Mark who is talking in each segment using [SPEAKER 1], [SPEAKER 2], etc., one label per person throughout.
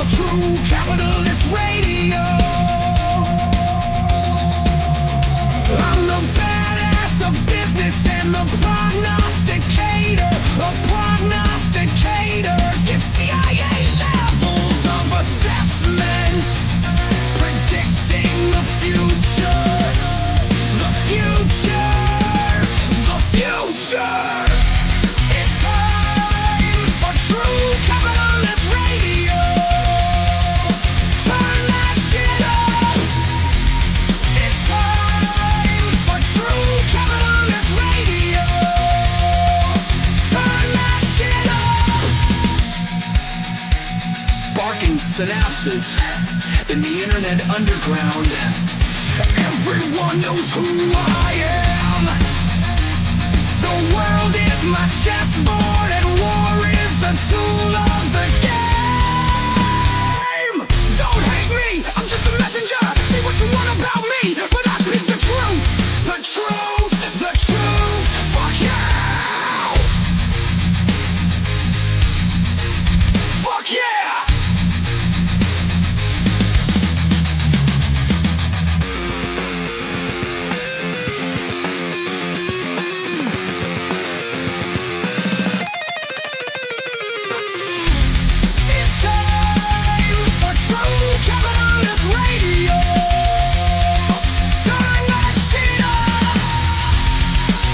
[SPEAKER 1] of true capitalist radio. I'm the badass of business and the prognosticator of prognosticators. Give CIA levels of assessments, predicting the future, the future, the future. It's time for true capitalist radio. Turn that shit up. It's time for true capitalist radio. Turn that shit up. Sparking synapses in the internet underground. Everyone knows who I am. The world is my chessboard and war is the tool of the game. Don't hate me, I'm just a messenger. Say what you want about me, but I speak the truth. The truth, the truth. Fuck yeah. Fuck yeah. It's time for true capitalist radio. Turn that shit up.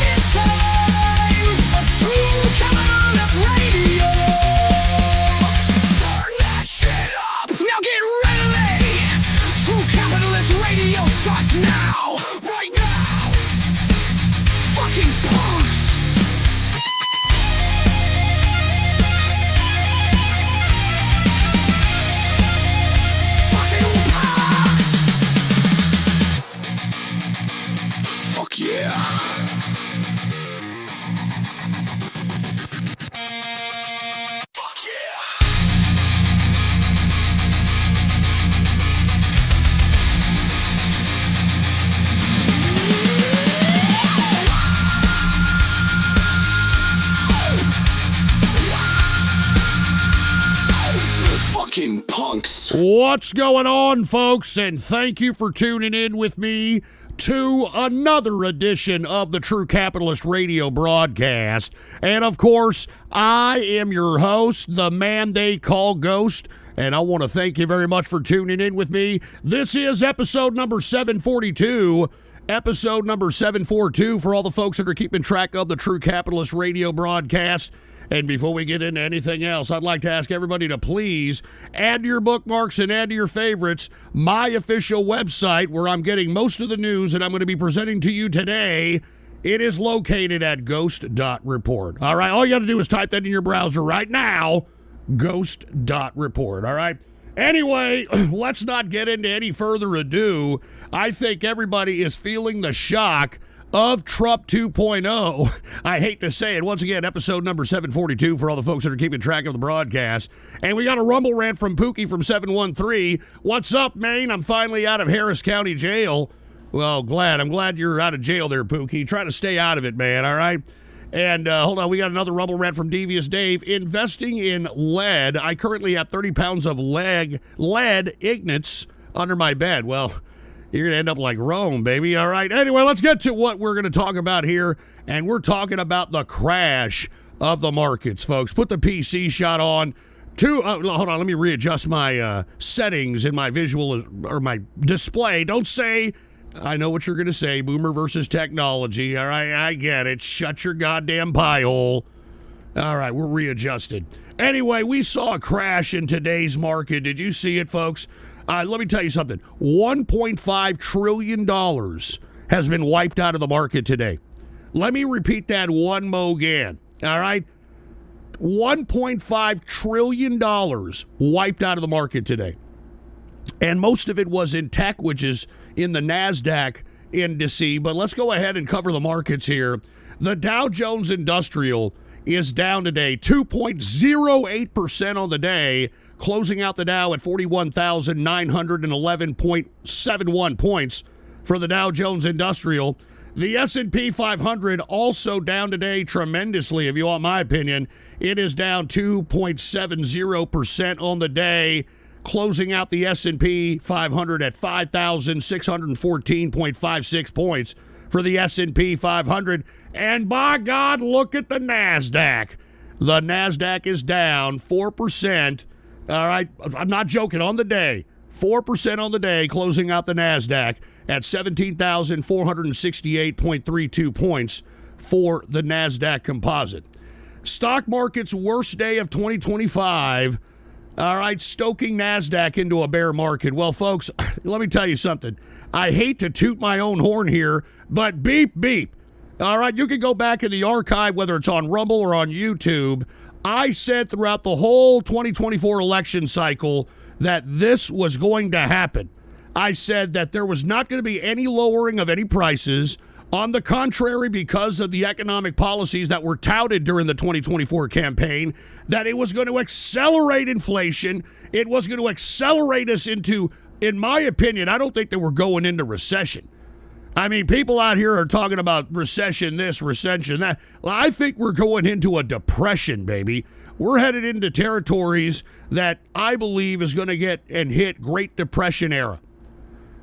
[SPEAKER 1] It's time for true capitalist radio. Turn that shit up. Now get ready. True capitalist radio starts now. Right now. Fucking punks. Fucking punks. Fuck yeah. Fuck yeah. Fucking punks.
[SPEAKER 2] What's going on, folks? And thank you for tuning in with me to another edition of the True Capitalist Radio broadcast. And of course, I am your host, the man they call Ghost. And I want to thank you very much for tuning in with me. This is episode number 742. Episode number 742 for all the folks that are keeping track of the True Capitalist Radio broadcast. And before we get into anything else, I'd like to ask everybody to please add to your bookmarks and add to your favorites my official website where I'm getting most of the news that I'm going to be presenting to you today. It is located at ghost.report. All right, all you got to do is type that in your browser right now, ghost.report. All right. Anyway, let's not get into any further ado. I think everybody is feeling the shock of Trump 2.0. I hate to say it. Once again, episode number 742 for all the folks that are keeping track of the broadcast. And we got a rumble rant from Pookie from 713. What's up, Maine? I'm finally out of Harris County Jail. Well, I'm glad you're out of jail there, Pookie. Try to stay out of it, man, all right? And hold on, we got another rumble rant from Devious Dave. Investing in lead. I currently have 30 pounds of lead ignits under my bed. Well, you're going to end up like Rome, baby. All right. Anyway, let's get to what we're going to talk about here. And we're talking about the crash of the markets, folks. Put the PC shot on. Hold on. Let me readjust my settings in my visual or my display. Don't say, I know what you're going to say, boomer versus technology. All right. I get it. Shut your goddamn pie hole. All right. We're readjusted. Anyway, we saw a crash in today's market. Did you see it, folks? Let me tell you something. $1.5 trillion has been wiped out of the market today. Let me repeat that one more again. All right? $1.5 trillion wiped out of the market today. And most of it was in tech, which is in the NASDAQ indice. But let's go ahead and cover the markets here. The Dow Jones Industrial is down today 2.08% on the day, closing out the Dow at 41,911.71 points for the Dow Jones Industrial. The S&P 500 also down today tremendously, if you want my opinion. It is down 2.70% on the day. closing out the S&P 500 at 5,614.56 points for the S&P 500. And by God, look at the NASDAQ. The NASDAQ is down 4%. All right, I'm not joking, on the day. 4% on the day, closing out the NASDAQ at 17,468.32 points for the NASDAQ composite. Stock market's worst day of 2025. All right, stoking NASDAQ into a bear market. Well, folks, let me tell you something. I hate to toot my own horn here, but beep, beep. All right, you can go back in the archive, whether it's on Rumble or on YouTube. I said throughout the whole 2024 election cycle that this was going to happen. I said that there was not going to be any lowering of any prices. On the contrary, because of the economic policies that were touted during the 2024 campaign, that it was going to accelerate inflation. It was going to accelerate us into, in my opinion, I don't think that we're going into recession. I mean, people out here are talking about recession this, recession that. Well, I think we're going into a depression, baby. We're headed into territories that I believe is going to get and hit Great Depression era.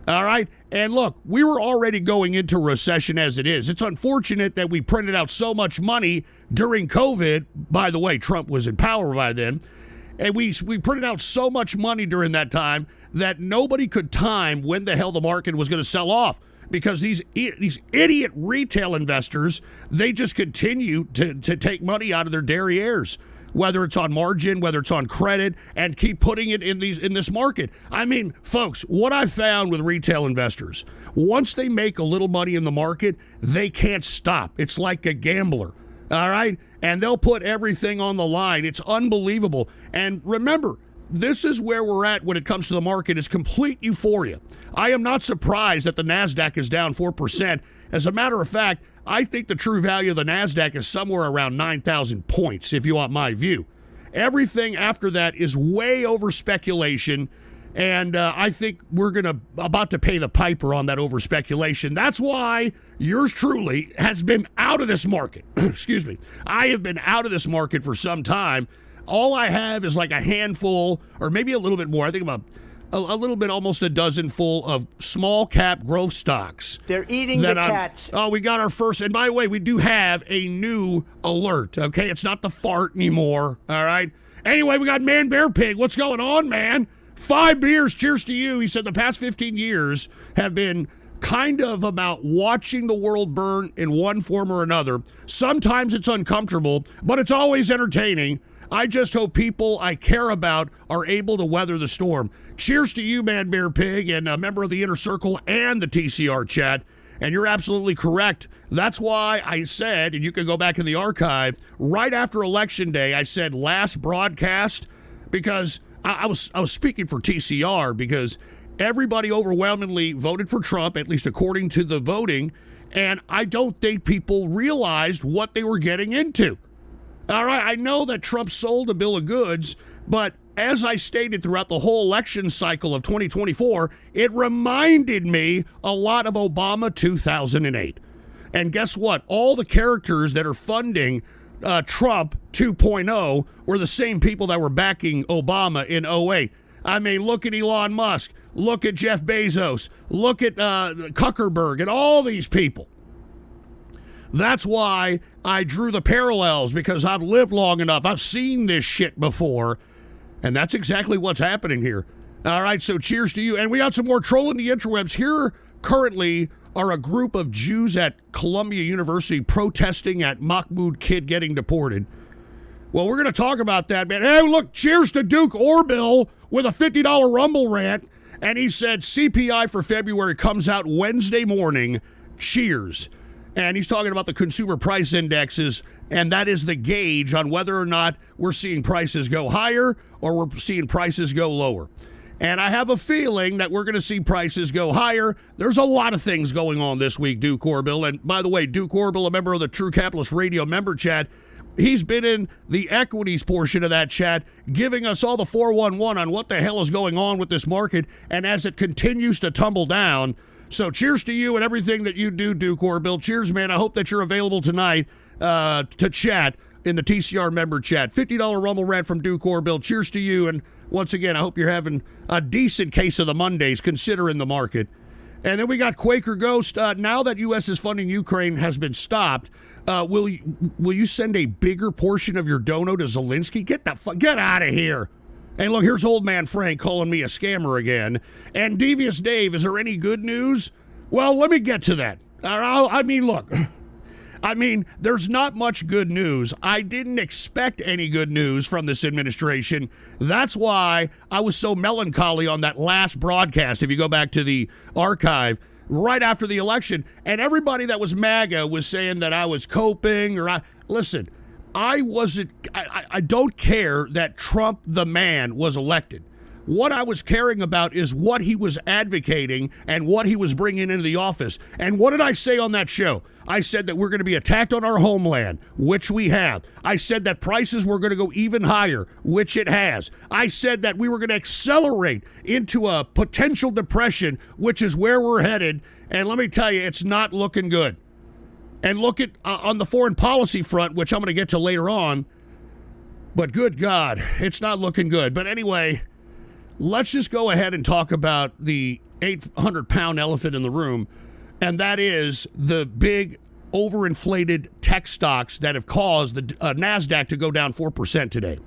[SPEAKER 2] All right? And look, we were already going into recession as it is. It's unfortunate that we printed out so much money during COVID. By the way, Trump was in power by then. And we printed out so much money during that time that nobody could time when the hell the market was going to sell off. Because these idiot retail investors, they just continue to take money out of their derrieres, whether it's on margin, whether it's on credit, and keep putting it in this market. I mean, folks, what I've found with retail investors, once they make a little money in the market, they can't stop. It's like a gambler, all right? And they'll put everything on the line. It's unbelievable. And remember, this is where we're at when it comes to the market. It's complete euphoria. I am not surprised that the NASDAQ is down 4%. As a matter of fact, I think the true value of the NASDAQ is somewhere around 9,000 points, if you want my view. Everything after that is way over speculation, and I think we're about to pay the piper on that over speculation. That's why yours truly has been out of this market. Excuse me. I have been out of this market for some time. All I have is like a handful, or maybe a little bit more. I think about a little bit, almost a dozen full of small cap growth stocks.
[SPEAKER 3] They're eating the cats.
[SPEAKER 2] Oh, we got our first. And by the way, we do have a new alert. Okay, it's not the fart anymore. All right. Anyway, we got Man Bear Pig. What's going on, man? 5 beers. Cheers to you. He said the past 15 years have been kind of about watching the world burn in one form or another. Sometimes it's uncomfortable, but it's always entertaining. I just hope people I care about are able to weather the storm. Cheers to you, Man Bear Pig, and a member of the Inner Circle and the TCR chat. And you're absolutely correct. That's why I said, and you can go back in the archive, right after Election Day, I said last broadcast, because I was speaking for TCR, because everybody overwhelmingly voted for Trump, at least according to the voting, and I don't think people realized what they were getting into. All right, I know that Trump sold a bill of goods, but as I stated throughout the whole election cycle of 2024, it reminded me a lot of Obama 2008. And guess what? All the characters that are funding Trump 2.0 were the same people that were backing Obama in 08. I mean, look at Elon Musk, look at Jeff Bezos, look at Zuckerberg, and all these people. That's why I drew the parallels, because I've lived long enough. I've seen this shit before, and that's exactly what's happening here. All right, so cheers to you. And we got some more trolling the interwebs. Here currently are a group of Jews at Columbia University protesting at Mahmoud Kid getting deported. Well, we're going to talk about that, man. Hey, look, cheers to Duke Orbill with a $50 Rumble rant. And he said CPI for February comes out Wednesday morning. Cheers. And he's talking about the consumer price indexes, and that is the gauge on whether or not we're seeing prices go higher or we're seeing prices go lower. And I have a feeling that we're going to see prices go higher. There's a lot of things going on this week, Duke Orbill. And by the way, Duke Orbill, a member of the True Capitalist Radio member chat, he's been in the equities portion of that chat, giving us all the 411 on what the hell is going on with this market, and as it continues to tumble down. So cheers to you and everything that you do, Duke Orbill. Cheers, man. I hope that you're available tonight to chat in the TCR member chat. $50 Rumble rant from Duke Orbill. Cheers to you, and once again, I hope you're having a decent case of the Mondays, considering the market. And then we got Quaker Ghost. Now that U.S. is funding Ukraine has been stopped, will you send a bigger portion of your dono to Zelensky? Get out of here. And look, here's old man Frank calling me a scammer again. And Devious Dave, is there any good news? Well, let me get to that. There's not much good news. I didn't expect any good news from this administration. That's why I was so melancholy on that last broadcast, if you go back to the archive, right after the election. And everybody that was MAGA was saying that I was coping, listen, I don't care that Trump the man was elected. What I was caring about is what he was advocating and what he was bringing into the office. And what did I say on that show? I said that we're going to be attacked on our homeland, which we have. I said that prices were going to go even higher, which it has. I said that we were going to accelerate into a potential depression, which is where we're headed. And let me tell you, it's not looking good. And look at on the foreign policy front, which I'm going to get to later on. But good God, it's not looking good. But anyway, let's just go ahead and talk about the 800-pound elephant in the room, and that is the big overinflated tech stocks that have caused the NASDAQ to go down 4% today.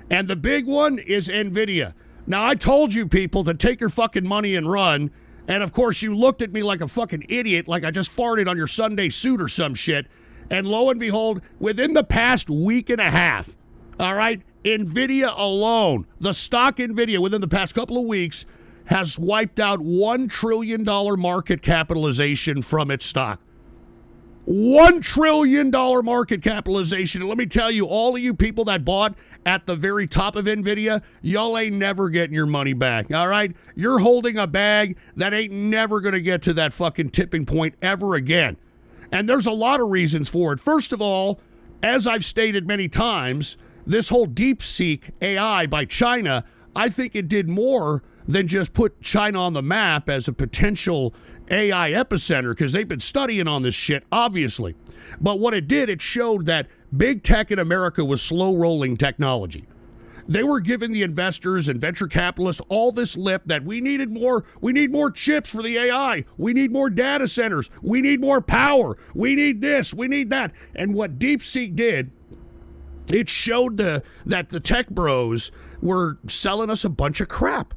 [SPEAKER 2] And the big one is NVIDIA. Now, I told you people to take your fucking money and run, and of course you looked at me like a fucking idiot, like I just farted on your Sunday suit or some shit, and lo and behold, within the past week and a half, all right, NVIDIA alone, the stock NVIDIA within the past couple of weeks has wiped out $1 trillion market capitalization from its stock. $1 trillion market capitalization. And let me tell you, all of you people that bought at the very top of NVIDIA, y'all ain't never getting your money back, all right? You're holding a bag that ain't never going to get to that fucking tipping point ever again. And there's a lot of reasons for it. First of all, as I've stated many times, this whole DeepSeek AI by China, I think it did more than just put China on the map as a potential AI epicenter, because they've been studying on this shit, obviously. But what it did, it showed that big tech in America was slow-rolling technology. They were giving the investors and venture capitalists all this lip that we need more chips for the AI. We need more data centers. We need more power. We need this. We need that. And what DeepSeek did, it showed that the tech bros were selling us a bunch of crap.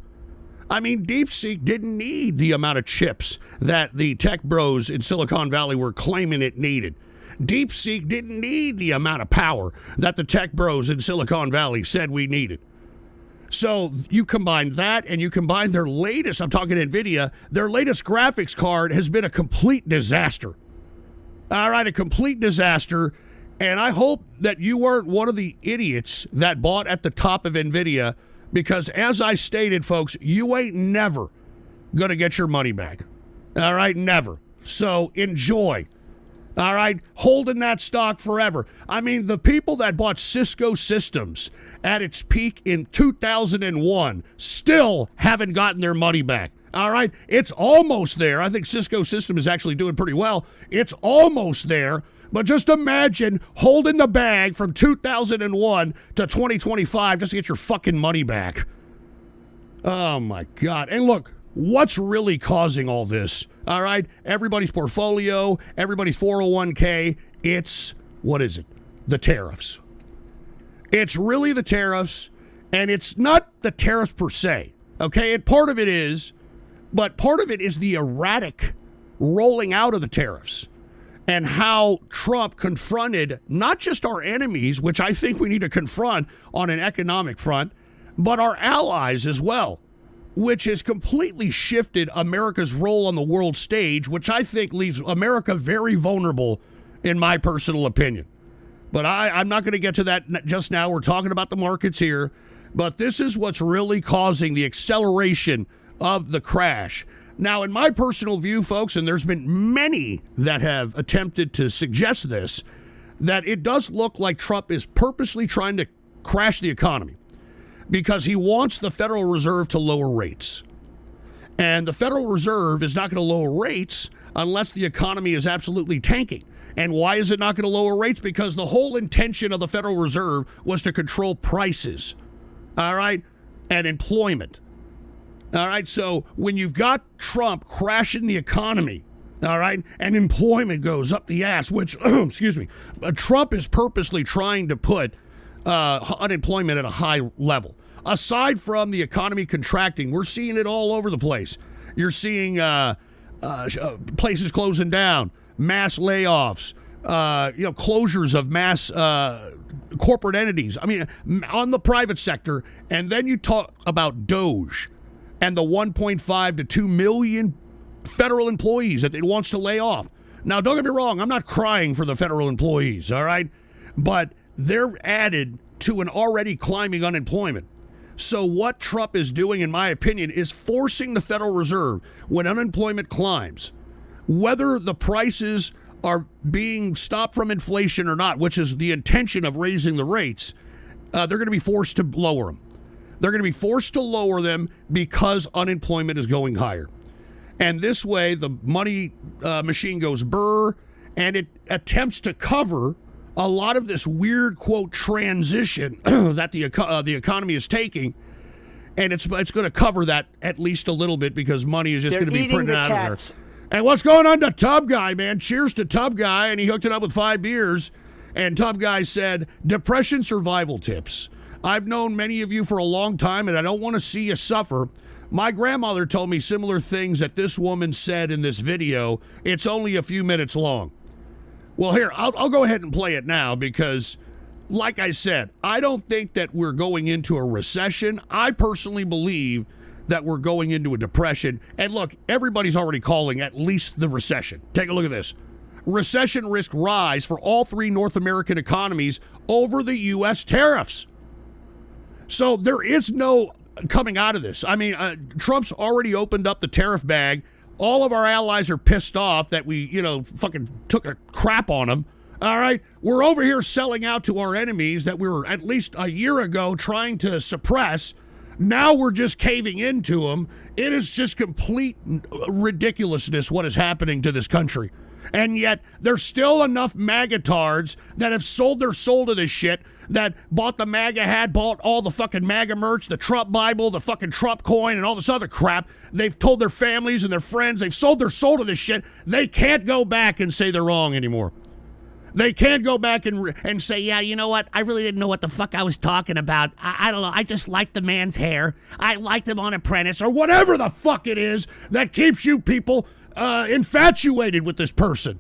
[SPEAKER 2] I mean, DeepSeek didn't need the amount of chips that the tech bros in Silicon Valley were claiming it needed. DeepSeek didn't need the amount of power that the tech bros in Silicon Valley said we needed. So you combine that and you combine their latest, I'm talking NVIDIA, their latest graphics card has been a complete disaster. All right, a complete disaster. And I hope that you weren't one of the idiots that bought at the top of NVIDIA, because as I stated, folks, you ain't never going to get your money back. All right, never. So enjoy. All right, holding that stock forever. I mean, the people that bought Cisco Systems at its peak in 2001 still haven't gotten their money back. All right, it's almost there. I think Cisco Systems is actually doing pretty well. It's almost there. But just imagine holding the bag from 2001 to 2025 just to get your fucking money back. Oh, my God. And look, what's really causing all this? All right, everybody's portfolio, everybody's 401k, it's, what is it? The tariffs. It's really the tariffs, and it's not the tariffs per se, okay? And part of it is, but part of it is the erratic rolling out of the tariffs. And how Trump confronted not just our enemies, which I think we need to confront on an economic front, but our allies as well, which has completely shifted America's role on the world stage, which I think leaves America very vulnerable, in my personal opinion. But I'm not going to get to that just now. We're talking about the markets here. But this is what's really causing the acceleration of the crash. Now, in my personal view, folks, and there's been many that have attempted to suggest this, that it does look like Trump is purposely trying to crash the economy because he wants the Federal Reserve to lower rates. And the Federal Reserve is not going to lower rates unless the economy is absolutely tanking. And why is it not going to lower rates? Because the whole intention of the Federal Reserve was to control prices. All right? and employment. All right, so when you've got Trump crashing the economy, all right, and employment goes up the ass, which, excuse me, Trump is purposely trying to put unemployment at a high level. Aside from the economy contracting, we're seeing it all over the place. You're seeing places closing down, mass layoffs, closures of mass corporate entities. I mean, on the private sector, and then you talk about DOGE and the 1.5 to 2 million federal employees that it wants to lay off. Now, don't get me wrong, I'm not crying for the federal employees, all right? But they're added to an already climbing unemployment. So what Trump is doing, in my opinion, is forcing the Federal Reserve, when unemployment climbs, whether the prices are being stopped from inflation or not, which is the intention of raising the rates, they're going to be forced to lower them. They're going to be forced to lower them because unemployment is going higher. And this way, the money machine goes burr, and it attempts to cover a lot of this weird, quote, transition that the economy is taking. And it's going to cover that at least a little bit, because money is just going to be printed out of there. And what's going on to Tub Guy, man? Cheers to Tub Guy. And he hooked it up with 5 beers. And Tub Guy said, depression survival tips. I've known many of you for a long time, and I don't want to see you suffer. My grandmother told me similar things that this woman said in this video. It's only a few minutes long. Well, here, I'll go ahead and play it now, because, like I said, I don't think that we're going into a recession. I personally believe that we're going into a depression. And look, everybody's already calling at least the recession. Take a look at this. Recession risk rise for all 3 North American economies over the U.S. tariffs. So there is no coming out of this. I mean, Trump's already opened up the tariff bag. All of our allies are pissed off that we, fucking took a crap on them. All right? We're over here selling out to our enemies that we were at least a year ago trying to suppress. Now we're just caving into them. It is just complete ridiculousness what is happening to this country. And yet there's still enough MAGA-tards that have sold their soul to this shit, that bought the MAGA hat, bought all the fucking MAGA merch, the Trump Bible, the fucking Trump coin, and all this other crap. They've told their families and their friends, they've sold their soul to this shit. They can't go back and say they're wrong anymore. They can't go back and say, yeah, you know what? I really didn't know what the fuck I was talking about. I don't know. I just liked the man's hair. I liked him on Apprentice, or whatever the fuck it is that keeps you people infatuated with this person.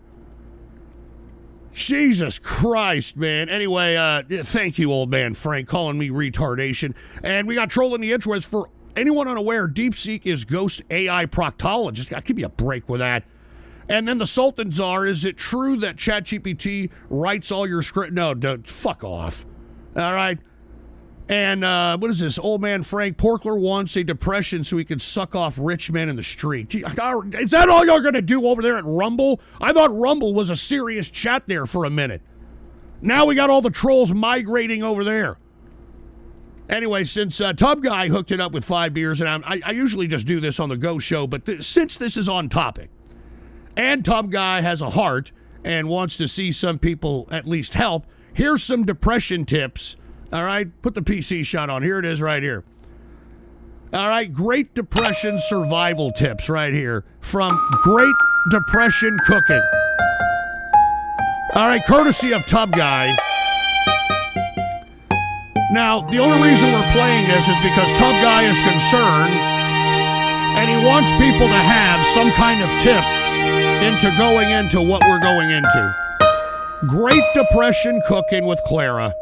[SPEAKER 2] Jesus Christ, man. Anyway, thank you, old man Frank, calling me retardation. And we got trolling the intros. For anyone unaware, DeepSeek is ghost AI proctologist. God, give me a break with that. And then the Sultan Czar, is it true that ChatGPT writes all your script? No, don't, fuck off. All right. And what is this? Old man Frank Porkler wants a depression so he can suck off rich men in the street. Is that all y'all going to do over there at Rumble? I thought Rumble was a serious chat there for a minute. Now we got all the trolls migrating over there. Anyway, since Tub Guy hooked it up with 5 beers, and I usually just do this on the Go Show, but since this is on topic, and Tub Guy has a heart and wants to see some people at least help, here's some depression tips. All right, put the PC shot on. Here it is right here. All right, Great Depression survival tips right here from Great Depression Cooking. All right, courtesy of Tub Guy. Now, the only reason we're playing this is because Tub Guy is concerned, and he wants people to have some kind of tip into going into what we're going into. Great Depression Cooking with Clara.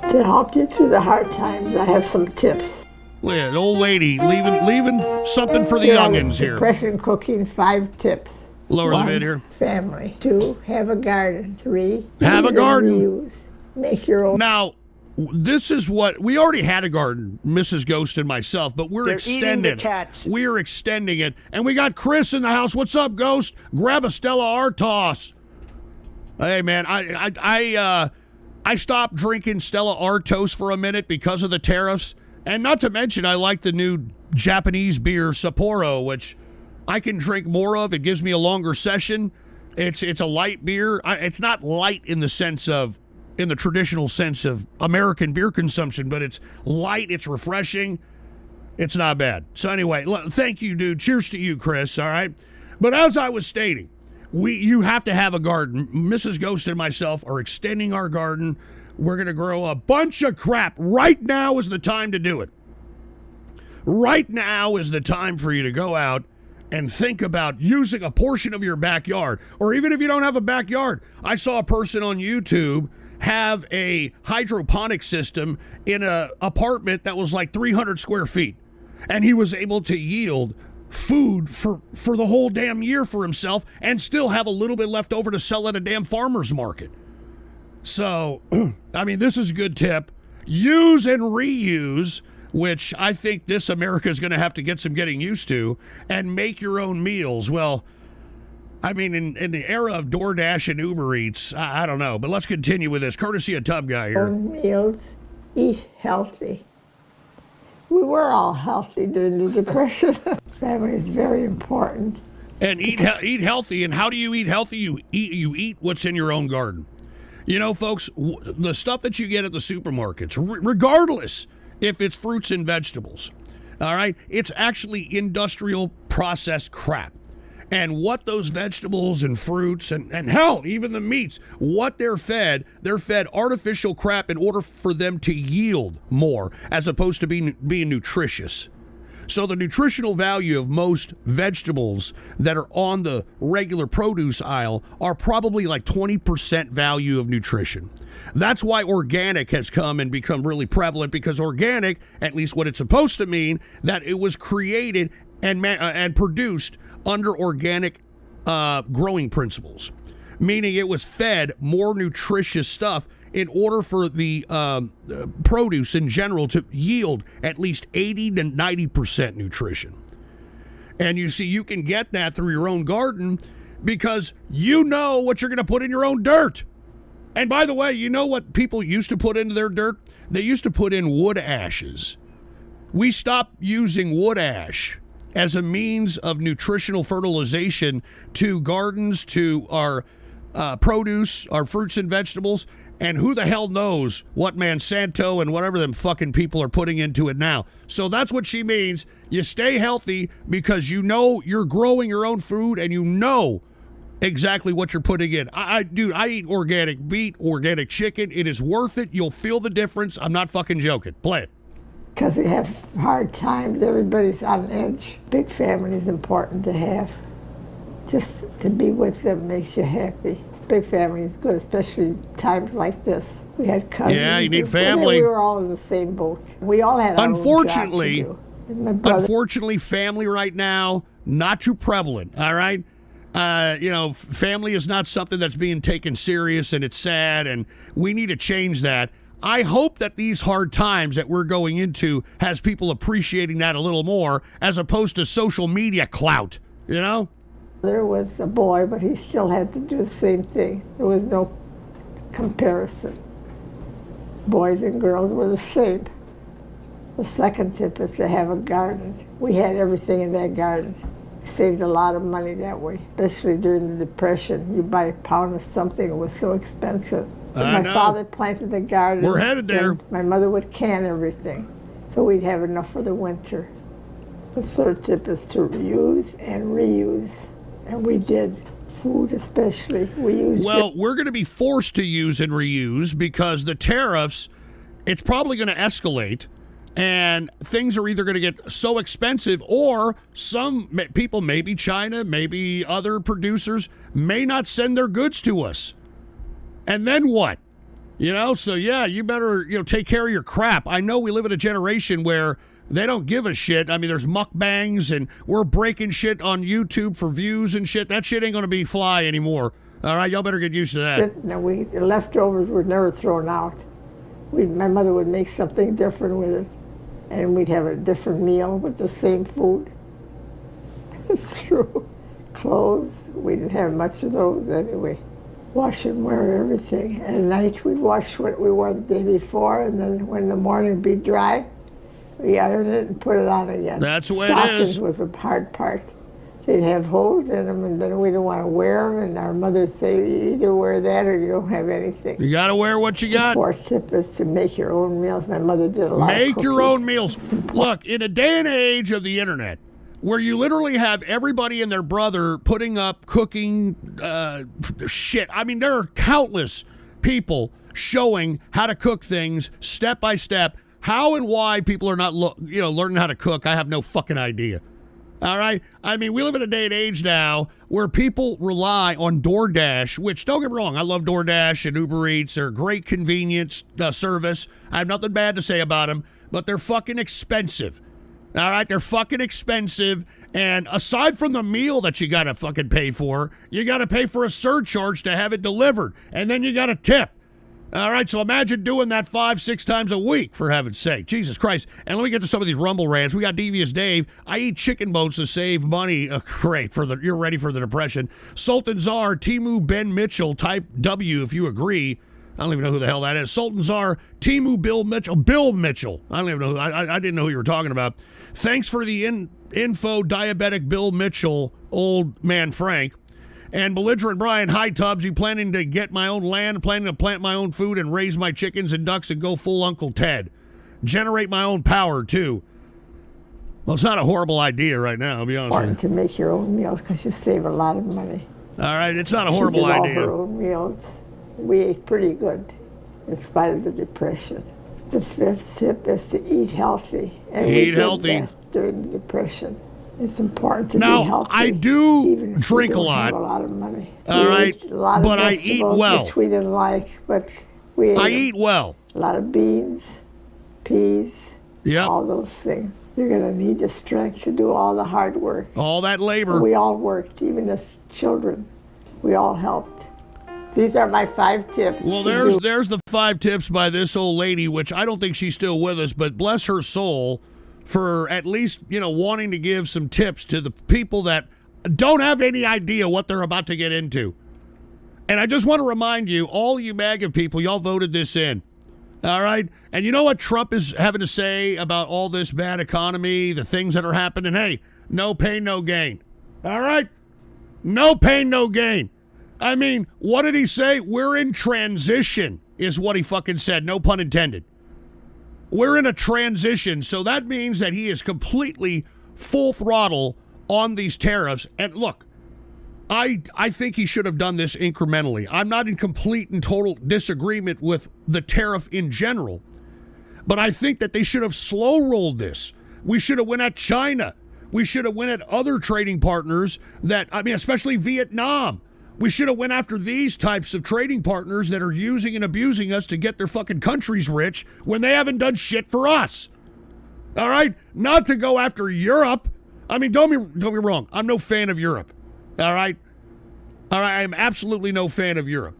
[SPEAKER 3] To help you through the hard times, I have some tips.
[SPEAKER 2] Look at old lady leaving something for the youngins here.
[SPEAKER 3] Depression cooking, 5 tips.
[SPEAKER 2] Lower
[SPEAKER 3] 1,
[SPEAKER 2] the vid here.
[SPEAKER 3] Family. 2, have a garden. 3,
[SPEAKER 2] have a garden.
[SPEAKER 3] Reuse. Make your own.
[SPEAKER 2] Now, this is what we already had a garden, Mrs. Ghost and myself, but we're extending it. We're extending it, and we got Chris in the house. What's up, Ghost? Grab a Stella Artois. Hey, man, I stopped drinking Stella Artois for a minute because of the tariffs. And not to mention, I like the new Japanese beer, Sapporo, which I can drink more of. It gives me a longer session. It's a light beer. It's not light in the sense of in the traditional sense of American beer consumption, but it's light, it's refreshing, it's not bad. So anyway, thank you, dude. Cheers to you, Chris, all right? But as I was stating, you have to have a garden. Mrs. Ghost and myself are extending our garden. We're going to grow a bunch of crap. Right now is the time to do it. Right now is the time for you to go out and think about using a portion of your backyard. Or even if you don't have a backyard. I saw a person on YouTube have a hydroponic system in an apartment that was like 300 square feet. And he was able to yield food for the whole damn year for himself and still have a little bit left over to sell at a damn farmer's market. So, I mean, this is a good tip. Use and reuse, which I think this America is going to have to get some getting used to, and make your own meals. Well, I mean, in the era of DoorDash and Uber Eats, I don't know. But let's continue with this. Courtesy of Tub Guy here.
[SPEAKER 3] Own meals, eat healthy. We were all healthy during the Depression. Family is very important.
[SPEAKER 2] And eat healthy. And how do you eat healthy? You eat what's in your own garden. You know, folks, the stuff that you get at the supermarkets, regardless if it's fruits and vegetables, all right, it's actually industrial processed crap. And what those vegetables and fruits and hell, even the meats, what they're fed artificial crap in order for them to yield more as opposed to being nutritious. So the nutritional value of most vegetables that are on the regular produce aisle are probably like 20% value of nutrition. That's why organic has come and become really prevalent, because organic, at least what it's supposed to mean, that it was created and produced under organic growing principles, meaning it was fed more nutritious stuff in order for the produce in general to yield at least 80 to 90% nutrition. And you see, you can get that through your own garden because you know what you're going to put in your own dirt. And by the way, you know what people used to put into their dirt? They used to put in wood ashes. We stopped using wood ash as a means of nutritional fertilization to gardens, to our produce, our fruits and vegetables. And who the hell knows what Monsanto and whatever them fucking people are putting into it now. So that's what she means. You stay healthy because you know you're growing your own food and you know exactly what you're putting in. I eat organic meat, organic chicken. It is worth it. You'll feel the difference. I'm not fucking joking. Play it.
[SPEAKER 3] Because we have hard times, everybody's on edge. Big family is important to have. Just to be with them makes you happy. Big family is good, especially times like this. We had cousins.
[SPEAKER 2] Yeah, you need family.
[SPEAKER 3] We were all in the same boat. We all had our own job to do.
[SPEAKER 2] Unfortunately, family right now, not too prevalent, all right? Family is not something that's being taken serious, and it's sad, and we need to change that. I hope that these hard times that we're going into has people appreciating that a little more as opposed to social media clout, you know?
[SPEAKER 3] There was a boy, but he still had to do the same thing. There was no comparison. Boys and girls were the same. The second tip is to have a garden. We had everything in that garden. We saved a lot of money that way, especially during the Depression. You buy a pound of something, it was so expensive. But my father planted the garden.
[SPEAKER 2] We're headed there.
[SPEAKER 3] My mother would can everything, so we'd have enough for the winter. The third tip is to reuse and reuse. And we did. Food especially. We used
[SPEAKER 2] we're going to be forced to use and reuse because the tariffs, it's probably going to escalate. And things are either going to get so expensive or some people, maybe China, maybe other producers, may not send their goods to us. And then what? So yeah, you better, take care of your crap. I know we live in a generation where they don't give a shit. I mean, there's mukbangs and we're breaking shit on YouTube for views and shit. That shit ain't going to be fly anymore. All right, y'all better get used to that.
[SPEAKER 3] No, the leftovers were never thrown out. My mother would make something different with it, and we'd have a different meal with the same food. It's true. Clothes, we didn't have much of those anyway. Wash and wear everything. At night, we'd wash what we wore the day before, and then when the morning would be dry, we ironed it and put it on again.
[SPEAKER 2] That's the way it is.
[SPEAKER 3] Stockings was the hard part. they'd have holes in them, and then we don't want to wear them, and our mothers say, you either wear that or you don't have anything.
[SPEAKER 2] You got to wear what you got.
[SPEAKER 3] The fourth tip is to make your own meals. My mother did a lot of cooking.
[SPEAKER 2] Make your own meals. Look, in a day and age of the internet, where you literally have everybody and their brother putting up cooking shit. I mean, there are countless people showing how to cook things step by step. How and why people are not learning how to cook, I have no fucking idea. All right? I mean, we live in a day and age now where people rely on DoorDash, which, don't get me wrong, I love DoorDash and Uber Eats. They're a great convenience service. I have nothing bad to say about them, but they're fucking expensive. All right? They're fucking expensive. And aside from the meal that you got to fucking pay for, you got to pay for a surcharge to have it delivered. And then you got to tip. All right, so imagine doing that 5-6 times a week, for heaven's sake. Jesus Christ. And let me get to some of these Rumble rants. We got Devious Dave. I eat chicken bones to save money. Great. You're ready for the depression. Sultan Czar, Timu Ben Mitchell, type W if you agree. I don't even know who the hell that is. Sultan Czar, Timu Bill Mitchell. Bill Mitchell. I don't even know. I didn't know who you were talking about. Thanks for the info, diabetic Bill Mitchell, old man Frank. And Belligerent Brian, hi, Tubbs. You planning to get my own land, planning to plant my own food and raise my chickens and ducks and go full Uncle Ted. Generate my own power, too. Well, it's not a horrible idea right now, I'll be honest with you.
[SPEAKER 3] Important to make your own meals because you save a lot of money.
[SPEAKER 2] All right, it's not a horrible
[SPEAKER 3] She did
[SPEAKER 2] idea.
[SPEAKER 3] all her own meals. We ate pretty good in spite of the depression. The fifth tip is to eat healthy. And we did that during the depression. It's important to be healthy.
[SPEAKER 2] I do
[SPEAKER 3] even if
[SPEAKER 2] drink
[SPEAKER 3] we don't
[SPEAKER 2] a lot.
[SPEAKER 3] Have a lot of money.
[SPEAKER 2] All right,
[SPEAKER 3] ate a lot of
[SPEAKER 2] but I eat well.
[SPEAKER 3] Which we didn't like, but we ate
[SPEAKER 2] I eat well.
[SPEAKER 3] A lot of beans, peas,
[SPEAKER 2] Yep.
[SPEAKER 3] all those things. You're going to need the strength to do all the hard work.
[SPEAKER 2] All that labor.
[SPEAKER 3] And we all worked, even as children. We all helped. These are my 5 tips.
[SPEAKER 2] Well, there's the 5 tips by this old lady, which I don't think she's still with us, but bless her soul for at least, wanting to give some tips to the people that don't have any idea what they're about to get into. And I just want to remind you, all you MAGA people, y'all voted this in. All right? And you know what Trump is having to say about all this bad economy, the things that are happening? Hey, no pain, no gain. All right? No pain, no gain. I mean, what did he say? We're in transition, is what he fucking said. No pun intended. We're in a transition, so that means that he is completely full throttle on these tariffs. And look, I think he should have done this incrementally. I'm not in complete and total disagreement with the tariff in general, but I think that they should have slow-rolled this. We should have went at China. We should have went at other trading partners especially Vietnam. We should have went after these types of trading partners that are using and abusing us to get their fucking countries rich when they haven't done shit for us. All right? Not to go after Europe. I mean, don't be wrong. I'm no fan of Europe. All right? I'm absolutely no fan of Europe.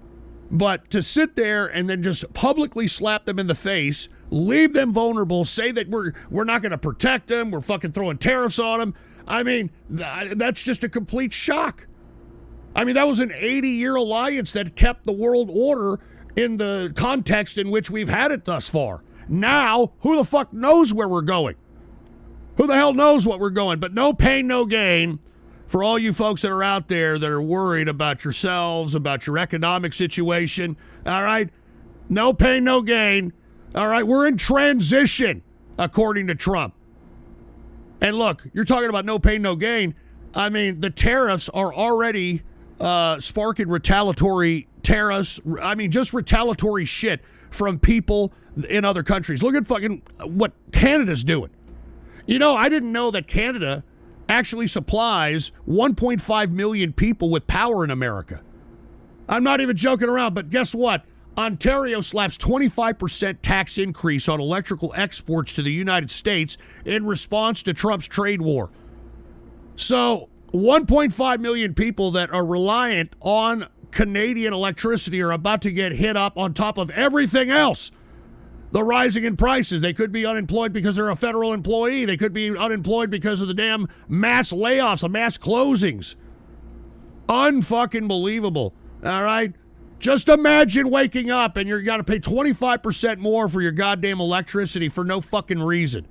[SPEAKER 2] But to sit there and then just publicly slap them in the face, leave them vulnerable, say that we're not going to protect them, we're fucking throwing tariffs on them. I mean, that's just a complete shock. I mean, that was an 80-year alliance that kept the world order in the context in which we've had it thus far. Now, who the fuck knows where we're going? Who the hell knows what we're going? But no pain, no gain for all you folks that are out there that are worried about yourselves, about your economic situation. All right? No pain, no gain. All right? We're in transition, according to Trump. And look, you're talking about no pain, no gain. I mean, the tariffs are already sparking retaliatory tariffs. I mean, just retaliatory shit from people in other countries. Look at fucking what Canada's doing. I didn't know that Canada actually supplies 1.5 million people with power in America. I'm not even joking around, but guess what? Ontario slaps 25% tax increase on electrical exports to the United States in response to Trump's trade war. So 1.5 million people that are reliant on Canadian electricity are about to get hit up on top of everything else. The rising in prices. They could be unemployed because they're a federal employee. They could be unemployed because of the damn mass layoffs, the mass closings. Unfucking believable. All right? Just imagine waking up and you're got to pay 25% more for your goddamn electricity for no fucking reason.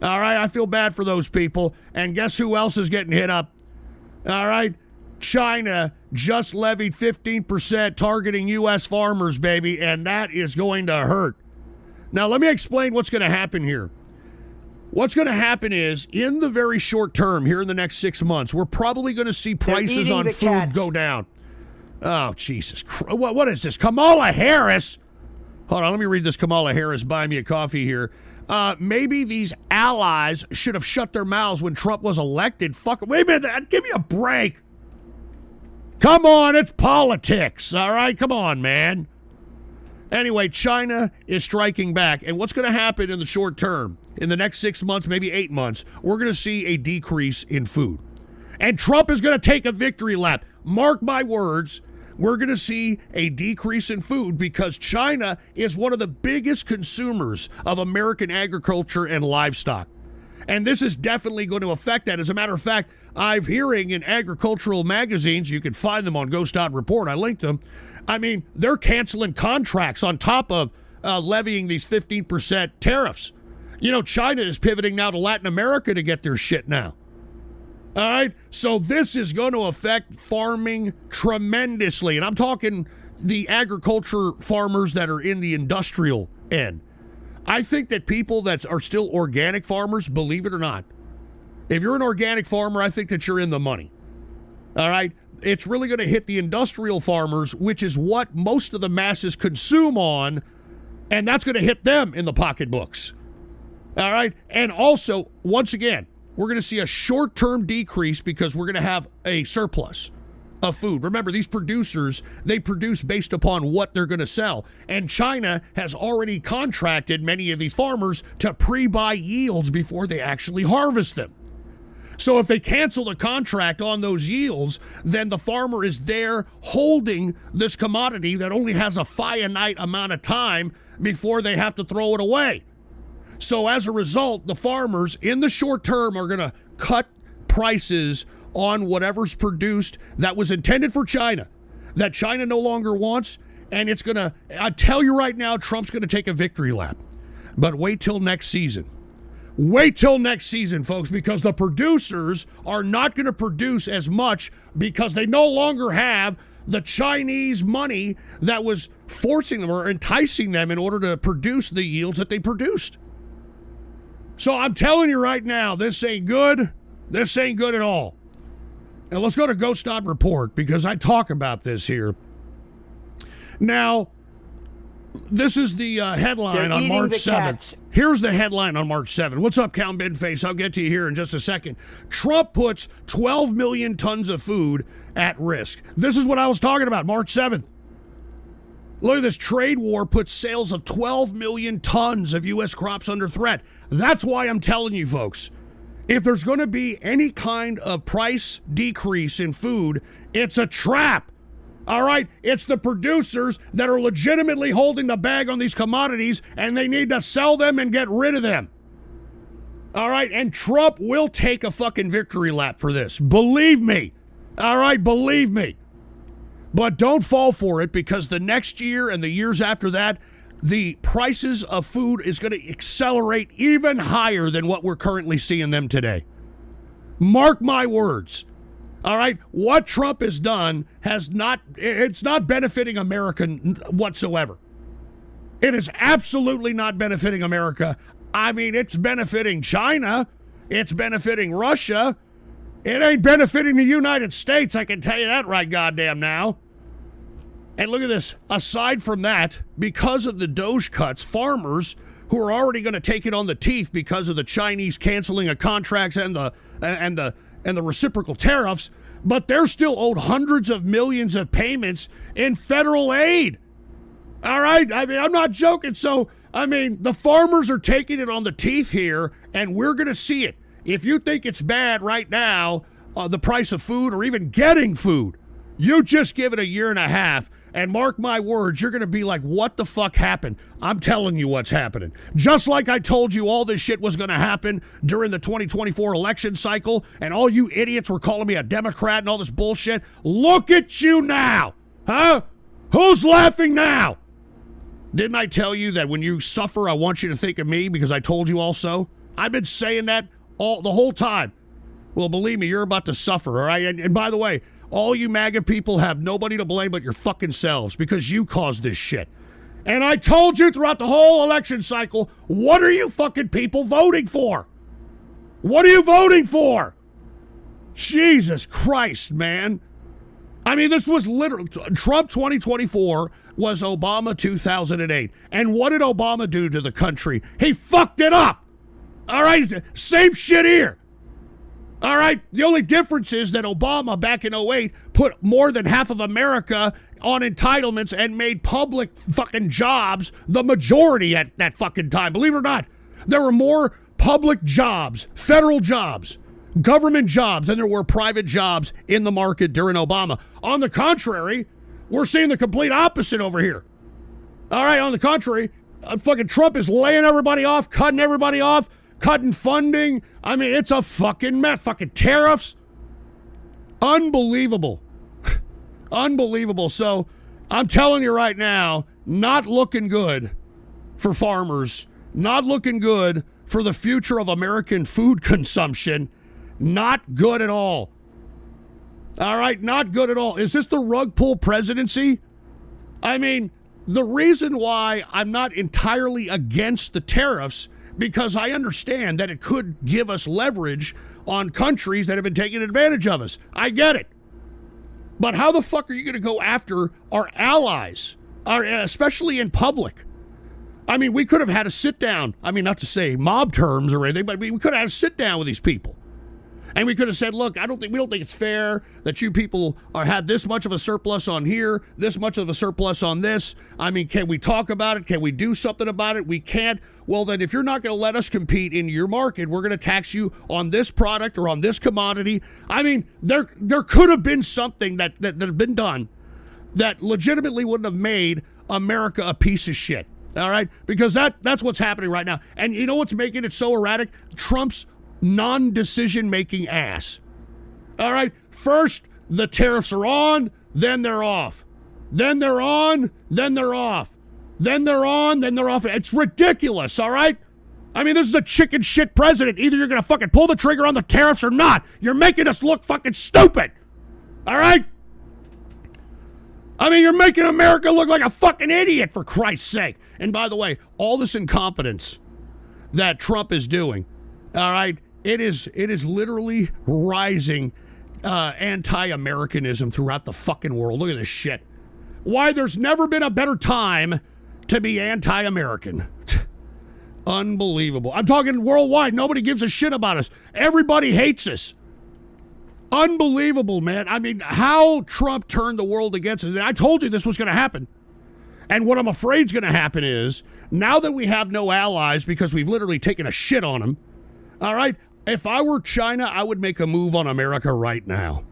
[SPEAKER 2] All right? I feel bad for those people. And guess who else is getting hit up? All right? China just levied 15% targeting U.S. farmers, baby, and that is going to hurt. Now, let me explain what's going to happen here. What's going to happen is, in the very short term, here in the next 6 months, we're probably going to see prices on food go down. Oh, Jesus Christ. What is this? Kamala Harris? Hold on, let me read this Kamala Harris buy me a coffee here. Maybe these allies should have shut their mouths when Trump was elected. Fuck, wait a minute, give me a break. Come on, it's politics, all right? Come on, man. Anyway, China is striking back. And what's going to happen in the short term? In the next 6 months, maybe 8 months, we're going to see a decrease in food. And Trump is going to take a victory lap. Mark my words, we're going to see a decrease in food because China is one of the biggest consumers of American agriculture and livestock. And this is definitely going to affect that. As a matter of fact, I'm hearing in agricultural magazines, you can find them on Ghost.Report, I linked them. I mean, they're canceling contracts on top of levying these 15% tariffs. You know, China is pivoting now to Latin America to get their shit now. All right? So this is going to affect farming tremendously. And I'm talking the agriculture farmers that are in the industrial end. I think that people that are still organic farmers, believe it or not, if you're an organic farmer, I think that you're in the money. All right? It's really going to hit the industrial farmers, which is what most of the masses consume on, and that's going to hit them in the pocketbooks. All right? And also, once again, we're going to see a short-term decrease because we're going to have a surplus of food. Remember, these producers, they produce based upon what they're going to sell. And China has already contracted many of these farmers to pre-buy yields before they actually harvest them. So if they cancel the contract on those yields, then the farmer is there holding this commodity that only has a finite amount of time before they have to throw it away. So as a result, the farmers in the short term are going to cut prices on whatever's produced that was intended for China, that China no longer wants. And it's going to, I tell you right now, Trump's going to take a victory lap. But wait till next season. Wait till next season, folks, because the producers are not going to produce as much because they no longer have the Chinese money that was forcing them or enticing them in order to produce the yields that they produced. So I'm telling you right now, this ain't good. This ain't good at all. And let's go to Ghost.Report because I talk about this here. Now, this is the headline on March 7th. Here's the headline on March 7th. What's up, Count Bedface? I'll get to you here in just a second. Trump puts 12 million tons of food at risk. This is what I was talking about, March 7th. Look at this. Trade war puts sales of 12 million tons of U.S. crops under threat. That's why I'm telling you, folks, if there's going to be any kind of price decrease in food, it's a trap. All right? It's the producers that are legitimately holding the bag on these commodities, and they need to sell them and get rid of them. All right? And Trump will take a fucking victory lap for this. Believe me. All right? Believe me. But don't fall for it because the next year and the years after that, the prices of food is going to accelerate even higher than what we're currently seeing them today. Mark my words. All right, what Trump has done it's not benefiting America whatsoever. It is absolutely not benefiting America. I mean, it's benefiting China. It's benefiting Russia. It ain't benefiting the United States, I can tell you that right goddamn now. And look at this. Aside from that, because of the DOGE cuts, farmers who are already going to take it on the teeth because of the Chinese canceling of contracts and the reciprocal tariffs, but they're still owed hundreds of millions of payments in federal aid. All right? I mean, I'm not joking. So, I mean, the farmers are taking it on the teeth here, and we're going to see it. If you think it's bad right now, the price of food or even getting food, you just give it a year and a half, and mark my words, you're going to be like, what the fuck happened? I'm telling you what's happening. Just like I told you all this shit was going to happen during the 2024 election cycle, and all you idiots were calling me a Democrat and all this bullshit. Look at you now. Huh? Who's laughing now? Didn't I tell you that when you suffer, I want you to think of me because I told you also? I've been saying that the whole time. Well, believe me, you're about to suffer, all right? And by the way, all you MAGA people have nobody to blame but your fucking selves because you caused this shit. And I told you throughout the whole election cycle, what are you fucking people voting for? What are you voting for? Jesus Christ, man. I mean, this was literally, Trump 2024 was Obama 2008. And what did Obama do to the country? He fucked it up. All right, same shit here. All right, the only difference is that Obama back in 08 put more than half of America on entitlements and made public fucking jobs the majority at that fucking time. Believe it or not, there were more public jobs, federal jobs, government jobs than there were private jobs in the market during Obama. On the contrary, we're seeing the complete opposite over here. All right, on the contrary, fucking Trump is laying everybody off, cutting everybody off, cutting funding. I mean, it's a fucking mess. Fucking tariffs. Unbelievable. Unbelievable. So I'm telling you right now, not looking good for farmers, not looking good for the future of American food consumption. Not good at all. All right, not good at all. Is this the rug pull presidency? I mean, the reason why I'm not entirely against the tariffs, because I understand that it could give us leverage on countries that have been taking advantage of us. I get it. But how the fuck are you going to go after our allies, especially in public? I mean, we could have had a sit down. I mean, not to say mob terms or anything, but we could have had a sit down with these people. And we could have said, look, we don't think it's fair that you people have this much of a surplus on here, this much of a surplus on this. I mean, can we talk about it? Can we do something about it? We can't. Well, then if you're not going to let us compete in your market, we're going to tax you on this product or on this commodity. I mean, there could have been something that had been done that legitimately wouldn't have made America a piece of shit. All right? Because that's what's happening right now. And you know what's making it so erratic? Trump's non-decision making ass. All right, first the tariffs are on, then they're off. Then they're on, then they're off. Then they're on, then they're off. It's ridiculous, all right? I mean, this is a chicken shit president. Either you're going to fucking pull the trigger on the tariffs or not. You're making us look fucking stupid. All right? I mean, you're making America look like a fucking idiot, for Christ's sake. And by the way, all this incompetence that Trump is doing, all right, it is literally rising anti-Americanism throughout the fucking world. Look at this shit. Why there's never been a better time to be anti-American. Unbelievable. I'm talking worldwide. Nobody gives a shit about us. Everybody hates us. Unbelievable, man. I mean, how Trump turned the world against us. And I told you this was going to happen. And what I'm afraid is going to happen is, now that we have no allies because we've literally taken a shit on them, all right, if I were China, I would make a move on America right now.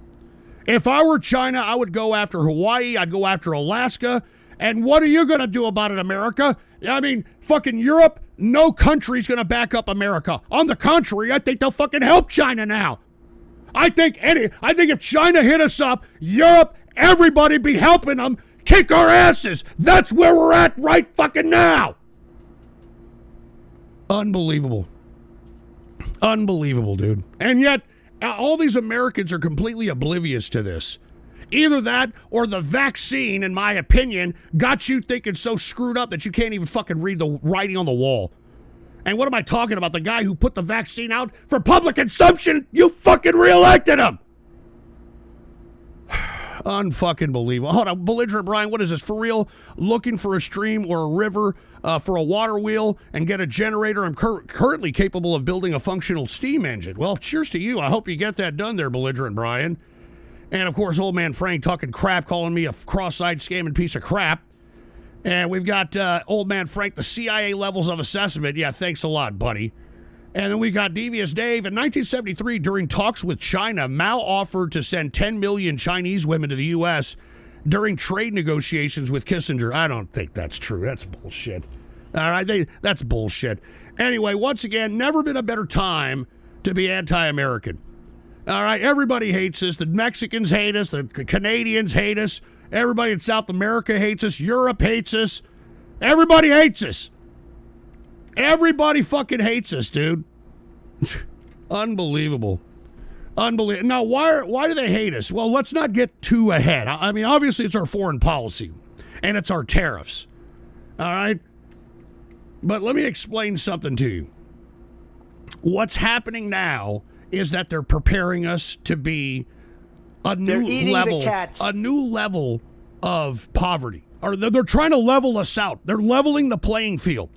[SPEAKER 2] If I were China, I would go after Hawaii. I'd go after Alaska. And what are you going to do about it, America? I mean, fucking Europe, no country's going to back up America. On the contrary, I think they'll fucking help China now. I think if China hit us up, Europe, everybody be helping them kick our asses. That's where we're at right fucking now. Unbelievable. Unbelievable, dude. And yet, all these Americans are completely oblivious to this. Either that or the vaccine, in my opinion, got you thinking so screwed up that you can't even fucking read the writing on the wall. And what am I talking about? The guy who put the vaccine out for public consumption? You fucking reelected him! Unfucking believable. Hold on, belligerent Brian, what is this, for real? Looking for a stream or a river for a water wheel and get a generator? I'm currently capable of building a functional steam engine. Well, cheers to you. I hope you get that done there, belligerent Brian. And, of course, old man Frank talking crap, calling me a cross-eyed scamming piece of crap. And we've got old man Frank, the CIA levels of assessment. Yeah, thanks a lot, buddy. And then we got Devious Dave. In 1973, during talks with China, Mao offered to send 10 million Chinese women to the U.S. during trade negotiations with Kissinger. I don't think that's true. That's bullshit. All right, that's bullshit. Anyway, once again, never been a better time to be anti-American. All right, everybody hates us. The Mexicans hate us. The Canadians hate us. Everybody in South America hates us. Europe hates us. Everybody hates us. Everybody fucking hates us, dude. Unbelievable. Unbelievable. Now, why do they hate us? Well, let's not get too ahead. I mean, obviously, it's our foreign policy, and it's our tariffs. All right? But let me explain something to you. What's happening now is that they're preparing us to be a new level of poverty. Or they're trying to level us out. They're leveling the playing field.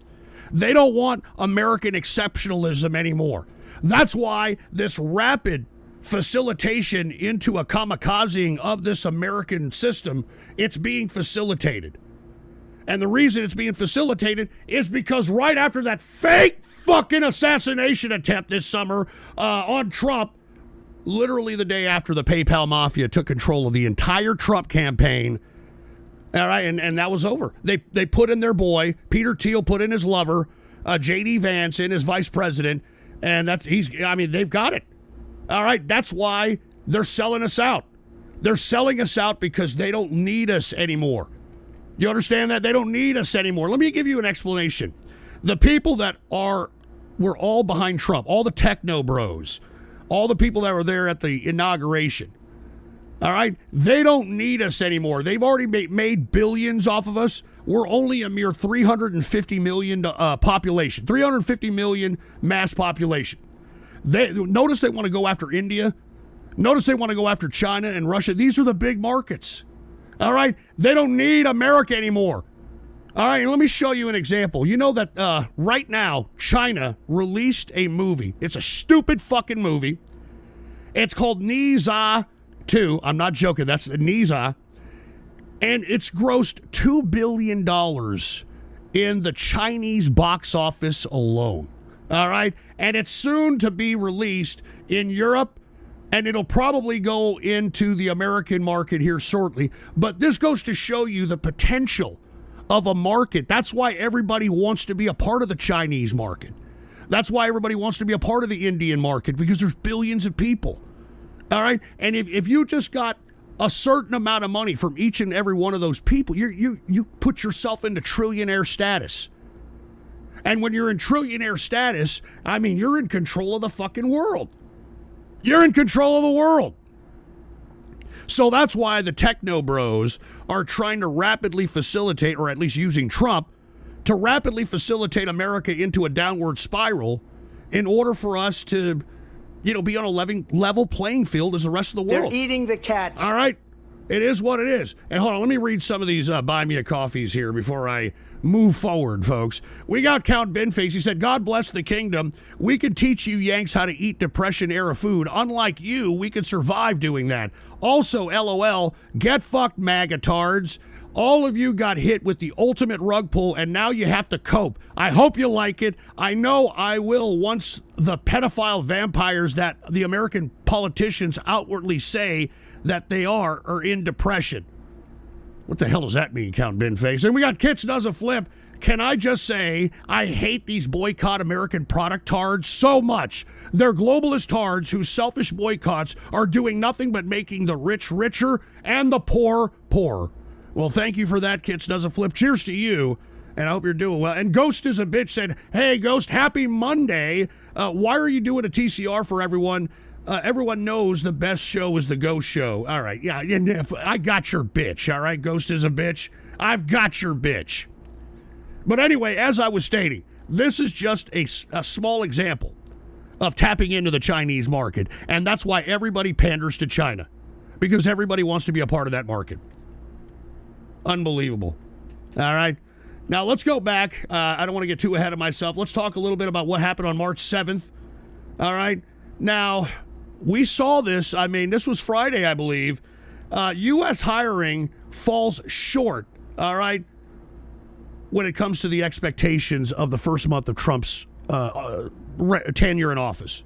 [SPEAKER 2] They don't want American exceptionalism anymore. That's why this rapid facilitation into a kamikazing of this American system, it's being facilitated. And the reason it's being facilitated is because right after that fake fucking assassination attempt this summer on Trump, literally the day after the PayPal mafia took control of the entire Trump campaign, all right, and that was over. They put in their boy, Peter Thiel put in his lover, J.D. Vance in his vice president, and they've got it. All right, that's why they're selling us out. They're selling us out because they don't need us anymore. You understand that? They don't need us anymore. Let me give you an explanation. The people that were all behind Trump, all the techno bros, all the people that were there at the inauguration, all right, they don't need us anymore. They've already made billions off of us. We're only a mere 350 million population, 350 million mass population. Notice they want to go after India. Notice they want to go after China and Russia. These are the big markets. All right? They don't need America anymore. All right, and let me show you an example. You know that right now, China released a movie. It's a stupid fucking movie. It's called Niza 2. I'm not joking. That's Niza. And it's grossed $2 billion in the Chinese box office alone. All right? And it's soon to be released in Europe, and it'll probably go into the American market here shortly. But this goes to show you the potential of a market. That's why everybody wants to be a part of the Chinese market. That's why everybody wants to be a part of the Indian market, because there's billions of people. All right? And if you just got a certain amount of money from each and every one of those people, you put yourself into trillionaire status. And when you're in trillionaire status, I mean, you're in control of the fucking world. You're in control of the world. So that's why the techno bros are trying to rapidly facilitate, or at least using Trump, to rapidly facilitate America into a downward spiral in order for us to, be on a level playing field as the rest of the world.
[SPEAKER 4] They're eating the cats.
[SPEAKER 2] All right. It is what it is. And hold on, let me read some of these buy me a coffees here before I move forward, folks. We got Count Benface. He said, God bless the kingdom. We can teach you Yanks how to eat Depression-era food. Unlike you, we could survive doing that. Also, LOL, get fucked, MAGA-tards. All of you got hit with the ultimate rug pull, and now you have to cope. I hope you like it. I know I will once the pedophile vampires that the American politicians outwardly say that they are in depression. What the hell does that mean, Count Binface? And we got Kits Does a Flip. Can I just say, I hate these boycott American product tards so much. They're globalist tards whose selfish boycotts are doing nothing but making the rich richer and the poor poorer. Well, thank you for that, Kits Does a Flip. Cheers to you, and I hope you're doing well. And Ghost is a Bitch said, hey, Ghost, happy Monday. Why are you doing a TCR for everyone? Everyone knows the best show is the Ghost Show. All right, yeah, I got your bitch, all right? Ghost is a bitch. I've got your bitch. But anyway, as I was stating, this is just a small example of tapping into the Chinese market, and that's why everybody panders to China, because everybody wants to be a part of that market. Unbelievable. All right. Now, let's go back. I don't want to get too ahead of myself. Let's talk a little bit about what happened on March 7th. All right. Now, we saw this. I mean, this was Friday, I believe. U.S. hiring falls short, all right, when it comes to the expectations of the first month of Trump's tenure in office.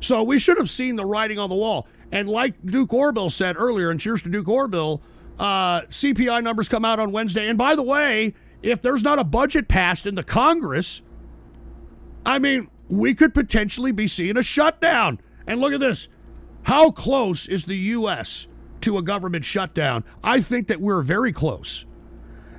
[SPEAKER 2] So we should have seen the writing on the wall. And like Duke Orville said earlier, and cheers to Duke Orville, CPI numbers come out on Wednesday. And by the way, if there's not a budget passed in the Congress, I mean, we could potentially be seeing a shutdown. And look at this. How close is the U.S. to a government shutdown? I think that we're very close.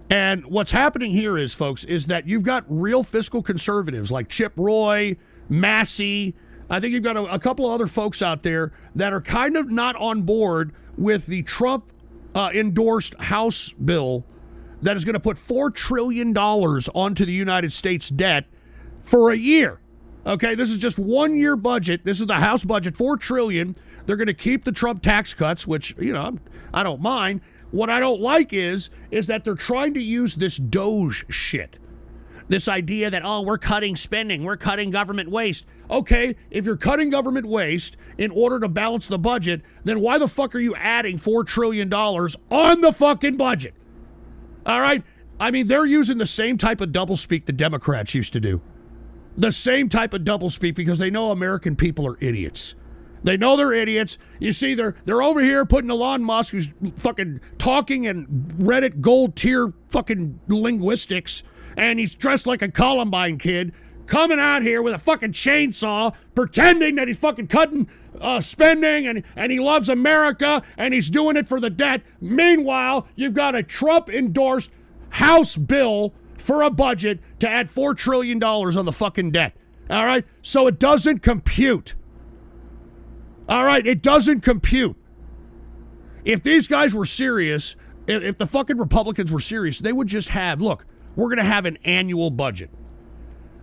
[SPEAKER 2] And what's happening here is, folks, is that you've got real fiscal conservatives like Chip Roy, Massey, I think you've got a couple of other folks out there that are kind of not on board with the Trump endorsed House bill that is going to put $4 trillion onto the United States debt for a year. Okay, this is just 1 year budget. This is the House budget, $4 trillion. They're going to keep the Trump tax cuts, which, I don't mind. What I don't like is that they're trying to use this DOGE shit. This idea that, we're cutting spending, we're cutting government waste. Okay, if you're cutting government waste in order to balance the budget, then why the fuck are you adding $4 trillion on the fucking budget? All right? I mean, they're using the same type of doublespeak the Democrats used to do. The same type of doublespeak because they know American people are idiots. They know they're idiots. You see, they're over here putting Elon Musk, who's fucking talking in Reddit gold tier fucking linguistics, and he's dressed like a Columbine kid, coming out here with a fucking chainsaw, pretending that he's fucking cutting spending and he loves America and he's doing it for the debt. Meanwhile, you've got a Trump-endorsed House bill for a budget to add $4 trillion on the fucking debt. All right? So it doesn't compute. All right? It doesn't compute. If these guys were serious, if the fucking Republicans were serious, they would just have, look, we're going to have an annual budget.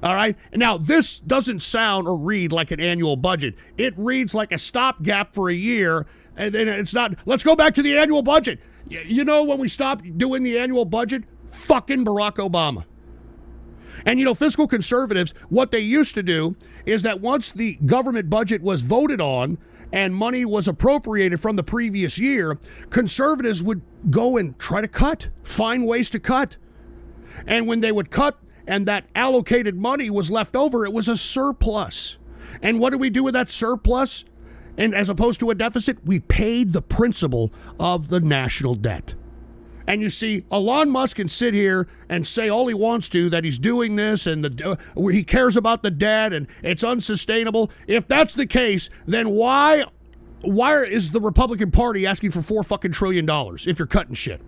[SPEAKER 2] All right? Now, this doesn't sound or read like an annual budget. It reads like a stopgap for a year, and then it's not, let's go back to the annual budget. You know when we stopped doing the annual budget? Fucking Barack Obama. And, fiscal conservatives, what they used to do is that once the government budget was voted on and money was appropriated from the previous year, conservatives would go and try to cut, find ways to cut. And when they would cut and that allocated money was left over, it was a surplus. And what do we do with that surplus? And as opposed to a deficit, we paid the principal of the national debt. And you see, Elon Musk can sit here and say all he wants to, that he's doing this and he cares about the debt and it's unsustainable. If that's the case, then why is the Republican Party asking for $4 trillion if you're cutting shit?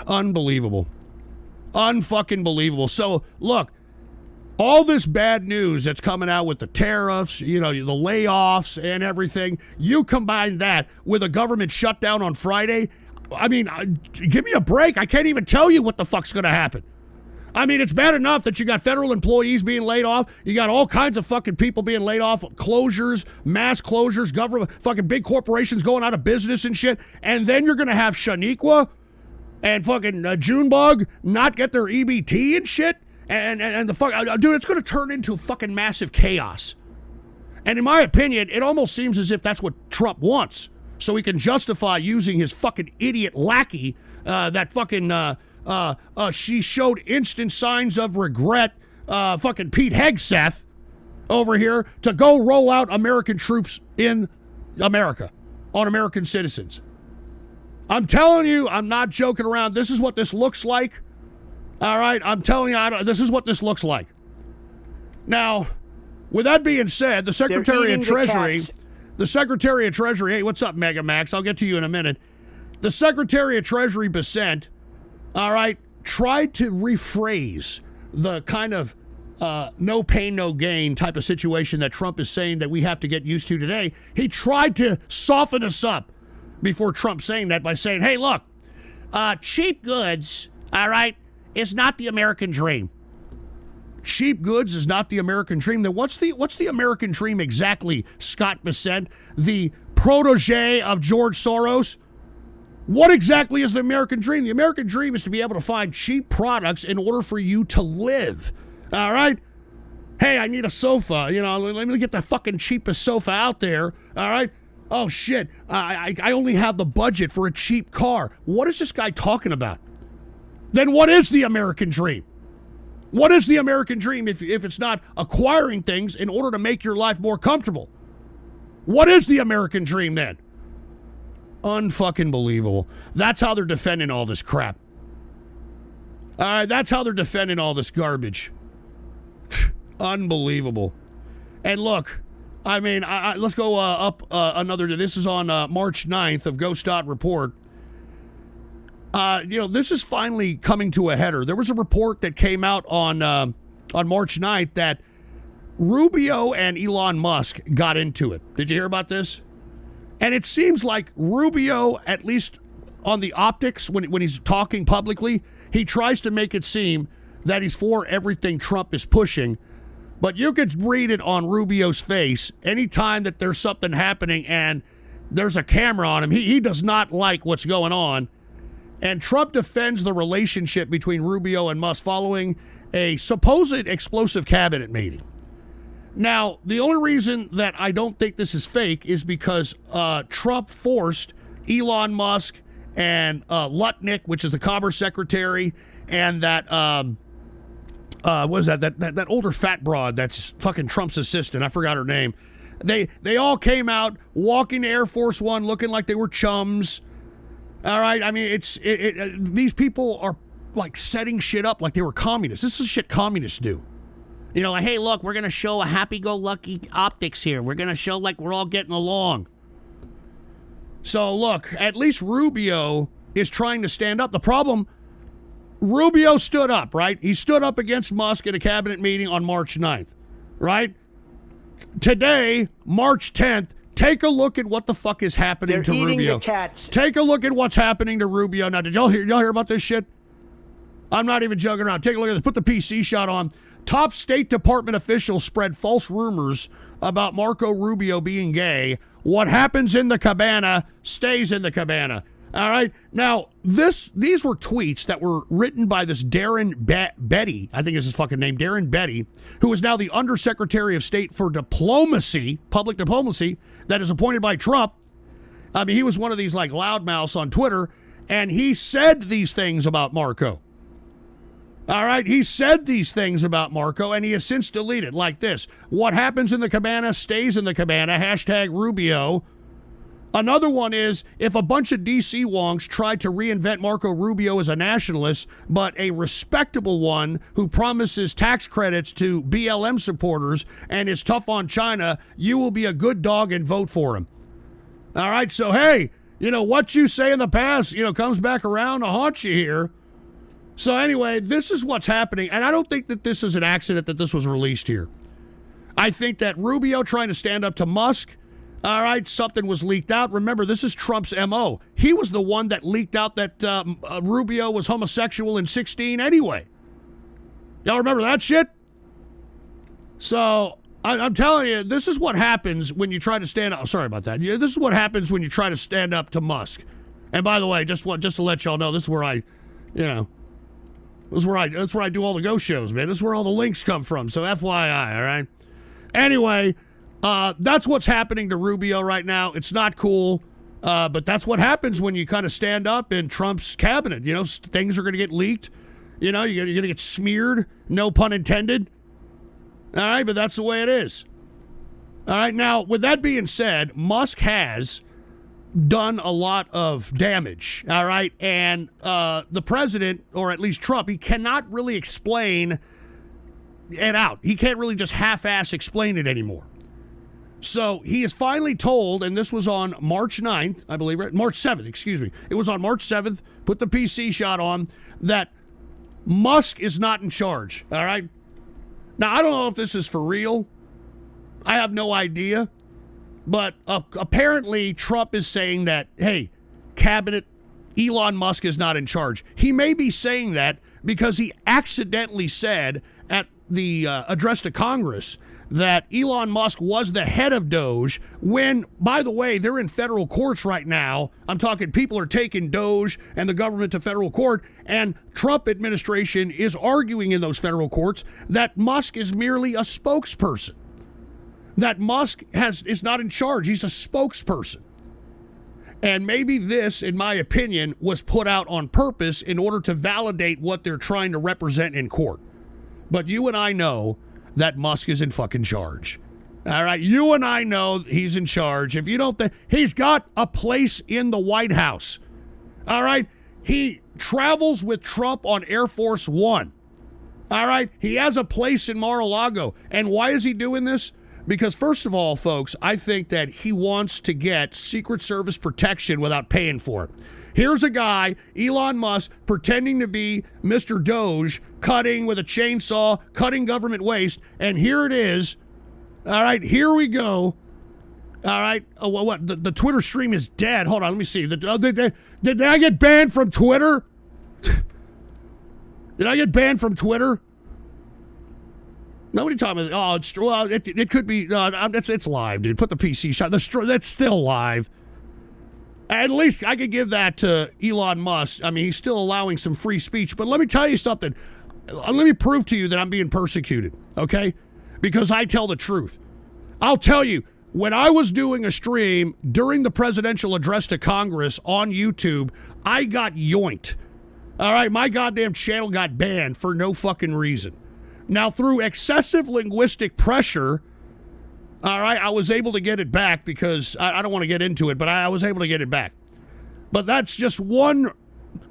[SPEAKER 2] Unbelievable. Unfucking believable. So, look, all this bad news that's coming out with the tariffs, the layoffs and everything, you combine that with a government shutdown on Friday, I mean, give me a break. I can't even tell you what the fuck's going to happen. I mean, it's bad enough that you got federal employees being laid off. You got all kinds of fucking people being laid off, closures, mass closures, government, fucking big corporations going out of business and shit. And then you're going to have Shaniqua and fucking Junebug not get their EBT and shit. And the fuck, dude, it's going to turn into fucking massive chaos. And in my opinion, it almost seems as if that's what Trump wants, so he can justify using his fucking idiot lackey, that fucking, she showed instant signs of regret, fucking Pete Hegseth over here to go roll out American troops in America on American citizens. I'm telling you, I'm not joking around. This is what this looks like. All right, I'm telling you, this is what this looks like. Now, with that being said, the Secretary of Treasury, hey, what's up, Mega Max? I'll get to you in a minute. The Secretary of Treasury, Bissett, all right, tried to rephrase the kind of no pain, no gain type of situation that Trump is saying that we have to get used to today. He tried to soften us up before Trump saying that by saying, hey, look, cheap goods, all right, is not the American dream. Cheap goods is not the American dream. Then what's the American dream exactly, Scott Bissett, the protege of George Soros? What exactly is the American dream? The American dream is to be able to find cheap products in order for you to live. All right? Hey, I need a sofa. Let me get the fucking cheapest sofa out there. All right? Oh, shit. I only have the budget for a cheap car. What is this guy talking about? Then what is the American dream? What is the American dream if it's not acquiring things in order to make your life more comfortable? What is the American dream then? Unfucking believable. That's how they're defending all this crap. All right, that's how they're defending all this garbage. Unbelievable. And look, I mean, let's go up another. This is on March 9th of Ghost Report. This is finally coming to a header. There was a report that came out on March 9th that Rubio and Elon Musk got into it. Did you hear about this? And it seems like Rubio, at least on the optics, when he's talking publicly, he tries to make it seem that he's for everything Trump is pushing. But you could read it on Rubio's face anytime that there's something happening and there's a camera on him. He does not like what's going on. And Trump defends the relationship between Rubio and Musk following a supposed explosive cabinet meeting. Now, the only reason that I don't think this is fake is because Trump forced Elon Musk and Lutnick, which is the Commerce Secretary, and that, what is that older fat broad that's fucking Trump's assistant. I forgot her name. They all came out walking to Air Force One looking like they were chums. All right, I mean, these people are like setting shit up like they were communists. This is shit communists do. You know, like, hey, look, we're going to show a happy-go-lucky optics here. We're going to show like we're all getting along. So, look, at least Rubio is trying to stand up. The problem, Rubio stood up, right? He stood up against Musk at a cabinet meeting on March 9th, right? Today, March 10th, take a look at what the fuck is happening to Rubio. They're eating the cats. Take a look at what's happening to Rubio. Now, did y'all hear about this shit? I'm not even joking around. Take a look at this. Put the PC shot on. Top State Department officials spread false rumors about Marco Rubio being gay. What happens in the cabana stays in the cabana. All right. Now, these were tweets that were written by this Darren Betty, I think is his fucking name, Darren Betty, who is now the Undersecretary of State for Diplomacy, public diplomacy, that is appointed by Trump. I mean, he was one of these like loudmouths on Twitter, and he said these things about Marco. All right, he said these things about Marco, and he has since deleted like this. What happens in the cabana stays in the cabana, hashtag Rubio. Another one is, if a bunch of DC wonks tried to reinvent Marco Rubio as a nationalist, but a respectable one who promises tax credits to BLM supporters and is tough on China, you will be a good dog and vote for him. All right, so hey, you know, what you say in the past, you know, comes back around to haunt you here. So anyway, this is what's happening, and I don't think that this is an accident that this was released here. I think that Rubio trying to stand up to Musk, all right, something was leaked out. Remember, this is Trump's MO. He was the one that leaked out that Rubio was homosexual in 2016 anyway. Y'all remember that shit? So I'm telling you, this is what happens when you try to stand up. Oh, sorry about that. This is what happens when you try to stand up to Musk. And by the way, just to let y'all know, this is where that's where I do all the ghost shows, man. This is where all the links come from. So FYI, all right? Anyway, that's what's happening to Rubio right now. It's not cool, but that's what happens when you kind of stand up in Trump's cabinet. You know, things are going to get leaked. You know, you're going to get smeared. No pun intended. All right, but that's the way it is. All right, now, with that being said, Musk has done a lot of damage, all right? And the president, or at least Trump, he cannot really explain it out. He can't really just half-ass explain it anymore. So he is finally told, and this was on March 9th, I believe, right? March 7th, excuse me. It was on March 7th, put the PC shot on, that Musk is not in charge, all right? Now, I don't know if this is for real. I have no idea. But apparently Trump is saying that, hey, cabinet, Elon Musk is not in charge. He may be saying that because he accidentally said at the address to Congress that Elon Musk was the head of DOGE when, by the way, they're in federal courts right now. I'm talking people are taking DOGE and the government to federal court, and Trump administration is arguing in those federal courts that Musk is merely a spokesperson. That Musk is not in charge. He's a spokesperson. And maybe this, in my opinion, was put out on purpose in order to validate what they're trying to represent in court. But you and I know that Musk is in fucking charge. All right? You and I know he's in charge. If you don't think, he's got a place in the White House. All right? He travels with Trump on Air Force One. All right? He has a place in Mar-a-Lago. And why is he doing this? Because, first of all, folks, I think that he wants to get Secret Service protection without paying for it. Here's a guy, Elon Musk, pretending to be Mr. Doge, cutting with a chainsaw, cutting government waste, and here it is, All right, here we go. All right. Oh, well, what? The Twitter stream is dead. Hold on, let me see. Did I get banned from Twitter? Did I get banned from Twitter? Nobody talking about. Oh, it could be. It's live, dude. Put the PC shot. That's still live. At least I could give that to Elon Musk. I mean, he's still allowing some free speech. But let me tell you something. Let me prove to you that I'm being persecuted, okay? Because I tell the truth. I'll tell you, when I was doing a stream during the presidential address to Congress on YouTube, I got yoinked. All right, my goddamn channel got banned for no fucking reason. Now, through excessive linguistic pressure, all right, I was able to get it back because I don't want to get into it, but I was able to get it back. But that's just one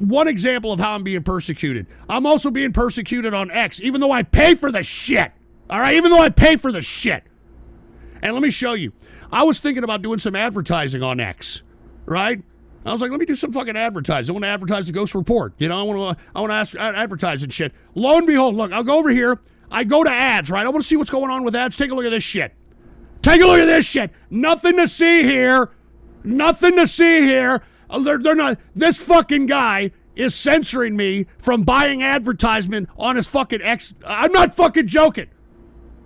[SPEAKER 2] example of how I'm being persecuted. I'm also being persecuted on X, even though I pay for the shit. All right, even though I pay for the shit. And let me show you. I was thinking about doing some advertising on X, right? I was like, let me do some fucking advertising. I want to advertise the Ghost Report. You know, I want to advertise and shit. Lo and behold, look, I'll go over here. I go to ads, right? I want to see what's going on with ads. Take a look at this shit. Take a look at this shit. Nothing to see here. Nothing to see here. They're not. This fucking guy is censoring me from buying advertisement on his fucking X. I'm not fucking joking.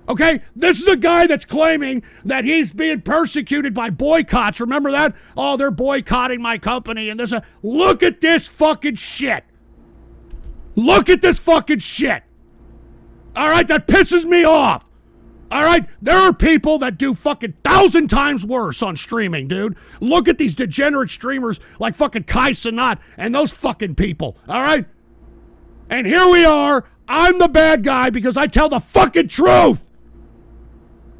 [SPEAKER 2] Okay, this is a guy that's claiming that he's being persecuted by boycotts. Remember that? Oh, they're boycotting my company and this. Look at this fucking shit. Look at this fucking shit. All right, that pisses me off. All right, there are people that do fucking 1,000 times worse on streaming, dude. Look at these degenerate streamers like fucking Kai Cenat and those fucking people. All right, and here we are. I'm the bad guy because I tell the fucking truth.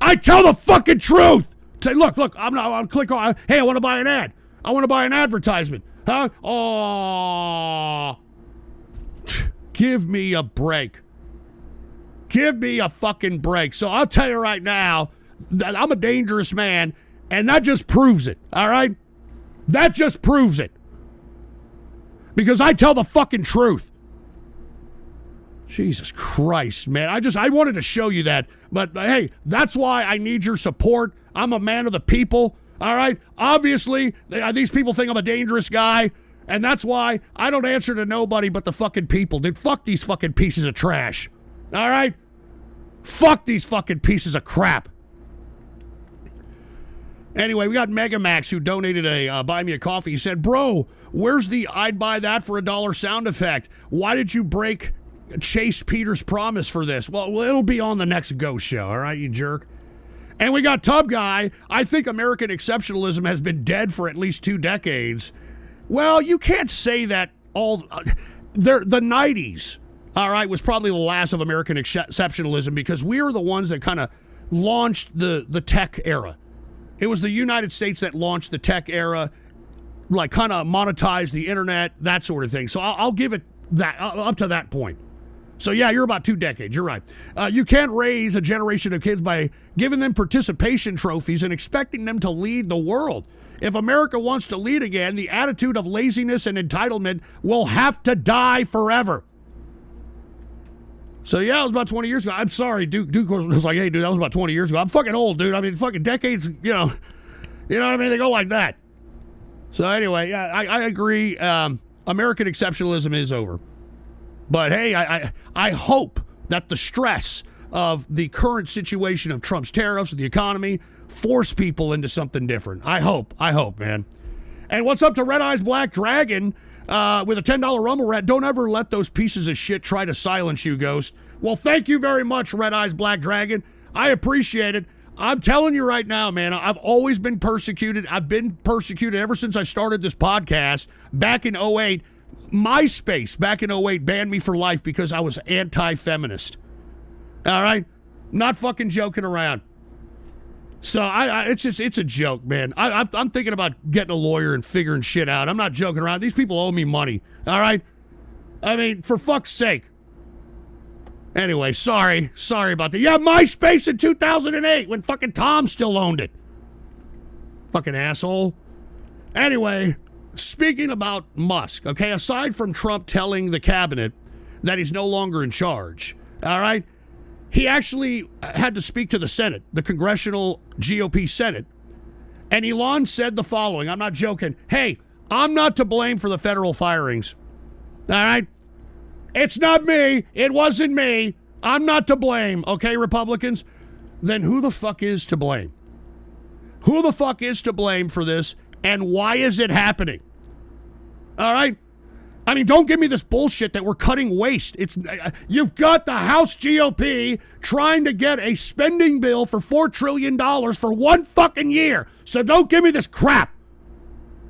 [SPEAKER 2] I tell the fucking truth. Say, look, I'm click on. Hey, I want to buy an ad. I want to buy an advertisement. Huh? Oh, give me a break. Give me a fucking break. So I'll tell you right now that I'm a dangerous man, and that just proves it. All right? That just proves it. Because I tell the fucking truth. Jesus Christ, man. I wanted to show you that. But hey, that's why I need your support. I'm a man of the people. All right? Obviously, these people think I'm a dangerous guy. And that's why I don't answer to nobody but the fucking people. Dude, fuck these fucking pieces of trash. All right? Fuck these fucking pieces of crap. Anyway, we got Megamax who donated a buy me a coffee. He said, bro, where's the I'd buy that for $1 sound effect? Why did you break Chase Peters' promise for this? Well, it'll be on the next Ghost show, all right, you jerk. And we got Tub Guy. I think American exceptionalism has been dead for at least 2 decades. Well, you can't say that all... the 90s, all right, was probably the last of American exceptionalism because we were the ones that kind of launched the tech era. It was the United States that launched the tech era, like kind of monetized the internet, that sort of thing. So I'll give it that up to that point. So yeah, you're about 2 decades. You're right. You can't raise a generation of kids by giving them participation trophies and expecting them to lead the world. If America wants to lead again, the attitude of laziness and entitlement will have to die forever. So yeah, it was about 20 years ago. I'm sorry, Duke was like, hey, dude, that was about 20 years ago. I'm fucking old, dude. I mean, fucking decades, you know what I mean? They go like that. So anyway, yeah, I agree. American exceptionalism is over. But hey, I hope that the stress of the current situation of Trump's tariffs and the economy force people into something different. I hope, man. And what's up to Red Eyes Black Dragon with a $10 Rumble Rat? Don't ever let those pieces of shit try to silence you, Ghost. Well, thank you very much, Red Eyes Black Dragon. I appreciate it. I'm telling you right now, man, I've always been persecuted. I've been persecuted ever since I started this podcast back in 2008. MySpace back in 2008 banned me for life because I was anti-feminist. All right? Not fucking joking around. So it's a joke, man. I'm thinking about getting a lawyer and figuring shit out. I'm not joking around. These people owe me money. All right? I mean, for fuck's sake. Anyway, sorry about that. Yeah, MySpace in 2008 when fucking Tom still owned it. Fucking asshole. Anyway, speaking about Musk, okay, aside from Trump telling the cabinet that he's no longer in charge, all right, he actually had to speak to the Senate, the Congressional GOP Senate, and Elon said the following. I'm not joking. Hey, I'm not to blame for the federal firings. All right? It's not me. It wasn't me. I'm not to blame. Okay, Republicans? Then who the fuck is to blame? Who the fuck is to blame for this, and why is it happening? All right? I mean, don't give me this bullshit that we're cutting waste. You've got the House GOP trying to get a spending bill for $4 trillion for one fucking year. So don't give me this crap.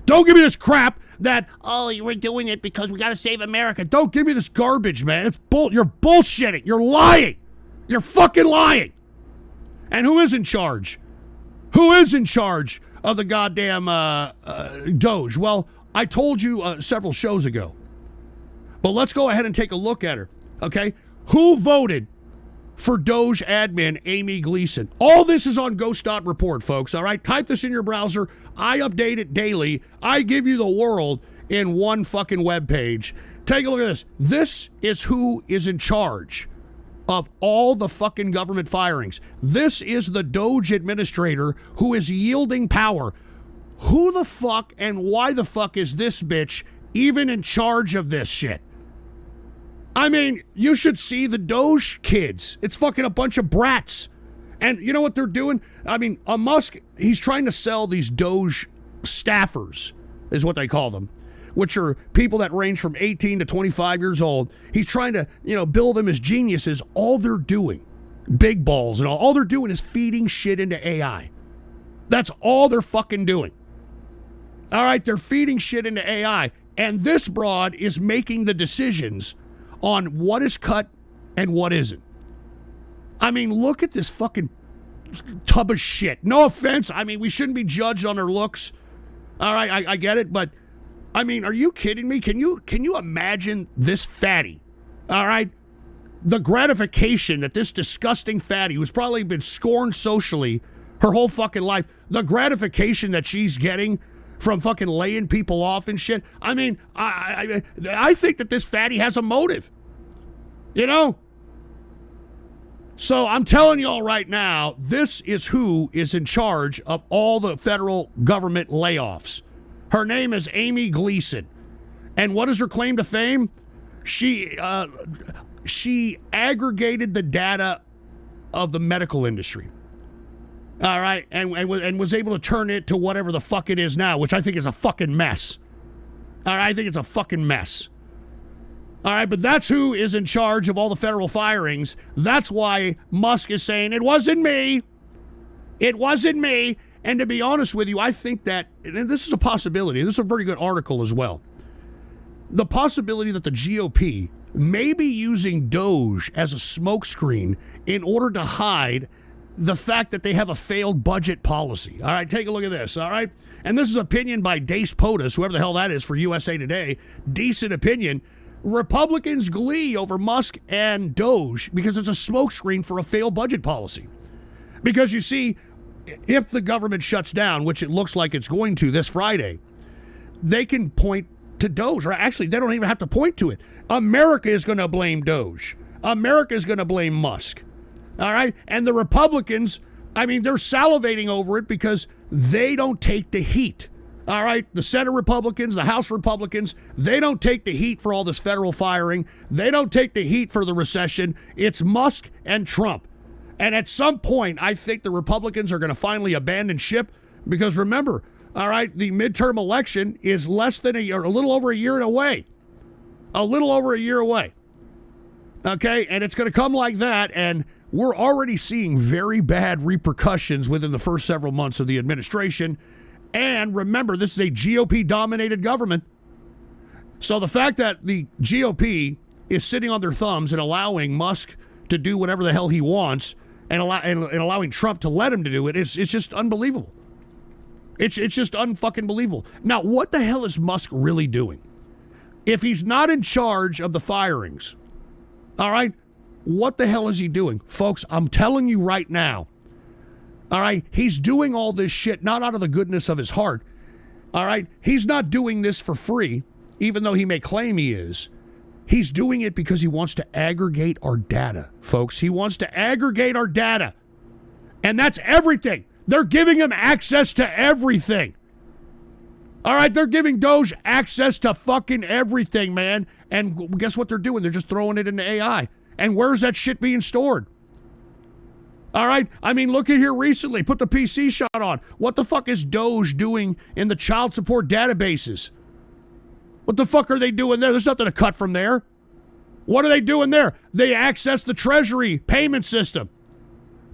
[SPEAKER 2] Don't give me this crap that, oh, we're doing it because we got to save America. Don't give me this garbage, man. You're bullshitting. You're lying. You're fucking lying. And who is in charge? Who is in charge of the goddamn DOGE? Well, I told you several shows ago. But let's go ahead and take a look at her, okay? Who voted for DOGE admin Amy Gleason? All this is on Ghost.report, folks, all right? Type this in your browser. I update it daily. I give you the world in one fucking web page. Take a look at this. This is who is in charge of all the fucking government firings. This is the DOGE administrator who is yielding power. Who the fuck and why the fuck is this bitch even in charge of this shit? I mean, you should see the DOGE kids. It's fucking a bunch of brats. And you know what they're doing? I mean, Musk, he's trying to sell these DOGE staffers, is what they call them, which are people that range from 18 to 25 years old. He's trying to, bill them as geniuses. All they're doing, big balls and all they're doing is feeding shit into AI. That's all they're fucking doing. All right, they're feeding shit into AI. And this broad is making the decisions on what is cut and what isn't. I mean, look at this fucking tub of shit. No offense. I mean, we shouldn't be judged on her looks. All right, I get it, but I mean, are you kidding me? Can you imagine this fatty? All right, the gratification that this disgusting fatty, who's probably been scorned socially her whole fucking life, the gratification that she's getting from fucking laying people off and shit. I mean, I think that this fatty has a motive. So I'm telling y'all right now, this is who is in charge of all the federal government layoffs. Her name is Amy Gleason. And what is her claim to fame? She aggregated the data of the medical industry. All right, and was able to turn it to whatever the fuck it is now, which I think is a fucking mess. All right, I think it's a fucking mess. All right, but that's who is in charge of all the federal firings. That's why Musk is saying, it wasn't me. It wasn't me. And to be honest with you, I think that, and this is a possibility, this is a very good article as well, the possibility that the GOP may be using DOGE as a smokescreen in order to hide the fact that they have a failed budget policy. All right, take a look at this, all right? And this is opinion by Dace POTUS, whoever the hell that is for USA Today. Decent opinion. Republicans glee over Musk and DOGE because it's a smokescreen for a failed budget policy. Because you see, if the government shuts down, which it looks like it's going to this Friday, they can point to DOGE. Or actually, they don't even have to point to it. America is going to blame DOGE. America is going to blame Musk. All right? And the Republicans, I mean, they're salivating over it because they don't take the heat. All right? The Senate Republicans, the House Republicans, they don't take the heat for all this federal firing. They don't take the heat for the recession. It's Musk and Trump. And at some point, I think the Republicans are going to finally abandon ship because remember, all right, the midterm election is less than a year, a little over a year away. A little over a year away. Okay? And it's going to come like that, and we're already seeing very bad repercussions within the first several months of the administration. And remember, this is a GOP-dominated government. So the fact that the GOP is sitting on their thumbs and allowing Musk to do whatever the hell he wants and allowing Trump to let him to do it, it's just unbelievable. It's just unfucking believable. Now, what the hell is Musk really doing? If he's not in charge of the firings, all right, what the hell is he doing? Folks, I'm telling you right now, all right, he's doing all this shit not out of the goodness of his heart, all right? He's not doing this for free, even though he may claim he is. He's doing it because he wants to aggregate our data, folks. He wants to aggregate our data. And that's everything. They're giving him access to everything. All right, they're giving DOGE access to fucking everything, man. And guess what they're doing? They're just throwing it into AI. And where's that shit being stored? All right, I mean, look at here recently. Put the PC shot on. What the fuck is DOGE doing in the child support databases? What the fuck are they doing there? There's nothing to cut from there. What are they doing there? They access the Treasury payment system.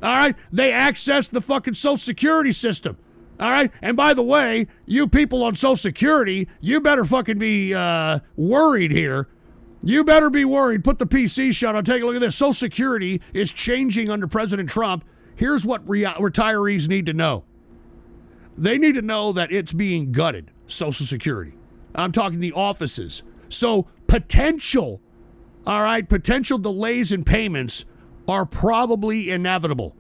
[SPEAKER 2] All right? They access the fucking Social Security system. All right? And by the way, you people on Social Security, you better fucking be worried here. You better be worried. Put the PC shot on. Take a look at this. Social Security is changing under President Trump. Here's what retirees need to know. They need to know that it's being gutted, Social Security. I'm talking the offices. So potential delays in payments are probably inevitable.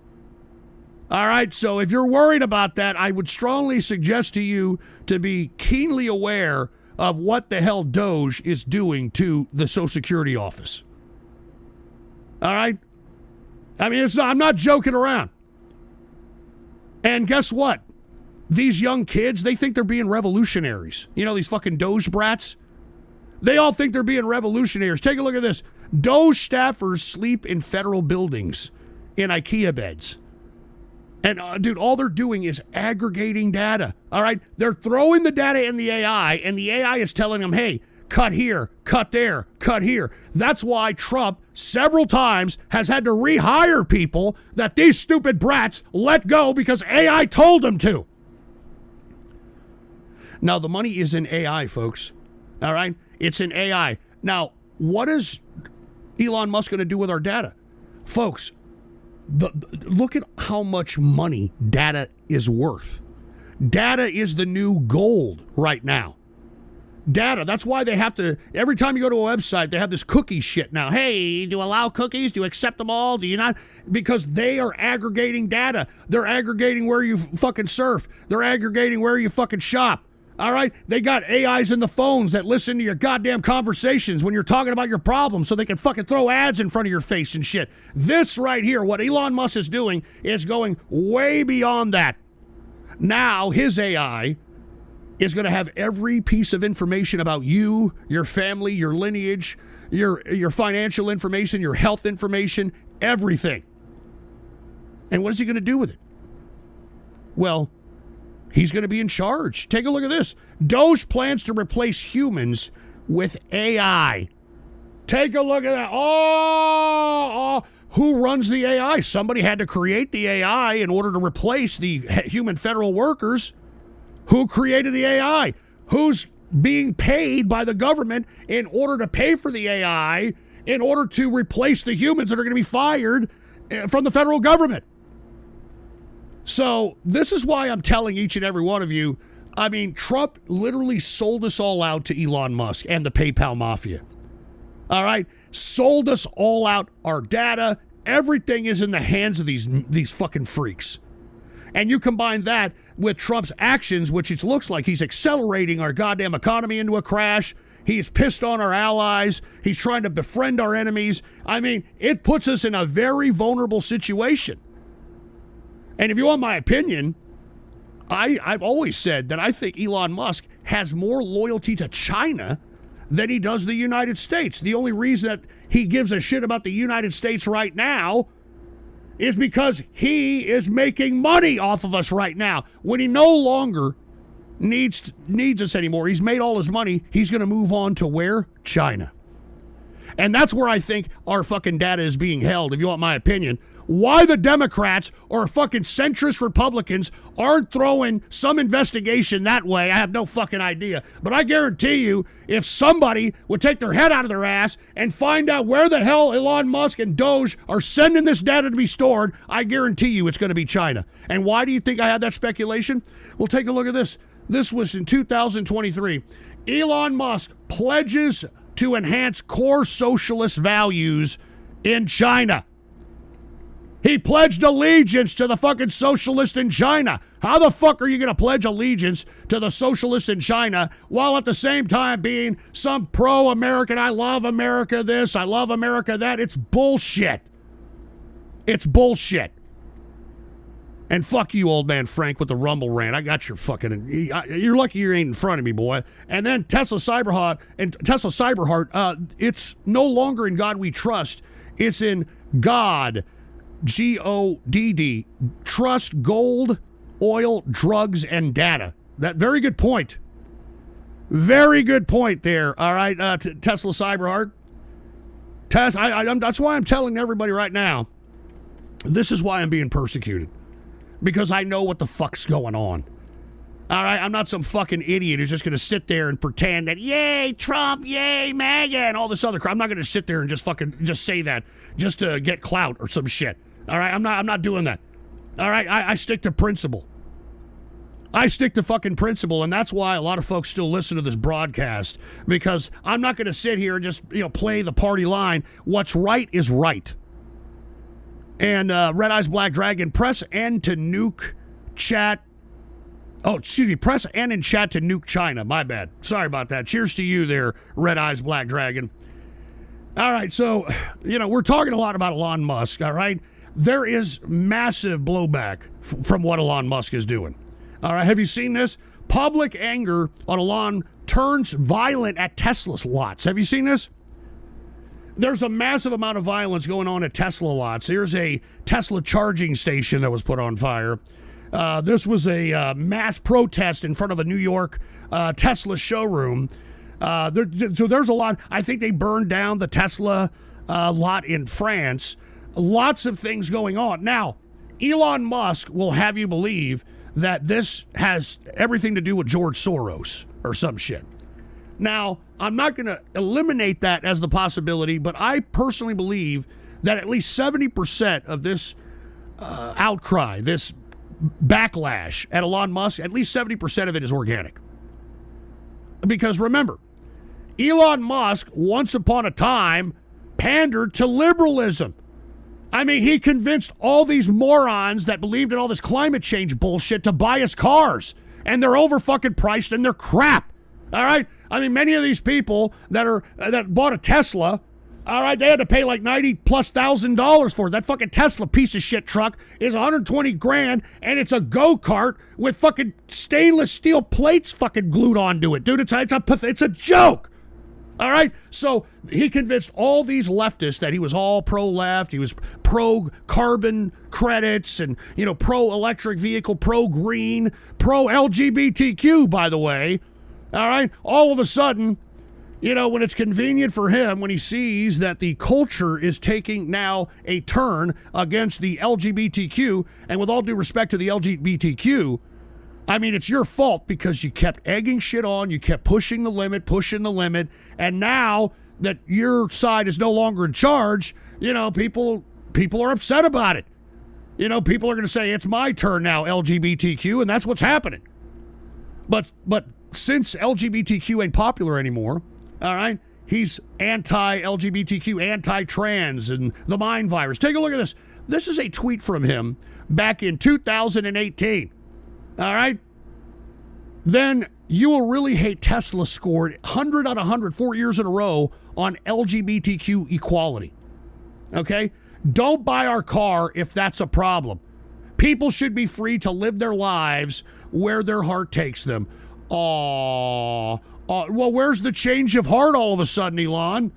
[SPEAKER 2] All right, so if you're worried about that, I would strongly suggest to you to be keenly aware of what the hell DOGE is doing to the Social Security office. All right? I mean, I'm not joking around. And guess what? These young kids, they think they're being revolutionaries. You know, these fucking DOGE brats? They all think they're being revolutionaries. Take a look at this. DOGE staffers sleep in federal buildings in IKEA beds. And, dude, all they're doing is aggregating data. All right? They're throwing the data in the AI, and the AI is telling them, hey, cut here, cut there, cut here. That's why Trump several times has had to rehire people that these stupid brats let go because AI told them to. Now, the money is in AI, folks. All right? It's in AI. Now, what is Elon Musk going to do with our data? Folks, look at how much money data is worth. Data is the new gold right now. Data, that's why they have to, every time you go to a website, they have this cookie shit now. Hey, do you allow cookies? Do you accept them all? Do you not? Because they are aggregating data. They're aggregating where you fucking surf. They're aggregating where you fucking shop. All right? They got AIs in the phones that listen to your goddamn conversations when you're talking about your problems so they can fucking throw ads in front of your face and shit. This right here, what Elon Musk is doing, is going way beyond that. Now, his AI is going to have every piece of information about you, your family, your lineage, your financial information, your health information, everything. And what is he going to do with it? Well, he's going to be in charge. Take a look at this. DOGE plans to replace humans with AI. Take a look at that. Who runs the AI? Somebody had to create the AI in order to replace the human federal workers. Who created the AI? Who's being paid by the government in order to pay for the AI in order to replace the humans that are going to be fired from the federal government? So this is why I'm telling each and every one of you, I mean, Trump literally sold us all out to Elon Musk and the PayPal mafia. All right? Sold us all out. Our data, everything is in the hands of these fucking freaks. And you combine that with Trump's actions, which it looks like he's accelerating our goddamn economy into a crash. He's pissed on our allies. He's trying to befriend our enemies. I mean, it puts us in a very vulnerable situation. And if you want my opinion, I've always said that I think Elon Musk has more loyalty to China than he does the United States. The only reason that he gives a shit about the United States right now is because he is making money off of us right now. When he no longer needs us anymore, he's made all his money, he's going to move on to where? China. And that's where I think our fucking data is being held, if you want my opinion. Why the Democrats or fucking centrist Republicans aren't throwing some investigation that way, I have no fucking idea. But I guarantee you, if somebody would take their head out of their ass and find out where the hell Elon Musk and DOGE are sending this data to be stored, I guarantee you it's going to be China. And why do you think I had that speculation? Well, take a look at this. This was in 2023. Elon Musk pledges to enhance core socialist values in China. He pledged allegiance to the fucking socialists in China. How the fuck are you going to pledge allegiance to the socialists in China while at the same time being some pro-American, I love America this, I love America that? It's bullshit. It's bullshit. And fuck you, old man Frank, with the Rumble rant. I got your fucking... You're lucky you ain't in front of me, boy. And then Tesla Cyberheart, it's no longer in God we trust. It's in God, G-O-D-D, trust, gold, oil, drugs, and data. That very good point. Very good point there. All right, Tesla Cyberheart. That's why I'm telling everybody right now, this is why I'm being persecuted. Because I know what the fuck's going on. All right, I'm not some fucking idiot who's just going to sit there and pretend that, yay, Trump, yay, MAGA, and all this other crap. I'm not going to sit there and just say that just to get clout or some shit. All right, I'm not doing that. All right, I stick to principle. I stick to fucking principle, and that's why a lot of folks still listen to this broadcast, because I'm not going to sit here and just, play the party line. What's right is right. And Red Eyes Black Dragon, press N to nuke chat. Oh, excuse me, press N in chat to nuke China. My bad. Sorry about that. Cheers to you there, Red Eyes Black Dragon. All right, so, we're talking a lot about Elon Musk, all right? There is massive blowback from what Elon Musk is doing. All right, have you seen this? Public anger on Elon turns violent at Tesla's lots. Have you seen this? There's a massive amount of violence going on at Tesla lots. Here's a Tesla charging station that was put on fire. This was a mass protest in front of a New York Tesla showroom. So there's a lot. I think they burned down the Tesla lot in France. Lots of things going on. Now, Elon Musk will have you believe that this has everything to do with George Soros or some shit. Now, I'm not going to eliminate that as the possibility, but I personally believe that at least 70% of this outcry, this backlash at Elon Musk, at least 70% of it is organic. Because remember, Elon Musk, once upon a time, pandered to liberalism. I mean, he convinced all these morons that believed in all this climate change bullshit to buy his cars. And they're over fucking priced and they're crap. All right? I mean, many of these people that bought a Tesla, all right, they had to pay like $90,000+ for it. That fucking Tesla piece of shit truck is $120,000, and it's a go-kart with fucking stainless steel plates fucking glued onto it, dude. It's a joke. All right, so he convinced all these leftists that he was all pro-left, he was pro-carbon credits, and, pro-electric vehicle, pro-green, pro-LGBTQ, by the way. All right, all of a sudden, when it's convenient for him, when he sees that the culture is taking now a turn against the LGBTQ, and with all due respect to the LGBTQ, I mean, it's your fault because you kept egging shit on, you kept pushing the limit, and now that your side is no longer in charge, people are upset about it. People are going to say, it's my turn now, LGBTQ, and that's what's happening. But since LGBTQ ain't popular anymore, all right, he's anti-LGBTQ, anti-trans, and the mind virus. Take a look at this. This is a tweet from him back in 2018. All right? Then You Will Really Hate Tesla scored 100 out of 100 4 years in a row on LGBTQ equality. Okay? Don't buy our car if that's a problem. People should be free to live their lives where their heart takes them. Well, where's the change of heart all of a sudden, Elon?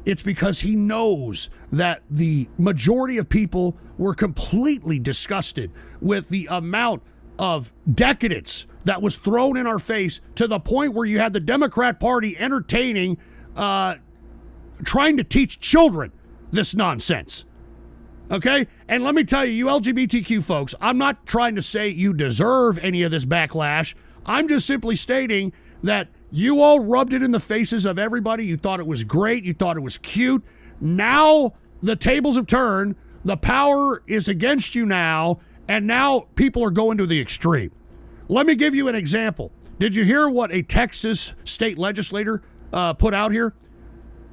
[SPEAKER 2] It's because he knows that the majority of people were completely disgusted with the amount of decadence that was thrown in our face, to the point where you had the Democrat Party entertaining, trying to teach children this nonsense. Okay? And let me tell you, you LGBTQ folks, I'm not trying to say you deserve any of this backlash. I'm just simply stating that you all rubbed it in the faces of everybody. You thought it was great. You thought it was cute. Now the tables have turned. The power is against you now. And now people are going to the extreme. Let me give you an example. Did you hear what a Texas state legislator put out here?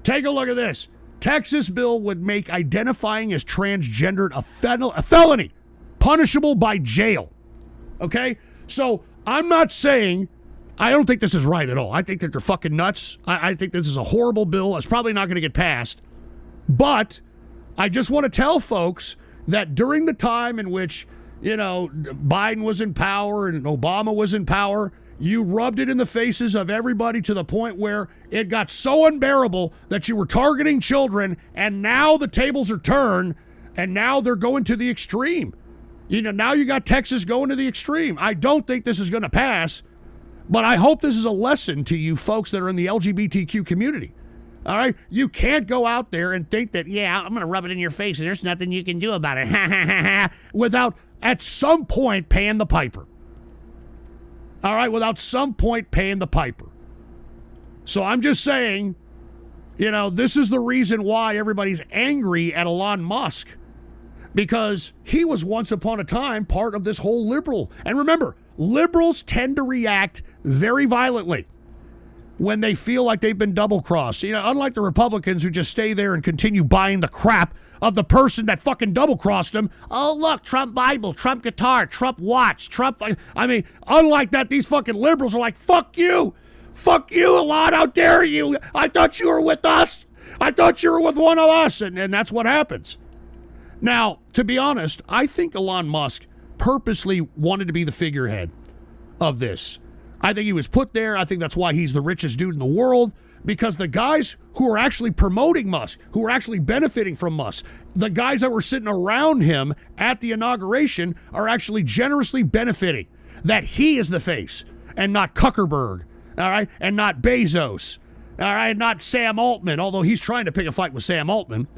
[SPEAKER 2] Take a look at this. Texas bill would make identifying as transgendered a felony, punishable by jail. Okay? So I'm not saying, I don't think this is right at all. I think that they're fucking nuts. I think this is a horrible bill. It's probably not going to get passed. But I just want to tell folks that during the time in which, Biden was in power and Obama was in power, you rubbed it in the faces of everybody to the point where it got so unbearable that you were targeting children, and now the tables are turned, and now they're going to the extreme. Now you got Texas going to the extreme. I don't think this is going to pass, but I hope this is a lesson to you folks that are in the LGBTQ community. All right? You can't go out there and think that, I'm going to rub it in your face and there's nothing you can do about it without at some point paying the piper. All right, without some point paying the piper. So I'm just saying, this is the reason why everybody's angry at Elon Musk, because he was once upon a time part of this whole liberal. And remember, liberals tend to react very violently when they feel like they've been double-crossed. Unlike the Republicans who just stay there and continue buying the crap of the person that fucking double-crossed them. Oh, look, Trump Bible, Trump guitar, Trump watch, Trump... unlike that, these fucking liberals are like, fuck you, Elon, how dare you? I thought you were with us. I thought you were with one of us, and that's what happens. Now, to be honest, I think Elon Musk purposely wanted to be the figurehead of this. I think he was put there. I think that's why he's the richest dude in the world, because the guys who are actually promoting Musk, who are actually benefiting from Musk, the guys that were sitting around him at the inauguration are actually generously benefiting that he is the face and not Zuckerberg, all right, and not Bezos, all right, not Sam Altman, although he's trying to pick a fight with Sam Altman.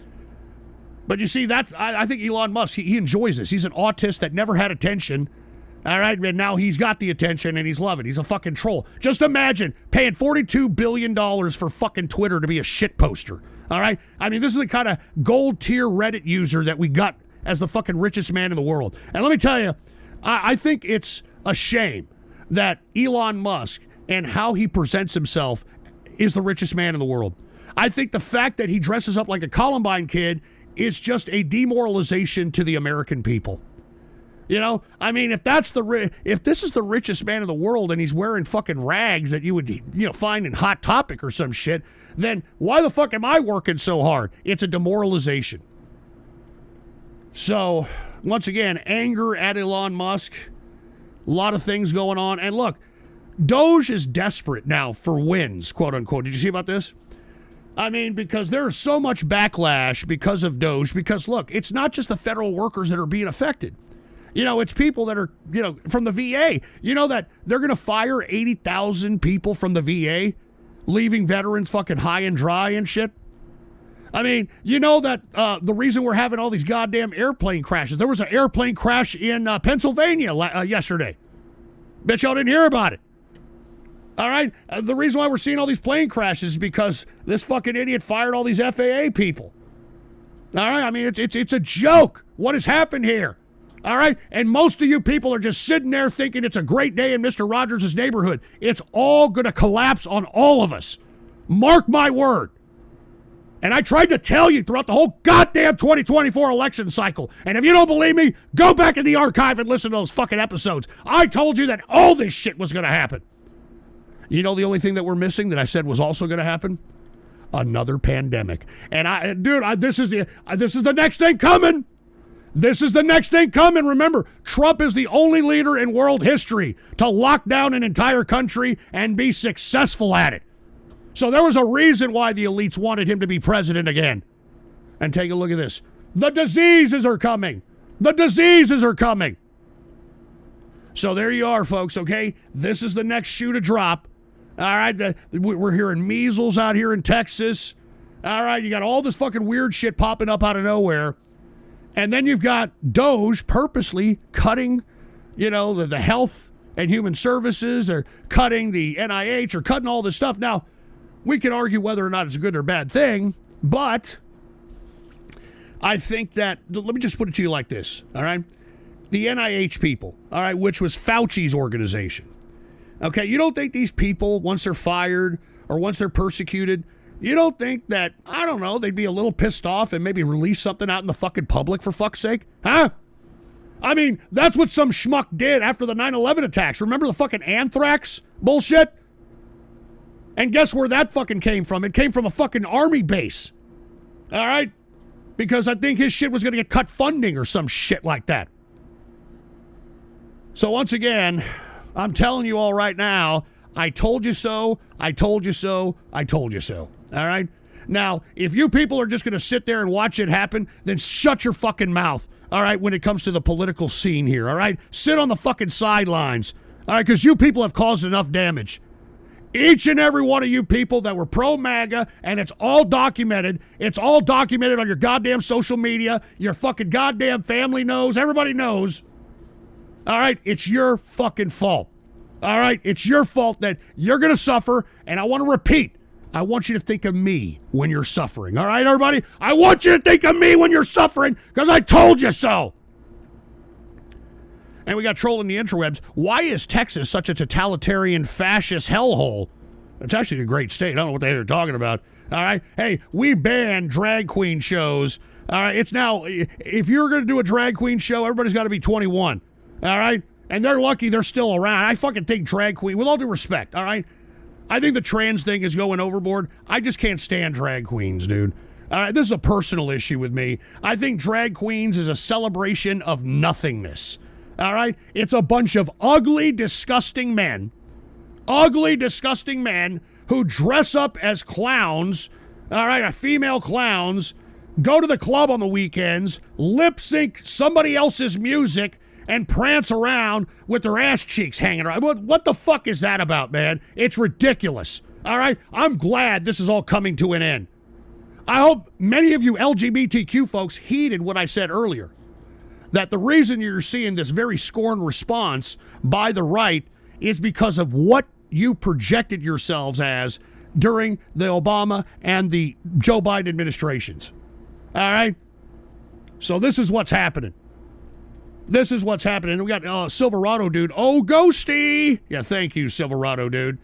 [SPEAKER 2] But you see, I think Elon Musk, he enjoys this. He's an autist that never had attention. All right, and now he's got the attention and he's loving it. He's a fucking troll. Just imagine paying $42 billion for fucking Twitter to be a shit poster. All right? This is the kind of gold tier Reddit user that we got as the fucking richest man in the world. And let me tell you, I think it's a shame that Elon Musk and how he presents himself is the richest man in the world. I think the fact that he dresses up like a Columbine kid is just a demoralization to the American people. If this is the richest man in the world and he's wearing fucking rags that you would, find in Hot Topic or some shit, then why the fuck am I working so hard? It's a demoralization. So, once again, anger at Elon Musk, a lot of things going on. And look, DOGE is desperate now for wins, quote unquote. Did you see about this? Because there is so much backlash because of DOGE, because look, it's not just the federal workers that are being affected. It's people that are, from the VA. That they're going to fire 80,000 people from the VA, leaving veterans fucking high and dry and shit. That the reason we're having all these goddamn airplane crashes, there was an airplane crash in Pennsylvania yesterday. Bet y'all didn't hear about it. All right? The reason why we're seeing all these plane crashes is because this fucking idiot fired all these FAA people. All right? It's a joke. What has happened here? All right? And most of you people are just sitting there thinking it's a great day in Mr. Rogers' neighborhood. It's all going to collapse on all of us. Mark my word. And I tried to tell you throughout the whole goddamn 2024 election cycle. And if you don't believe me, go back in the archive and listen to those fucking episodes. I told you that all this shit was going to happen. The only thing that we're missing that I said was also going to happen? Another pandemic. And this is the next thing coming. This is the next thing coming. Remember, Trump is the only leader in world history to lock down an entire country and be successful at it. So there was a reason why the elites wanted him to be president again. And take a look at this. The diseases are coming. The diseases are coming. So there you are, folks, okay? This is the next shoe to drop. All right, we're hearing measles out here in Texas. All right, you got all this fucking weird shit popping up out of nowhere. And then you've got DOGE purposely cutting, the health and human services. They're cutting the NIH or cutting all this stuff. Now, we can argue whether or not it's a good or bad thing, but I think that, let me just put it to you like this, all right? The NIH people, all right, which was Fauci's organization. Okay, you don't think these people, once they're fired or once they're persecuted, You don't think that, I don't know, they'd be a little pissed off and maybe release something out in the fucking public for fuck's sake? Huh? I mean, that's what some schmuck did after the 9/11 attacks. Remember the fucking anthrax bullshit? And guess where that fucking came from? It came from a fucking army base. All right? Because I think his shit was going to get cut funding or some shit like that. So once again, I'm telling you all right now, I told you so, I told you so, I told you so. All right? Now, if you people are just going to sit there and watch it happen, then shut your fucking mouth. All right, when it comes to the political scene here, all right? Sit on the fucking sidelines, all right, because you people have caused enough damage. Each and every one of you people that were pro-MAGA, and it's all documented. It's all documented on your goddamn social media. Your fucking goddamn family knows. Everybody knows. All right, it's your fucking fault. All right, it's your fault that you're going to suffer, and I want to repeat, I want you to think of me when you're suffering. All right, everybody? I want you to think of me when you're suffering because I told you so. And we got trolling the interwebs. Why is Texas such a totalitarian fascist hellhole? It's actually a great state. I don't know what they're talking about. All right? Hey, we banned drag queen shows. All right? It's now, if you're going to do a drag queen show, everybody's got to be 21. All right? And they're lucky they're still around. I fucking think drag queen, with all due respect, all right? I think the trans thing is going overboard. I just can't stand drag queens, dude. This is a personal issue with me. I think drag queens is a celebration of nothingness. All right? It's a bunch of ugly, disgusting men who dress up as clowns, all right, female clowns, go to the club on the weekends, lip sync somebody else's music, and prance around with their ass cheeks hanging around. What the fuck is that about, man? It's ridiculous. All right? I'm glad this is all coming to an end. I hope many of you LGBTQ folks heeded what I said earlier, that the reason you're seeing this very scorned response by the right is because of what you projected yourselves as during the Obama and the Joe Biden administrations. All right? So this is what's happening. This is what's happening. We got Silverado dude. Oh, Ghosty. Yeah, thank you, Silverado dude.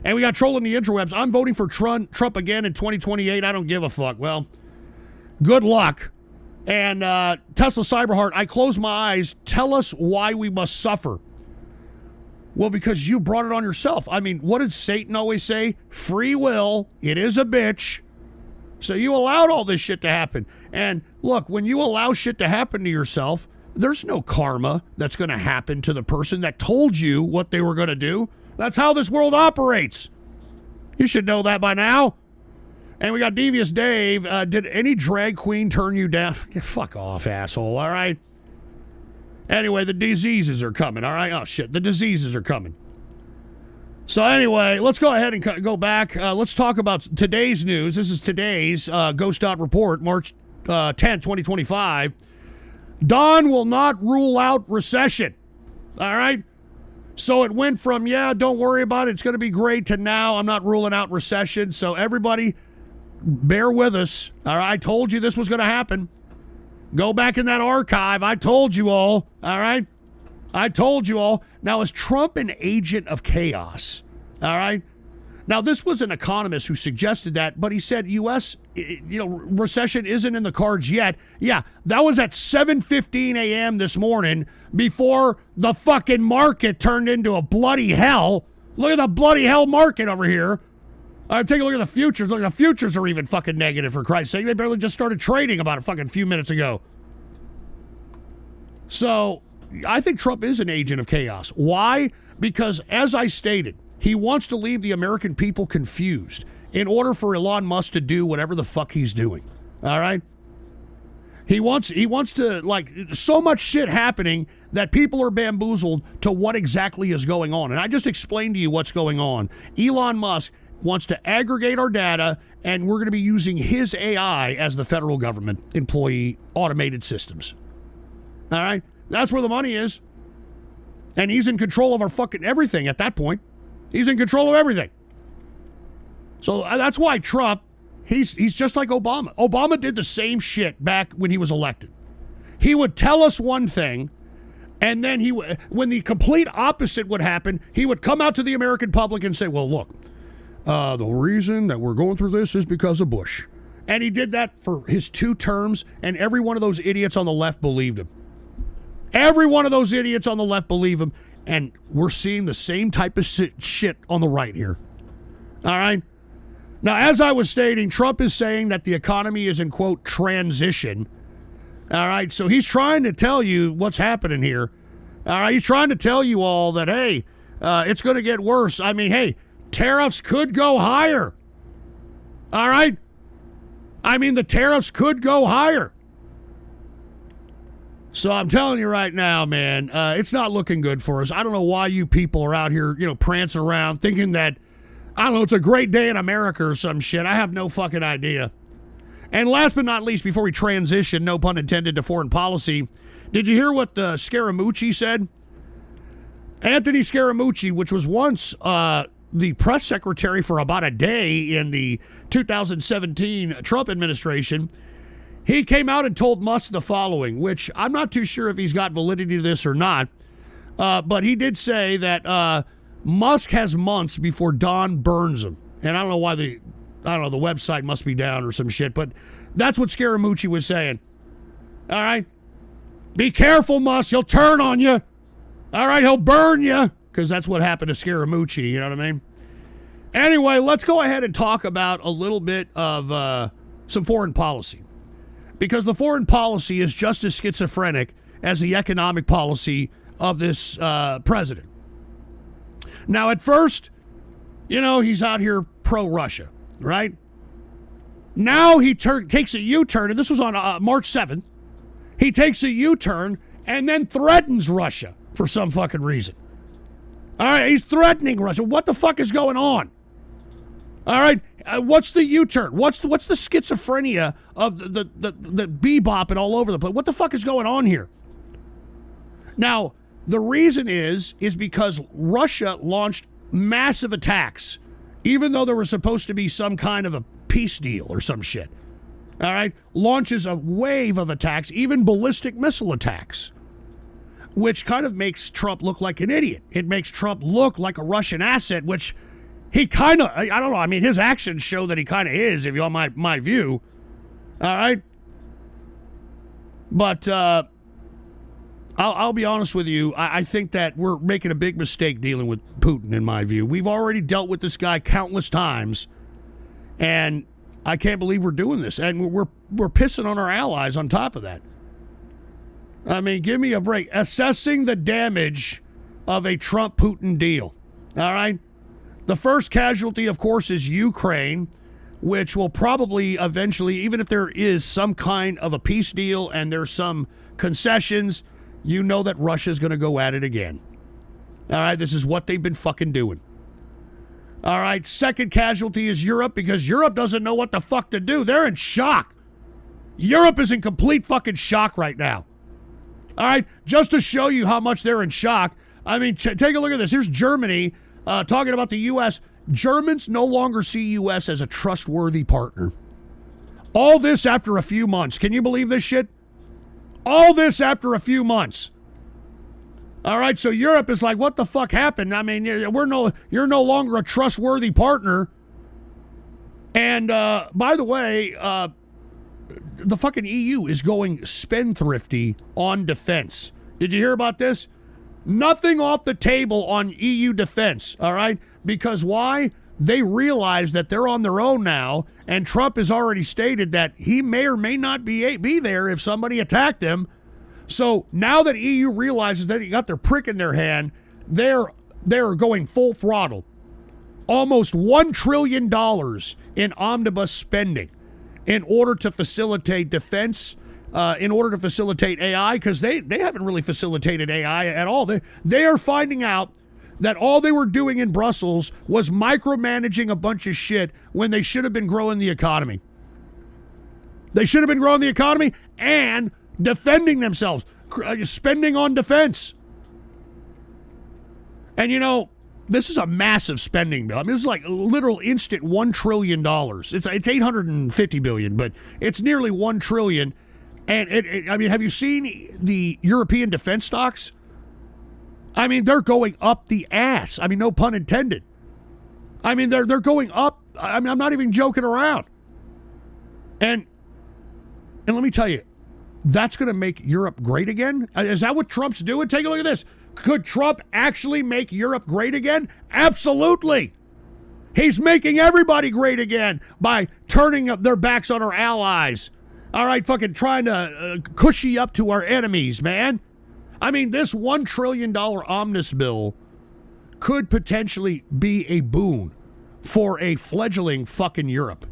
[SPEAKER 2] And we got trolling the interwebs. I'm voting for Trump again in 2028. I don't give a fuck. Well, good luck. And Tesla Cyberheart, I close my eyes. Tell us why we must suffer. Well, because you brought it on yourself. I mean, what did Satan always say? Free will. It is a bitch. So you allowed all this shit to happen. And look, when you allow shit to happen to yourself, there's no karma that's going to happen to the person that told you what they were going to do. That's how this world operates. You should know that by now. And we got Devious Dave. Did any drag queen turn you down? Fuck off, asshole, all right? Anyway, the diseases are coming, all right? Oh, shit, the diseases are coming. So anyway, let's go ahead and go back. Let's talk about today's news. This is today's Ghost Dot Report, March 10th, 2025. Don will not rule out recession. All right? So it went from, yeah, don't worry about it, it's going to be great, to now I'm not ruling out recession. So everybody, bear with us. All right? I told you this was going to happen. Go back in that archive. I told you all. All right? I told you all. Now, is Trump an agent of chaos? All right? Now, this was an economist who suggested that, but he said U.S., recession isn't in the cards yet. Yeah, that was at 7:15 a.m. this morning before the fucking market turned into a bloody hell. Look at the bloody hell market over here. Take a look at the futures. Look, the futures are even fucking negative, for Christ's sake. They barely just started trading about a fucking few minutes ago. So, I think Trump is an agent of chaos. Why? Because, as I stated, he wants to leave the American people confused in order for Elon Musk to do whatever the fuck he's doing. All right? He wants to, like, so much shit happening that people are bamboozled to what exactly is going on. And I just explained to you what's going on. Elon Musk wants to aggregate our data, and we're going to be using his AI as the federal government employee automated systems. All right? That's where the money is. And he's in control of our fucking everything at that point. He's in control of everything. So that's why Trump, he's just like Obama. Obama did the same shit back when he was elected. He would tell us one thing, and then when the complete opposite would happen, he would come out to the American public and say, well, look, The reason that we're going through this is because of Bush. And he did that for his 2 terms, and every one of those idiots on the left believed him. Every one of those idiots on the left believe him, and we're seeing the same type of shit on the right here. All right? Now, as I was stating, Trump is saying that the economy is in, quote, transition. All right? So he's trying to tell you what's happening here. All right? He's trying to tell you all that, hey, it's going to get worse. I mean, hey, tariffs could go higher. All right? I mean, the tariffs could go higher. So I'm telling you right now, man, it's not looking good for us. I don't know why you people are out here, prancing around thinking that, I don't know, it's a great day in America or some shit. I have no fucking idea. And last but not least, before we transition, no pun intended, to foreign policy, did you hear what Scaramucci said? Anthony Scaramucci, which was once the press secretary for about a day in the 2017 Trump administration, he came out and told Musk the following, which I'm not too sure if he's got validity to this or not, but he did say that Musk has months before Don burns him. And I don't know why the website must be down or some shit, but that's what Scaramucci was saying. All right? Be careful, Musk. He'll turn on you. All right? He'll burn you. Because that's what happened to Scaramucci, you know what I mean? Anyway, let's go ahead and talk about a little bit of some foreign policy. Because the foreign policy is just as schizophrenic as the economic policy of this president. Now, at first, he's out here pro-Russia, right? Now he takes a U-turn, and this was on March 7th. He takes a U-turn and then threatens Russia for some fucking reason. All right, he's threatening Russia. What the fuck is going on? All right, what's the U-turn? What's the schizophrenia of the bebopping all over the place? What the fuck is going on here? Now, the reason is because Russia launched massive attacks, even though there was supposed to be some kind of a peace deal or some shit. All right, launches a wave of attacks, even ballistic missile attacks, which kind of makes Trump look like an idiot. It makes Trump look like a Russian asset, which he kind of, I don't know, I mean, his actions show that he kind of is, if you want my view. All right? But I'll be honest with you, I think that we're making a big mistake dealing with Putin, in my view. We've already dealt with this guy countless times, and I can't believe we're doing this. And we're pissing on our allies on top of that. I mean, give me a break. Assessing the damage of a Trump-Putin deal. All right? The first casualty, of course, is Ukraine, which will probably eventually, even if there is some kind of a peace deal and there's some concessions, you know that Russia's going to go at it again. All right? This is what they've been fucking doing. All right? Second casualty is Europe, because Europe doesn't know what the fuck to do. They're in shock. Europe is in complete fucking shock right now. All right, just to show you how much they're in shock, I mean, take a look at this. Here's Germany talking about the U.S. Germans no longer see U.S. as a trustworthy partner. All this after a few months. Can you believe this shit? All this after a few months. All right, so Europe is like, what the fuck happened? I mean, you're no longer a trustworthy partner. And by the way, the fucking EU is going spendthrifty on defense. Did you hear about this? Nothing off the table on EU defense, all right? Because why? They realize that they're on their own now, and Trump has already stated that he may or may not be there if somebody attacked him. So now that EU realizes that he got their prick in their hand, they're going full throttle. Almost $1 trillion in omnibus spending in order to facilitate defense, in order to facilitate AI, because they haven't really facilitated AI at all. They are finding out that all they were doing in Brussels was micromanaging a bunch of shit when they should have been growing the economy. They should have been growing the economy and defending themselves, spending on defense. And this is a massive spending bill. I mean, this is like a literal instant $1 trillion. It's $850 billion, but it's nearly $1 trillion. And I mean, have you seen the European defense stocks? I mean, they're going up the ass. I mean, no pun intended. I mean, they're going up. I mean, I'm not even joking around. And let me tell you, that's going to make Europe great again? Is that what Trump's doing? Take a look at this. Could Trump actually make Europe great again? Absolutely. He's making everybody great again by turning up their backs on our allies. All right, fucking trying to cushy up to our enemies, man. I mean, this $1 trillion omnibus bill could potentially be a boon for a fledgling fucking Europe.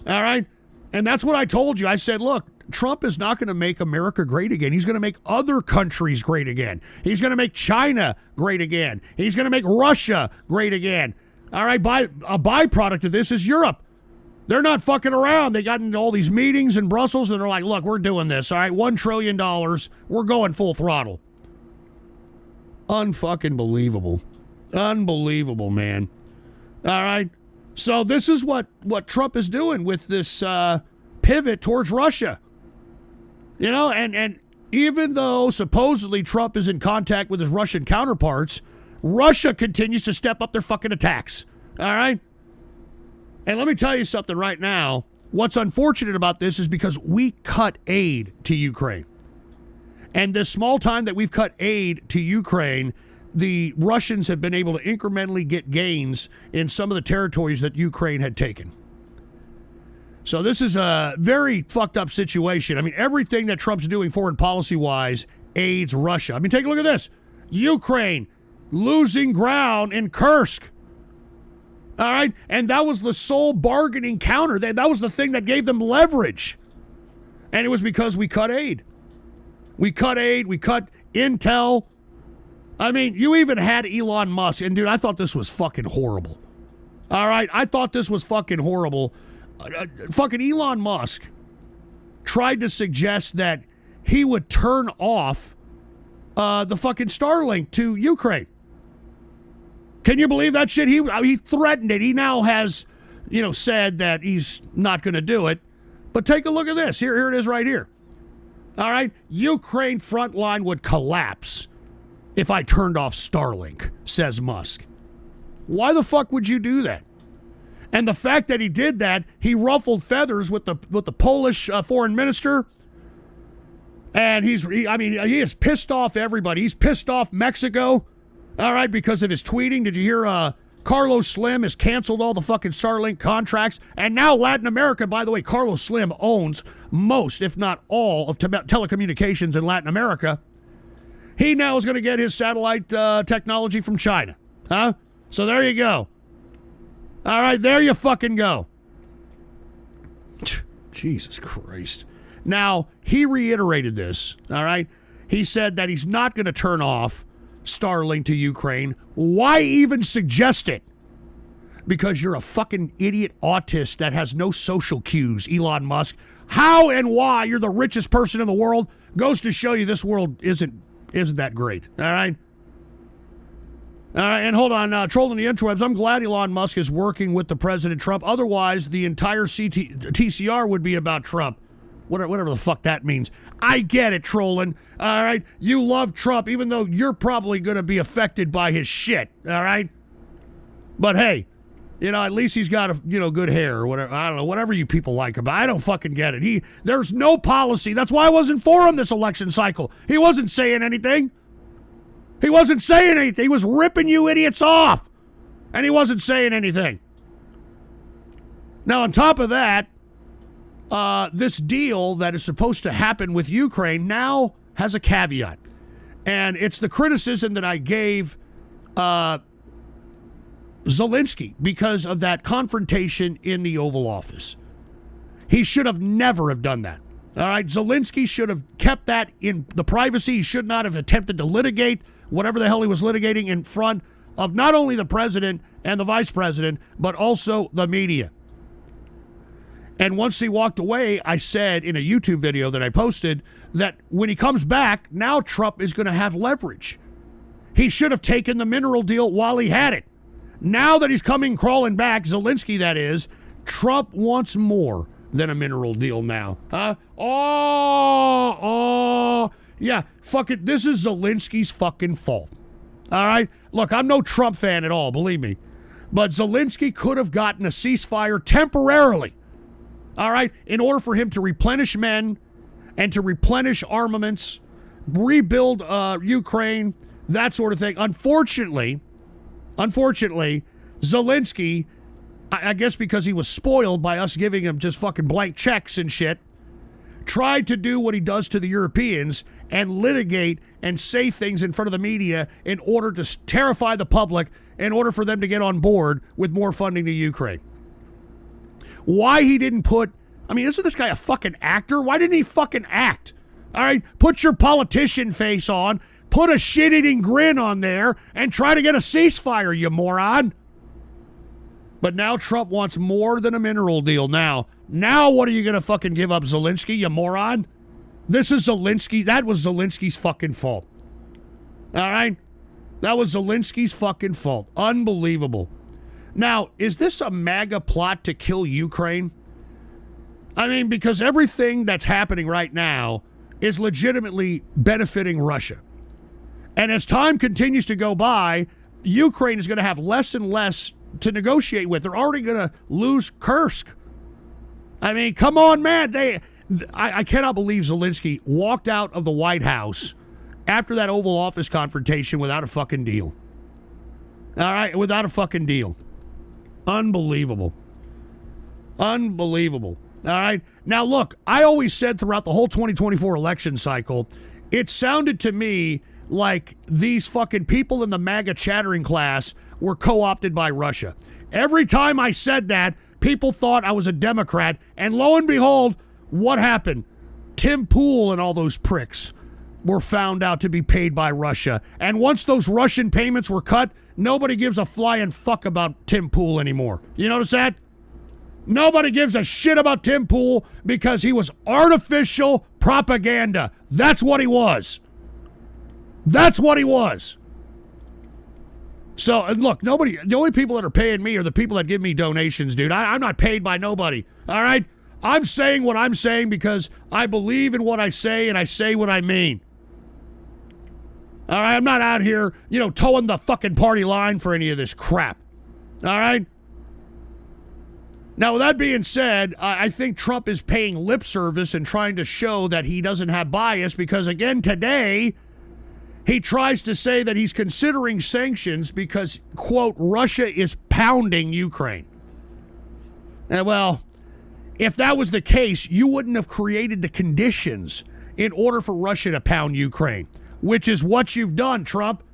[SPEAKER 2] All right? And that's what I told you. I said, look, Trump is not going to make America great again. He's going to make other countries great again. He's going to make China great again. He's going to make Russia great again. All right, a byproduct of this is Europe. They're not fucking around. They got into all these meetings in Brussels, and they're like, look, we're doing this, all right? $1 trillion. We're going full throttle. Unfucking believable. Unbelievable, man. All right? So this is what Trump is doing with this pivot towards Russia. You know, and even though supposedly Trump is in contact with his Russian counterparts, Russia continues to step up their fucking attacks. All right? And let me tell you something right now. What's unfortunate about this is because we cut aid to Ukraine. And this small time that we've cut aid to Ukraine, the Russians have been able to incrementally get gains in some of the territories that Ukraine had taken. So this is a very fucked up situation. I mean, everything that Trump's doing foreign policy-wise aids Russia. I mean, take a look at this. Ukraine losing ground in Kursk. All right? And that was the sole bargaining counter. That was the thing that gave them leverage. And it was because we cut aid. We cut aid. We cut intel. I mean, you even had Elon Musk. And, dude, I thought this was fucking horrible. All right? I thought this was fucking horrible. Fucking Elon Musk tried to suggest that he would turn off the fucking Starlink to Ukraine. Can you believe that shit? He threatened it. He now has, said that he's not going to do it. But take a look at this. Here it is right here. All right? Ukraine front line would collapse if I turned off Starlink, says Musk. Why the fuck would you do that? And the fact that he did that, he ruffled feathers with the Polish foreign minister. And he has pissed off everybody. He's pissed off Mexico, all right, because of his tweeting. Did you hear Carlos Slim has canceled all the fucking Starlink contracts? And now Latin America, by the way, Carlos Slim owns most, if not all, of telecommunications in Latin America. He now is going to get his satellite technology from China. Huh? So there you go. All right, there you fucking go. Jesus Christ. Now, he reiterated this, all right? He said that he's not going to turn off Starlink to Ukraine. Why even suggest it? Because you're a fucking idiot autist that has no social cues, Elon Musk. How and why you're the richest person in the world goes to show you this world isn't that great, all right? And hold on, trolling the interwebs, I'm glad Elon Musk is working with the President Trump. Otherwise, the entire TCR would be about Trump. Whatever the fuck that means. I get it, trolling. All right? You love Trump, even though you're probably going to be affected by his shit. All right? But hey, at least he's got good hair or whatever. I don't know, whatever you people like about. I don't fucking get it. There's no policy. That's why I wasn't for him this election cycle. He wasn't saying anything. He wasn't saying anything. He was ripping you idiots off. And he wasn't saying anything. Now, on top of that, this deal that is supposed to happen with Ukraine now has a caveat. And it's the criticism that I gave Zelensky because of that confrontation in the Oval Office. He should have never have done that. All right, Zelensky should have kept that in the privacy. He should not have attempted to litigate whatever the hell he was litigating in front of not only the president and the vice president, but also the media. And once he walked away, I said in a YouTube video that I posted that when he comes back, now Trump is going to have leverage. He should have taken the mineral deal while he had it. Now that he's coming crawling back, Zelensky that is, Trump wants more than a mineral deal now. Huh? Yeah, fuck it. This is Zelensky's fucking fault. All right? Look, I'm no Trump fan at all, believe me. But Zelensky could have gotten a ceasefire temporarily, all right, in order for him to replenish men and to replenish armaments, rebuild Ukraine, that sort of thing. Unfortunately, Zelensky, I guess because he was spoiled by us giving him just fucking blank checks and shit, tried to do what he does to the Europeans and litigate and say things in front of the media in order to terrify the public, in order for them to get on board with more funding to Ukraine. Why he didn't put, I mean, isn't this guy a fucking actor? Why didn't he fucking act? All right, put your politician face on, put a shit-eating grin on there, and try to get a ceasefire, you moron. But now Trump wants more than a mineral deal. Now what are you going to fucking give up, Zelensky, you moron? This is Zelensky. That was Zelensky's fucking fault. All right? That was Zelensky's fucking fault. Unbelievable. Now, is this a MAGA plot to kill Ukraine? I mean, because everything that's happening right now is legitimately benefiting Russia. And as time continues to go by, Ukraine is going to have less and less to negotiate with. They're already going to lose Kursk. I mean, come on, man. I cannot believe Zelensky walked out of the White House after that Oval Office confrontation without a fucking deal. All right, without a fucking deal. Unbelievable. Unbelievable. All right. Now, look, I always said throughout the whole 2024 election cycle, it sounded to me like these fucking people in the MAGA chattering class were co-opted by Russia. Every time I said that, people thought I was a Democrat, and lo and behold, what happened? Tim Pool and all those pricks were found out to be paid by Russia. And once those Russian payments were cut, nobody gives a flying fuck about Tim Pool anymore. You notice that? Nobody gives a shit about Tim Pool because he was artificial propaganda. That's what he was. That's what he was. So, look, nobody, the only people that are paying me are the people that give me donations, dude. I'm not paid by nobody, all right? I'm saying what I'm saying because I believe in what I say and I say what I mean. All right, I'm not out here, towing the fucking party line for any of this crap. All right? Now, with that being said, I think Trump is paying lip service and trying to show that he doesn't have bias because, again, today, he tries to say that he's considering sanctions because, quote, Russia is pounding Ukraine. And, well, if that was the case, you wouldn't have created the conditions in order for Russia to pound Ukraine, which is what you've done, Trump,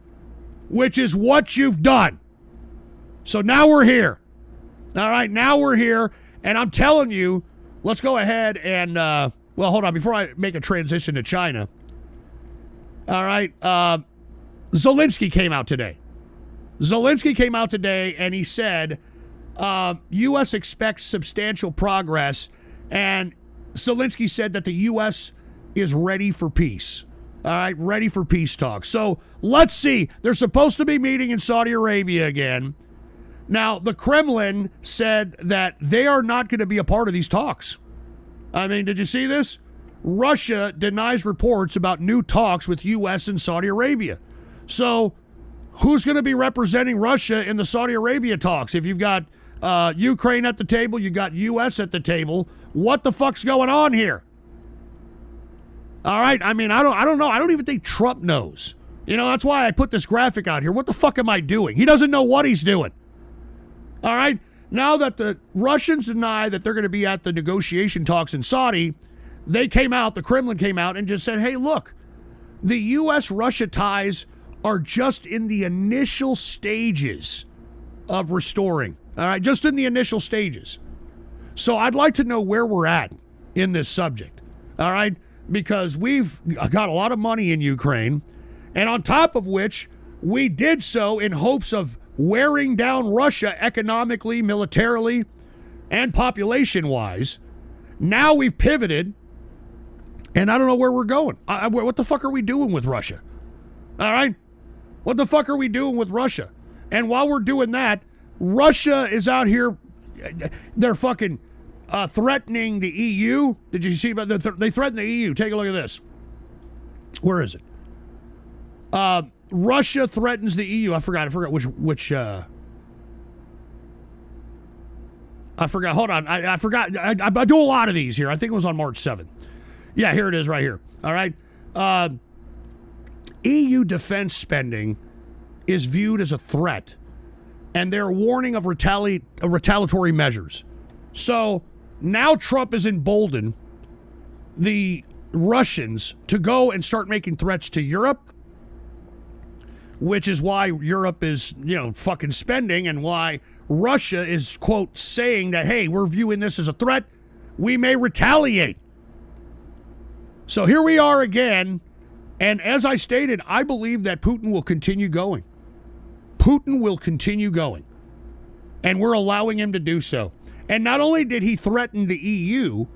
[SPEAKER 2] which is what you've done. So now we're here. All right, now we're here, and I'm telling you, let's go ahead and, well, hold on, before I make a transition to China. All right, Zelensky came out today. Zelensky came out today, and he said, U.S. expects substantial progress, and Zelensky said that the U.S. is ready for peace. All right, ready for peace talks. So let's see. They're supposed to be meeting in Saudi Arabia again. Now, the Kremlin said that they are not going to be a part of these talks. I mean, did you see this? Russia denies reports about new talks with U.S. and Saudi Arabia. So who's going to be representing Russia in the Saudi Arabia talks? If you've got Ukraine at the table, you've got U.S. at the table, what the fuck's going on here? All right, I mean, I don't know. I don't even think Trump knows. That's why I put this graphic out here. What the fuck am I doing? He doesn't know what he's doing. All right, now that the Russians deny that they're going to be at the negotiation talks in Saudi, the Kremlin came out and just said, hey, look, the U.S.-Russia ties are just in the initial stages of restoring. All right, just in the initial stages. So I'd like to know where we're at in this subject. All right, because we've got a lot of money in Ukraine, and on top of which we did so in hopes of wearing down Russia economically, militarily, and population-wise. Now we've pivoted, and I don't know where we're going. What the fuck are we doing with Russia? All right? What the fuck are we doing with Russia? And while we're doing that, Russia is out here, they're fucking threatening the EU. Did you see about they threatened the EU? Take a look at this. Where is it? Russia threatens the EU. I forgot which I forgot. Hold on. I forgot. I do a lot of these here. I think it was on March 7th. Yeah, here it is right here. All right. EU defense spending is viewed as a threat, and they're warning of retaliatory measures. So now Trump has emboldened the Russians to go and start making threats to Europe, which is why Europe is, fucking spending, and why Russia is, quote, saying that, hey, we're viewing this as a threat. We may retaliate. So here we are again. And as I stated, I believe that Putin will continue going. Putin will continue going. And we're allowing him to do so. And not only did he threaten the EU,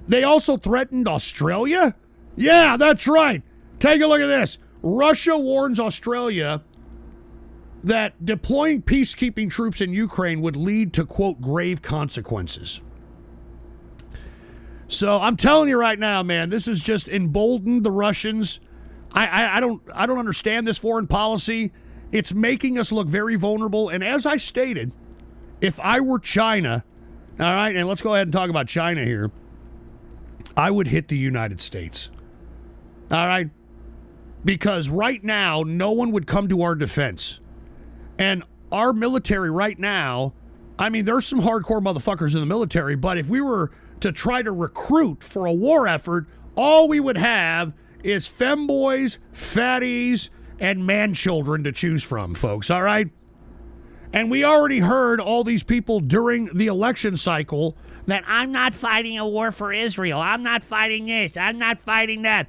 [SPEAKER 2] they also threatened Australia. Yeah, that's right. Take a look at this. Russia warns Australia that deploying peacekeeping troops in Ukraine would lead to, quote, grave consequences. So I'm telling you right now, man, this has just emboldened the Russians. I don't understand this foreign policy. It's making us look very vulnerable. And as I stated, if I were China, all right, and let's go ahead and talk about China here, I would hit the United States. All right? Because right now, no one would come to our defense. And our military right now, I mean, there's some hardcore motherfuckers in the military, but if we were to try to recruit for a war effort, all we would have is femboys, fatties, and man-children to choose from, folks, all right? And we already heard all these people during the election cycle that I'm not fighting a war for Israel. I'm not fighting this. I'm not fighting that.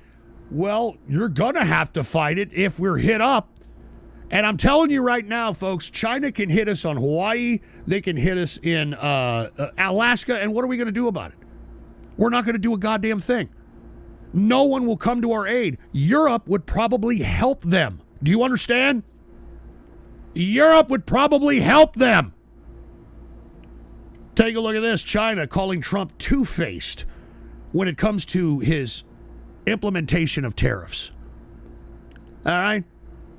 [SPEAKER 2] Well, you're going to have to fight it if we're hit up. And I'm telling you right now, folks, China can hit us on Hawaii. They can hit us in Alaska. And what are we going to do about it? We're not going to do a goddamn thing. No one will come to our aid. Europe would probably help them. Do you understand? Europe would probably help them. Take a look at this. China calling Trump two-faced when it comes to his implementation of tariffs. All right?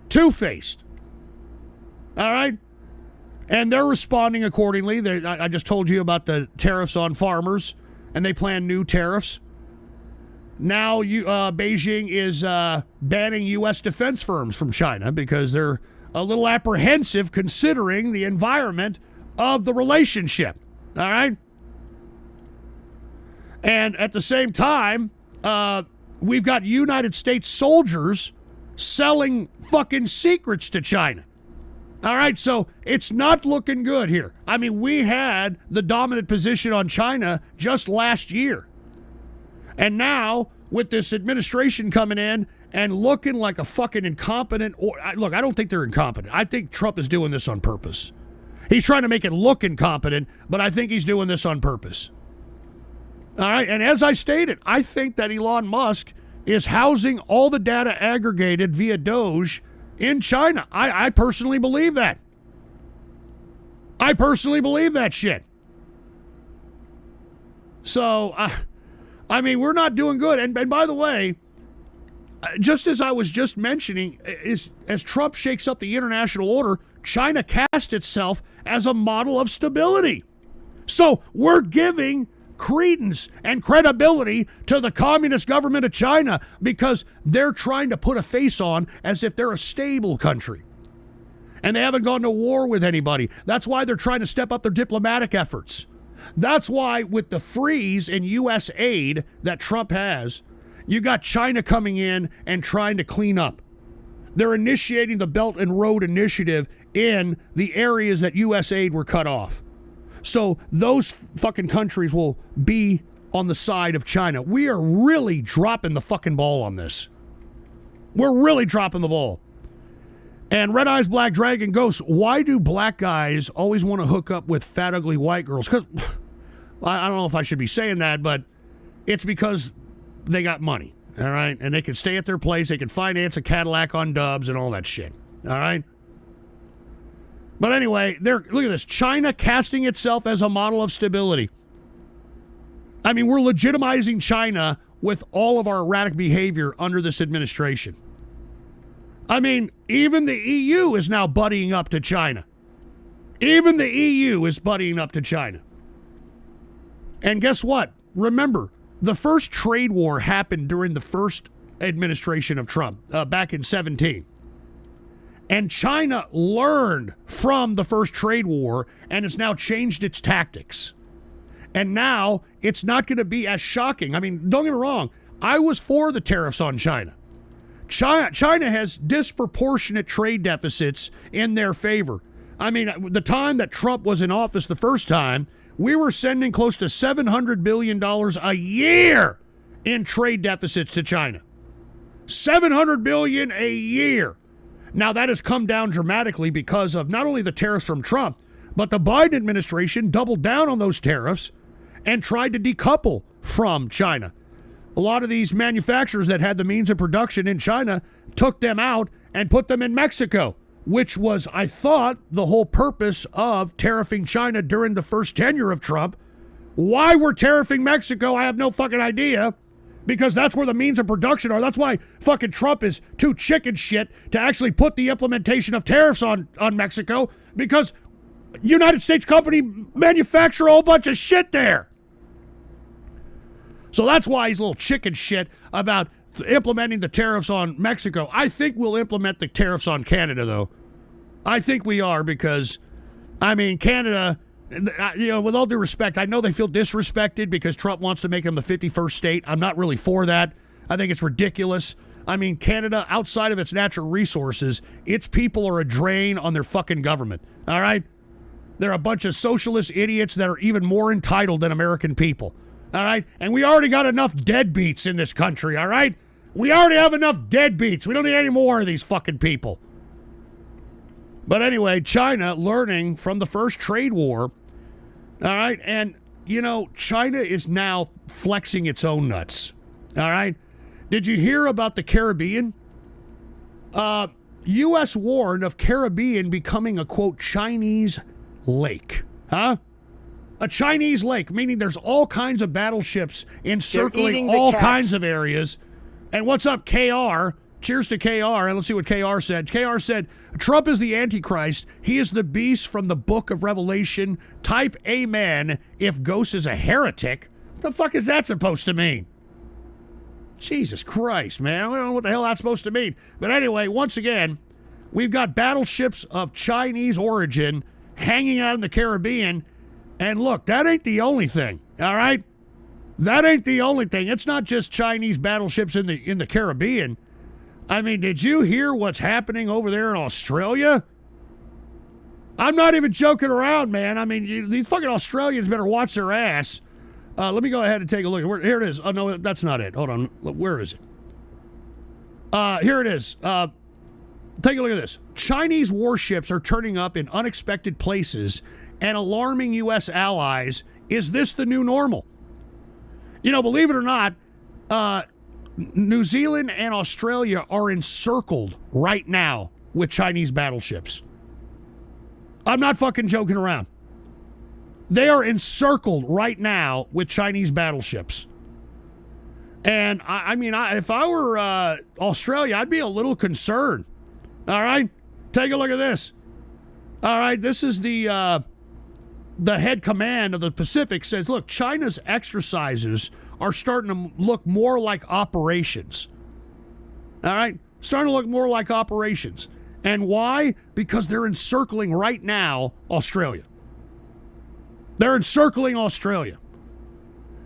[SPEAKER 2] Two-faced. All right? And they're responding accordingly. I just told you about the tariffs on farmers, and they plan new tariffs. Now Beijing is banning U.S. defense firms from China because they're a little apprehensive considering the environment of the relationship. All right? And at the same time, we've got United States soldiers selling fucking secrets to China. All right, so it's not looking good here. I mean, we had the dominant position on China just last year. And now, with this administration coming in and looking like a fucking incompetent, look, I don't think they're incompetent. I think Trump is doing this on purpose. He's trying to make it look incompetent, but I think he's doing this on purpose. All right, and as I stated, I think that Elon Musk is housing all the data aggregated via DOGE in China. I personally believe that. I personally believe that shit. So, I mean, we're not doing good. And by the way, just as I was just mentioning, as Trump shakes up the international order, China cast itself as a model of stability. So we're giving credence and credibility to the communist government of China because they're trying to put a face on as if they're a stable country. And they haven't gone to war with anybody. That's why they're trying to step up their diplomatic efforts. That's why with the freeze in U.S. aid that Trump has, you got China coming in and trying to clean up. They're initiating the Belt and Road Initiative in the areas that U.S. aid were cut off. So those fucking countries will be on the side of China. We are really dropping the fucking ball on this. We're really dropping the ball. And Red Eyes Black Dragon Ghost, why do black guys always want to hook up with fat, ugly white girls? Because, I don't know if I should be saying that, but it's because they got money, all right? And they can stay at their place, they can finance a Cadillac on dubs and all that shit, all right? But anyway, look at this. China casting itself as a model of stability. I mean, we're legitimizing China with all of our erratic behavior under this administration. I mean, even the EU is now buddying up to China. Even the EU is buddying up to China. And guess what? Remember, the first trade war happened during the first administration of Trump back in 2017. And China learned from the first trade war and has now changed its tactics. And now it's not going to be as shocking. I mean, don't get me wrong. I was for the tariffs on China. China has disproportionate trade deficits in their favor. I mean, the time that Trump was in office the first time, we were sending close to $700 billion a year in trade deficits to China. $700 billion a year. Now, that has come down dramatically because of not only the tariffs from Trump, but the Biden administration doubled down on those tariffs and tried to decouple from China. A lot of these manufacturers that had the means of production in China took them out and put them in Mexico, which was, I thought, the whole purpose of tariffing China during the first tenure of Trump. Why we're tariffing Mexico, I have no fucking idea, because that's where the means of production are. That's why fucking Trump is too chicken shit to actually put the implementation of tariffs on Mexico, because United States company manufacture a whole bunch of shit there. So that's why he's a little chicken shit about implementing the tariffs on Mexico. I think we'll implement the tariffs on Canada, though. I think we are, because, I mean, Canada, you know, with all due respect, I know they feel disrespected because Trump wants to make them the 51st state. I'm not really for that. I think it's ridiculous. I mean, Canada, outside of its natural resources, its people are a drain on their fucking government. All right? They're a bunch of socialist idiots that are even more entitled than American people. All right? And we already got enough deadbeats in this country, all right? We already have enough deadbeats. We don't need any more of these fucking people. But anyway, China learning from the first trade war, all right? And, you know, China is now flexing its own nuts, all right? Did you hear about the Caribbean? U.S. warned of Caribbean becoming a, quote, Chinese lake. Huh? A Chinese lake, meaning there's all kinds of battleships encircling all kinds of areas. And what's up, KR? Cheers to KR. And let's see what KR said. KR said, Trump is the Antichrist. He is the beast from the book of Revelation. Type amen if Ghost is a heretic. What the fuck is that supposed to mean? Jesus Christ, man. I don't know what the hell that's supposed to mean. But anyway, once again, we've got battleships of Chinese origin hanging out in the Caribbean. And look, that ain't the only thing, all right? That ain't the only thing. It's not just Chinese battleships in the Caribbean. I mean, did you hear what's happening over there in Australia? I'm not even joking around, man. I mean, these fucking Australians better watch their ass. Let me go ahead and take a look. Here it is. Oh, no, that's not it. Hold on. Where is it? Here it is. Take a look at this. Chinese warships are turning up in unexpected places and alarming U.S. allies. Is this the new normal? You know, believe it or not, New Zealand and Australia are encircled right now with Chinese battleships. I'm not fucking joking around. They are encircled right now with Chinese battleships. And, I mean, if I were Australia, I'd be a little concerned. All right? Take a look at this. All right, this is the head command of the Pacific says, look, China's exercises are starting to look more like operations. All right? Starting to look more like operations. And why? Because they're encircling right now Australia. They're encircling Australia.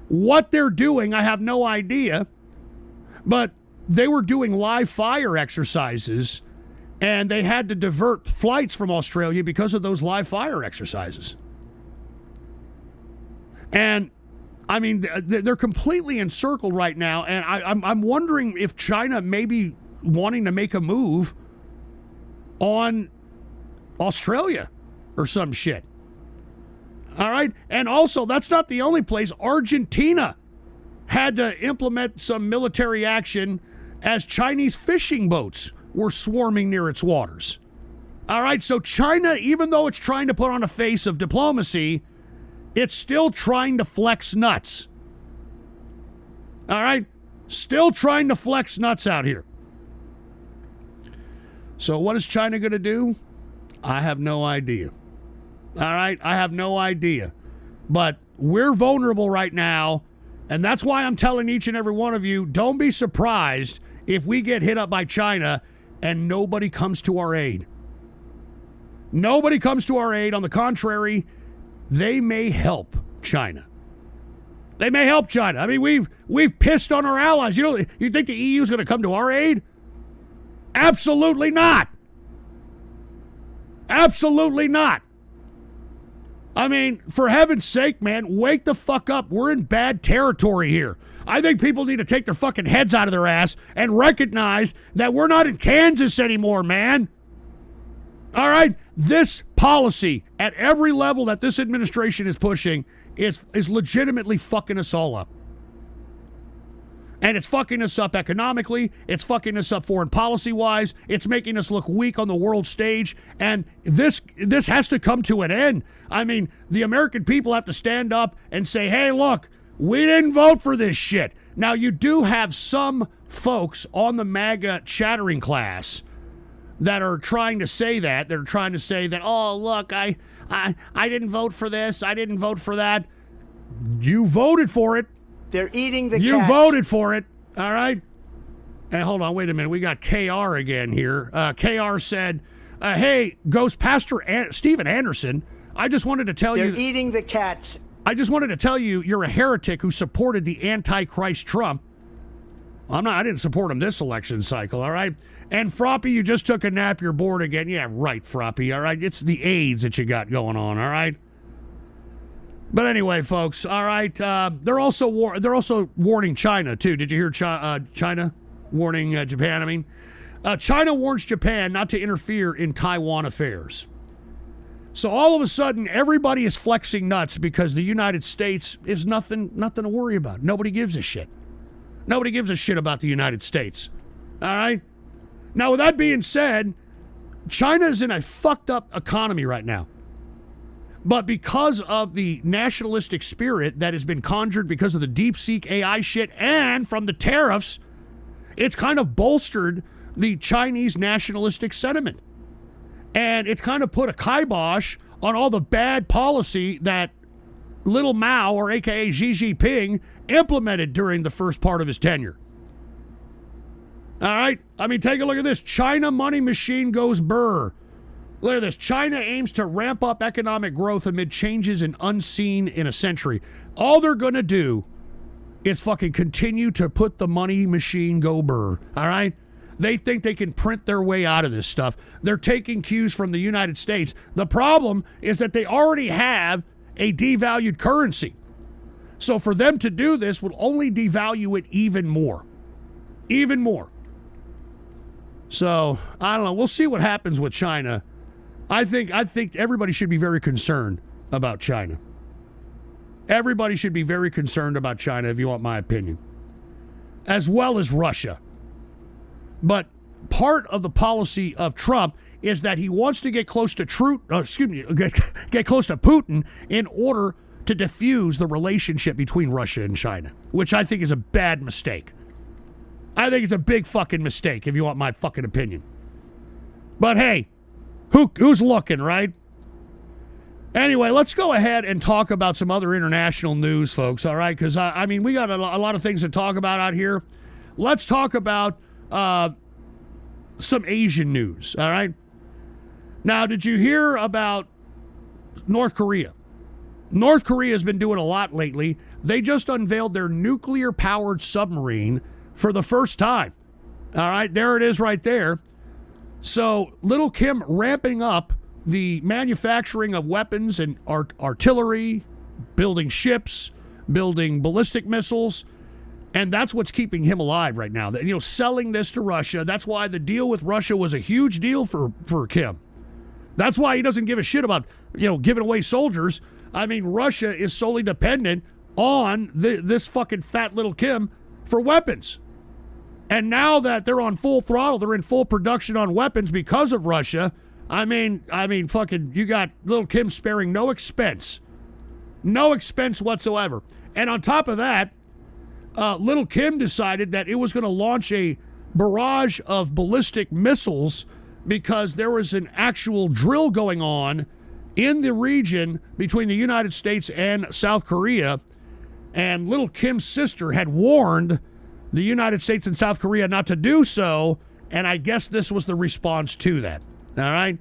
[SPEAKER 2] What they're doing, I have no idea. But they were doing live fire exercises, and they had to divert flights from Australia because of those live fire exercises. And, I mean, they're completely encircled right now, and I'm wondering if China may be wanting to make a move on Australia or some shit. All right? And also, that's not the only place. Argentina had to implement some military action as Chinese fishing boats were swarming near its waters. All right? So China, even though it's trying to put on a face of diplomacy, it's still trying to flex nuts. All right? Still trying to flex nuts out here. So what is China going to do? I have no idea. All right? I have no idea. But we're vulnerable right now. And that's why I'm telling each and every one of you, don't be surprised if we get hit up by China and nobody comes to our aid. Nobody comes to our aid. On the contrary, they may help China. They may help China. I mean, we've pissed on our allies. You think the EU is going to come to our aid? Absolutely not. Absolutely not. I mean, for heaven's sake, man, wake the fuck up. We're in bad territory here. I think people need to take their fucking heads out of their ass and recognize that we're not in Kansas anymore, man. All right? This policy at every level that this administration is pushing is legitimately fucking us all up. And it's fucking us up economically. It's fucking us up foreign policy-wise. It's making us look weak on the world stage. And this has to come to an end. I mean, the American people have to stand up and say, hey, look, we didn't vote for this shit. Now, you do have some folks on the MAGA chattering class that are trying to say that. They're trying to say that, oh, look, I didn't vote for this. I didn't vote for that. You voted for it.
[SPEAKER 4] They're eating the
[SPEAKER 2] You
[SPEAKER 4] cats.
[SPEAKER 2] voted for it, all right? And hold on, wait a minute. We got KR again here. KR said, hey, Ghost Pastor Stephen Anderson, I just wanted to tell you...
[SPEAKER 4] They're eating the cats.
[SPEAKER 2] I just wanted to tell you you're a heretic who supported the Antichrist Trump. I didn't support him this election cycle, all right? And Froppy, you just took a nap. You're bored again. Yeah, right, Froppy, all right? It's the AIDS that you got going on, all right? But anyway, folks, all right, they're also warning China, too. Did you hear China warning Japan? I mean, China warns Japan not to interfere in Taiwan affairs. So all of a sudden, everybody is flexing nuts because the United States is nothing to worry about. Nobody gives a shit. Nobody gives a shit about the United States. All right? Now, with that being said, China is in a fucked up economy right now. But because of the nationalistic spirit that has been conjured because of the DeepSeek AI shit and from the tariffs, it's kind of bolstered the Chinese nationalistic sentiment. And it's kind of put a kibosh on all the bad policy that Little Mao, or AKA Xi Jinping, implemented during the first part of his tenure. All right? I mean, take a look at this. China money machine goes burr. Look at this. China aims to ramp up economic growth amid changes unseen in a century. All they're going to do is fucking continue to put the money machine go burr. All right? They think they can print their way out of this stuff. They're taking cues from the United States. The problem is that they already have a devalued currency. So for them to do this would only devalue it even more. Even more. So, I don't know. We'll see what happens with China. I think everybody should be very concerned about China. Everybody should be very concerned about China, if you want my opinion. As well as Russia. But part of the policy of Trump is that he wants to get close to get close to Putin in order to diffuse the relationship between Russia and China, which I think is a bad mistake. I think it's a big fucking mistake, if you want my fucking opinion. But hey, who's looking, right? Anyway, let's go ahead and talk about some other international news, folks, all right? Because, I mean, we got a lot of things to talk about out here. Let's talk about some Asian news, all right? Now, did you hear about North Korea? North Korea has been doing a lot lately. They just unveiled their nuclear-powered submarine for the first time. All right, there it is right there. So, Little Kim ramping up the manufacturing of weapons and artillery, building ships, building ballistic missiles, and that's what's keeping him alive right now. Selling this to Russia. That's why the deal with Russia was a huge deal for Kim. That's why he doesn't give a shit about, giving away soldiers. I mean, Russia is solely dependent on this fucking fat Little Kim for weapons. And now that they're on full throttle, they're in full production on weapons because of Russia. I mean, fucking, you got Little Kim sparing no expense whatsoever. And on top of that, Little Kim decided that it was going to launch a barrage of ballistic missiles because there was an actual drill going on in the region between the United States and South Korea, and little Kim's sister had warned the United States and South Korea not to do so, and I guess this was the response to that. All right?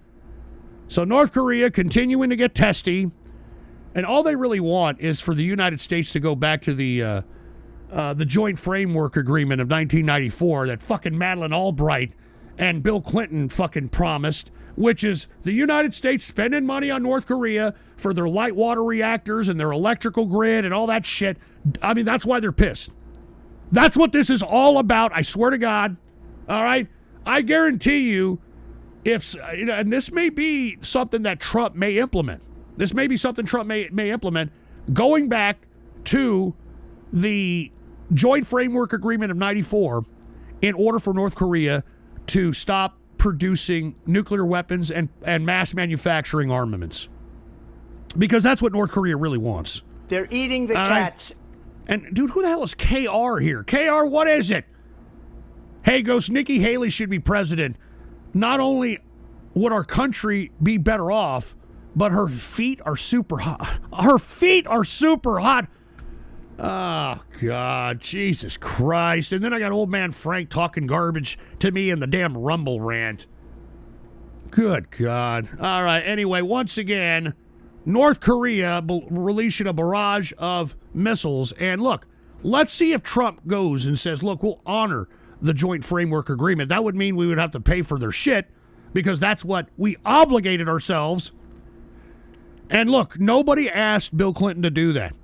[SPEAKER 2] So North Korea continuing to get testy, and all they really want is for the United States to go back to the Joint Framework Agreement of 1994 that fucking Madeleine Albright and Bill Clinton fucking promised, which is the United States spending money on North Korea for their light water reactors and their electrical grid and all that shit. I mean, that's why they're pissed. That's what this is all about, I swear to God. All right? I guarantee you, and this may be something that Trump may implement. This may be something Trump may implement, going back to the Joint Framework Agreement of 94 in order for North Korea to stop producing nuclear weapons and mass manufacturing armaments. Because that's what North Korea really wants.
[SPEAKER 4] They're eating the cats.
[SPEAKER 2] And, dude, who the hell is KR here? KR, what is it? Hey, Ghost, Nikki Haley should be president. Not only would our country be better off, but her feet are super hot. Her feet are super hot. Oh, God, Jesus Christ. And then I got old man Frank talking garbage to me in the damn Rumble rant. Good God. All right, anyway, once again, North Korea releasing a barrage of missiles. And look, let's see if Trump goes and says, look, we'll honor the Joint Framework Agreement. That would mean we would have to pay for their shit because that's what we obligated ourselves. And look, nobody asked Bill Clinton to do that.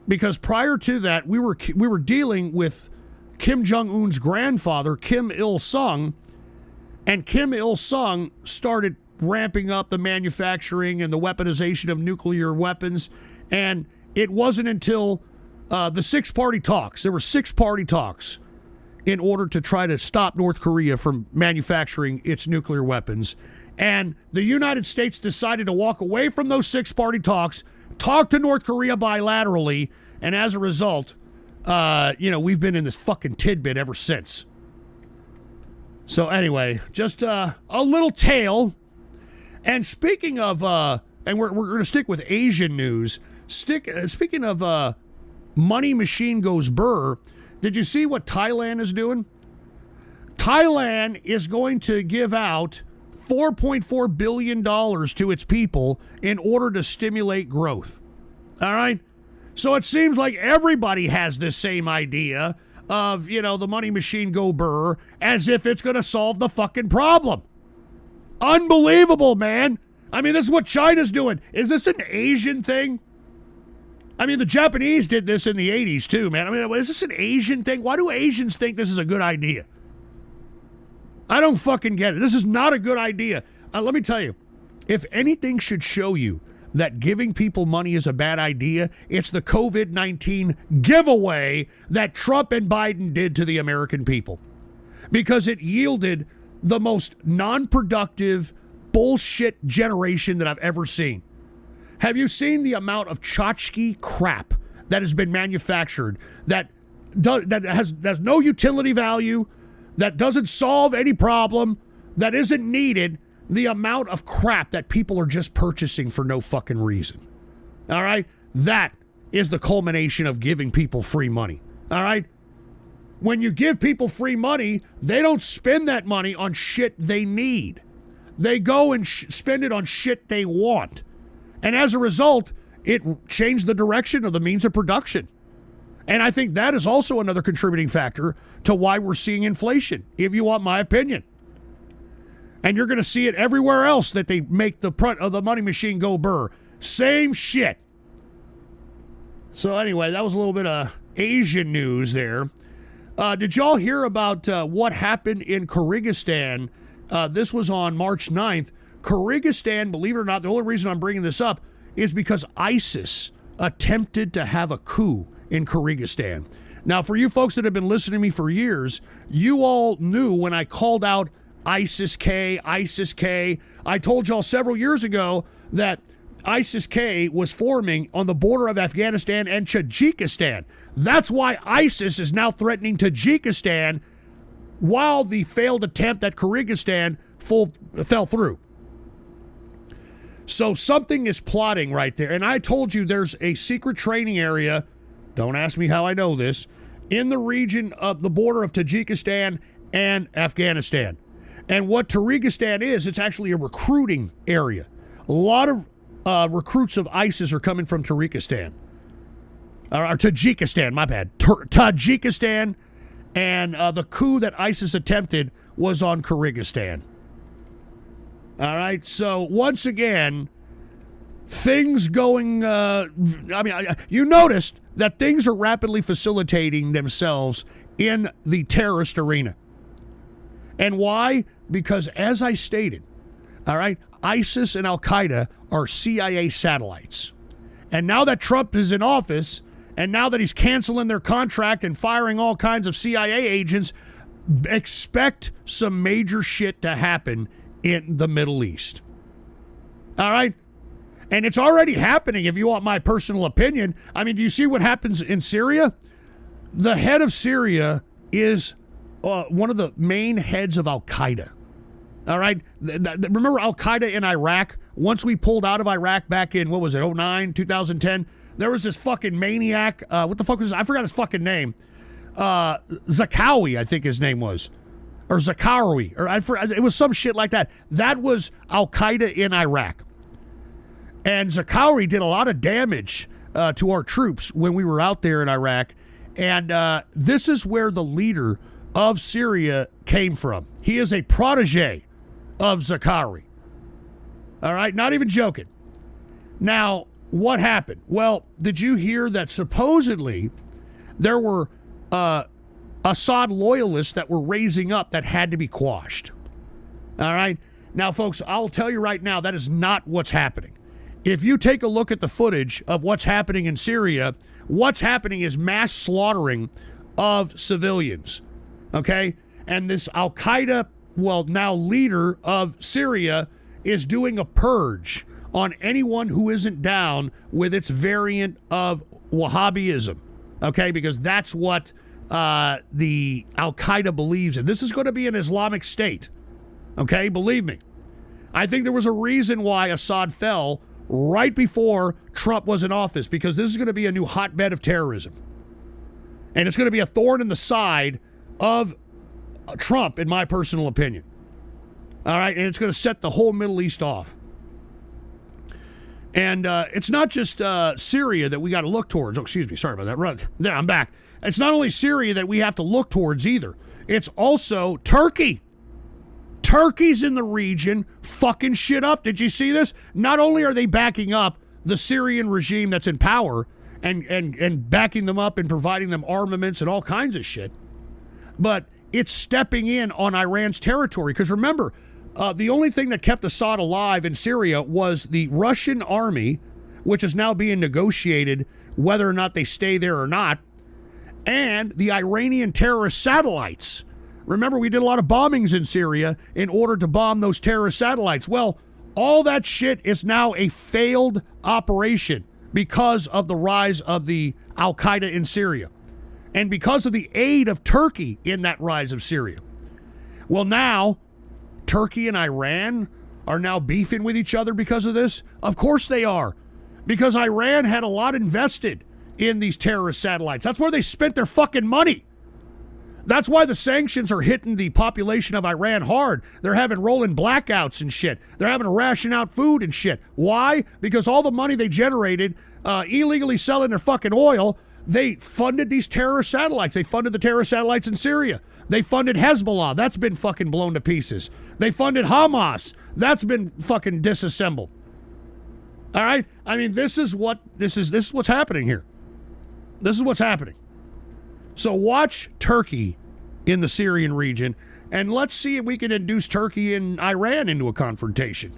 [SPEAKER 2] Because prior to that, we were dealing with Kim Jong-un's grandfather, Kim Il-sung, and Kim Il-sung started ramping up the manufacturing and the weaponization of nuclear weapons, and it wasn't until the six-party talks, there were six-party talks in order to try to stop North Korea from manufacturing its nuclear weapons, and the United States decided to walk away from those six-party talks, talk to North Korea bilaterally, and as a result, we've been in this fucking tidbit ever since. So anyway, just a little tale. And speaking of, and we're going to stick with Asian news. Speaking of money machine goes burr, did you see what Thailand is doing? Thailand is going to give out $4.4 billion to its people in order to stimulate growth. All right? So it seems like everybody has this same idea of, the money machine go burr as if it's going to solve the fucking problem. Unbelievable, man. I mean, this is what China's doing. Is this an Asian thing? I mean, the Japanese did this in the 80s too, man. I mean, is this an Asian thing? Why do Asians think this is a good idea? I don't fucking get it. This is not a good idea. Let me tell you, if anything should show you that giving people money is a bad idea, it's the COVID-19 giveaway that Trump and Biden did to the American people. Because it yielded the most non-productive bullshit generation that I've ever seen. Have you seen the amount of tchotchke crap that has been manufactured that has no utility value, that doesn't solve any problem, that isn't needed? The amount of crap that people are just purchasing for no fucking reason. All right? That is the culmination of giving people free money. All right? When you give people free money, they don't spend that money on shit they need. They go and spend it on shit they want. And as a result, it changed the direction of the means of production. And I think that is also another contributing factor to why we're seeing inflation, if you want my opinion. And you're going to see it everywhere else that they make the front of the money machine go burr. Same shit. So anyway, that was a little bit of Asian news there. Did y'all hear about what happened in Kyrgyzstan? This was on March 9th. Kyrgyzstan, believe it or not, the only reason I'm bringing this up is because ISIS attempted to have a coup in Kyrgyzstan. Now, for you folks that have been listening to me for years, you all knew when I called out ISIS-K. I told y'all several years ago that ISIS-K was forming on the border of Afghanistan and Tajikistan. That's why ISIS is now threatening Tajikistan while the failed attempt at Kyrgyzstan fell through. So something is plotting right there. And I told you there's a secret training area, don't ask me how I know this, in the region of the border of Tajikistan and Afghanistan. And what Tajikistan is, it's actually a recruiting area. A lot of recruits of ISIS are coming from Tajikistan. Or Tajikistan, my bad. Tajikistan, and the coup that ISIS attempted was on Kyrgyzstan. All right, so once again, things going, you noticed that things are rapidly facilitating themselves in the terrorist arena. And why? Because as I stated, all right, ISIS and Al-Qaeda are CIA satellites. And now that Trump is in office, and now that he's canceling their contract and firing all kinds of CIA agents, expect some major shit to happen in the Middle East. All right? And it's already happening, if you want my personal opinion. I mean, do you see what happens in Syria? The head of Syria is one of the main heads of Al-Qaeda. All right? Remember Al-Qaeda in Iraq? Once we pulled out of Iraq back in, 2009, 2010? There was this fucking maniac. What the fuck was his? I forgot his fucking name. Zakawi, I think his name was. Or Zakawi. It was some shit like that. That was Al-Qaeda in Iraq. And Zakawi did a lot of damage to our troops when we were out there in Iraq. And this is where the leader of Syria came from. He is a protege of Zakawi. All right? Not even joking. Now, what happened? Well, did you hear that supposedly there were Assad loyalists that were raising up that had to be quashed? All right? Now, folks, I'll tell you right now, that is not what's happening. If you take a look at the footage of what's happening in Syria, what's happening is mass slaughtering of civilians, okay? And this Al-Qaeda, now leader of Syria, is doing a purge on anyone who isn't down with its variant of Wahhabism, okay? Because that's what the Al-Qaeda believes in. This is going to be an Islamic State, okay? Believe me. I think there was a reason why Assad fell right before Trump was in office, because this is going to be a new hotbed of terrorism. And it's going to be a thorn in the side of Trump, in my personal opinion. All right? And it's going to set the whole Middle East off. And it's not just Syria that we got to look towards. Oh, excuse me. Sorry about that. Right there, I'm back. It's not only Syria that we have to look towards either. It's also Turkey. Turkey's in the region fucking shit up. Did you see this? Not only are they backing up the Syrian regime that's in power and backing them up and providing them armaments and all kinds of shit, but it's stepping in on Iran's territory. Because remember, the only thing that kept Assad alive in Syria was the Russian army, which is now being negotiated whether or not they stay there or not, and the Iranian terrorist satellites. Remember, we did a lot of bombings in Syria in order to bomb those terrorist satellites. Well, all that shit is now a failed operation because of the rise of the Al-Qaeda in Syria and because of the aid of Turkey in that rise of Syria. Well, now Turkey and Iran are now beefing with each other because of this? Of course they are, because Iran had a lot invested in these terrorist satellites. That's where they spent their fucking money. That's why the sanctions are hitting the population of Iran hard. They're having rolling blackouts and shit. They're having to ration out food and shit. Why? Because all the money they generated illegally selling their fucking oil, they funded these terrorist satellites. They funded the terrorist satellites in Syria. They funded Hezbollah. That's been fucking blown to pieces. They funded Hamas. That's been fucking disassembled. All right? I mean, this is what's happening here. This is what's happening. So watch Turkey in the Syrian region, and let's see if we can induce Turkey and Iran into a confrontation.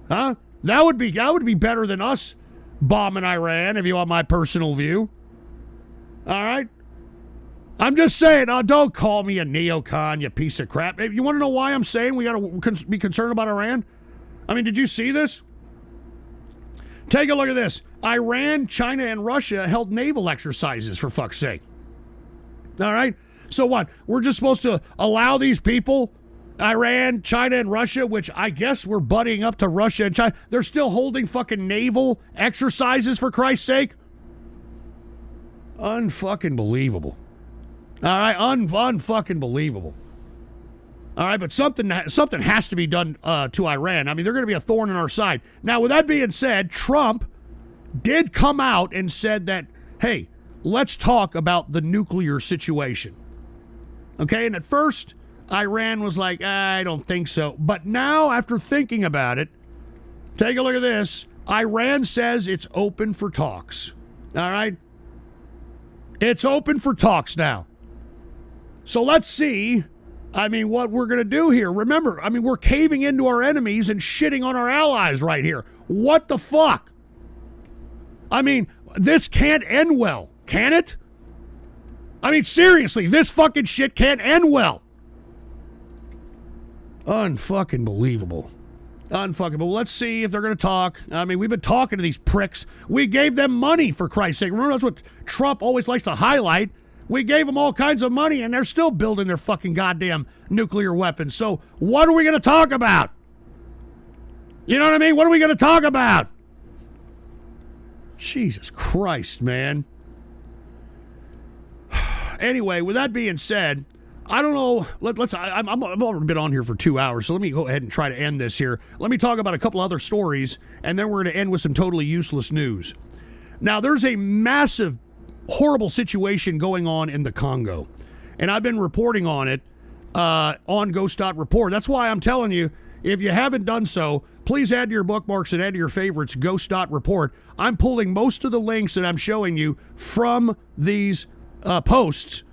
[SPEAKER 2] Huh? That would be better than us bombing Iran, if you want my personal view. All right? I'm just saying, don't call me a neocon, you piece of crap. You want to know why I'm saying we got to be concerned about Iran? I mean, did you see this? Take a look at this. Iran, China, and Russia held naval exercises, for fuck's sake. All right? So what? We're just supposed to allow these people Iran, China, and Russia, which I guess we're buddying up to Russia and China. They're still holding fucking naval exercises, for Christ's sake. Unfucking believable. All right, unfucking believable. All right, but something has to be done to Iran. I mean, they're going to be a thorn in our side. Now, with that being said, Trump did come out and said that, hey, let's talk about the nuclear situation. Okay, and at first, Iran was like, I don't think so. But now, after thinking about it, take a look at this. Iran says it's open for talks. All right? It's open for talks now. So let's see, what we're going to do here. Remember, we're caving into our enemies and shitting on our allies right here. What the fuck? This can't end well, can it? Seriously, this fucking shit can't end well. Unfucking believable. Unfuckable. Let's see if they're going to talk. We've been talking to these pricks. We gave them money, for Christ's sake. Remember, that's what Trump always likes to highlight. We gave them all kinds of money, and they're still building their fucking goddamn nuclear weapons. So what are we going to talk about? You know what I mean? What are we going to talk about? Jesus Christ, man. Anyway, with that being said, I don't know. I'm already been on here for 2 hours, so let me go ahead and try to end this here. Let me talk about a couple other stories, and then we're going to end with some totally useless news. Now, there's a massive, horrible situation going on in the Congo, and I've been reporting on it on Ghost.Report. That's why I'm telling you, if you haven't done so, please add to your bookmarks and add to your favorites Ghost.Report. I'm pulling most of the links that I'm showing you from these posts,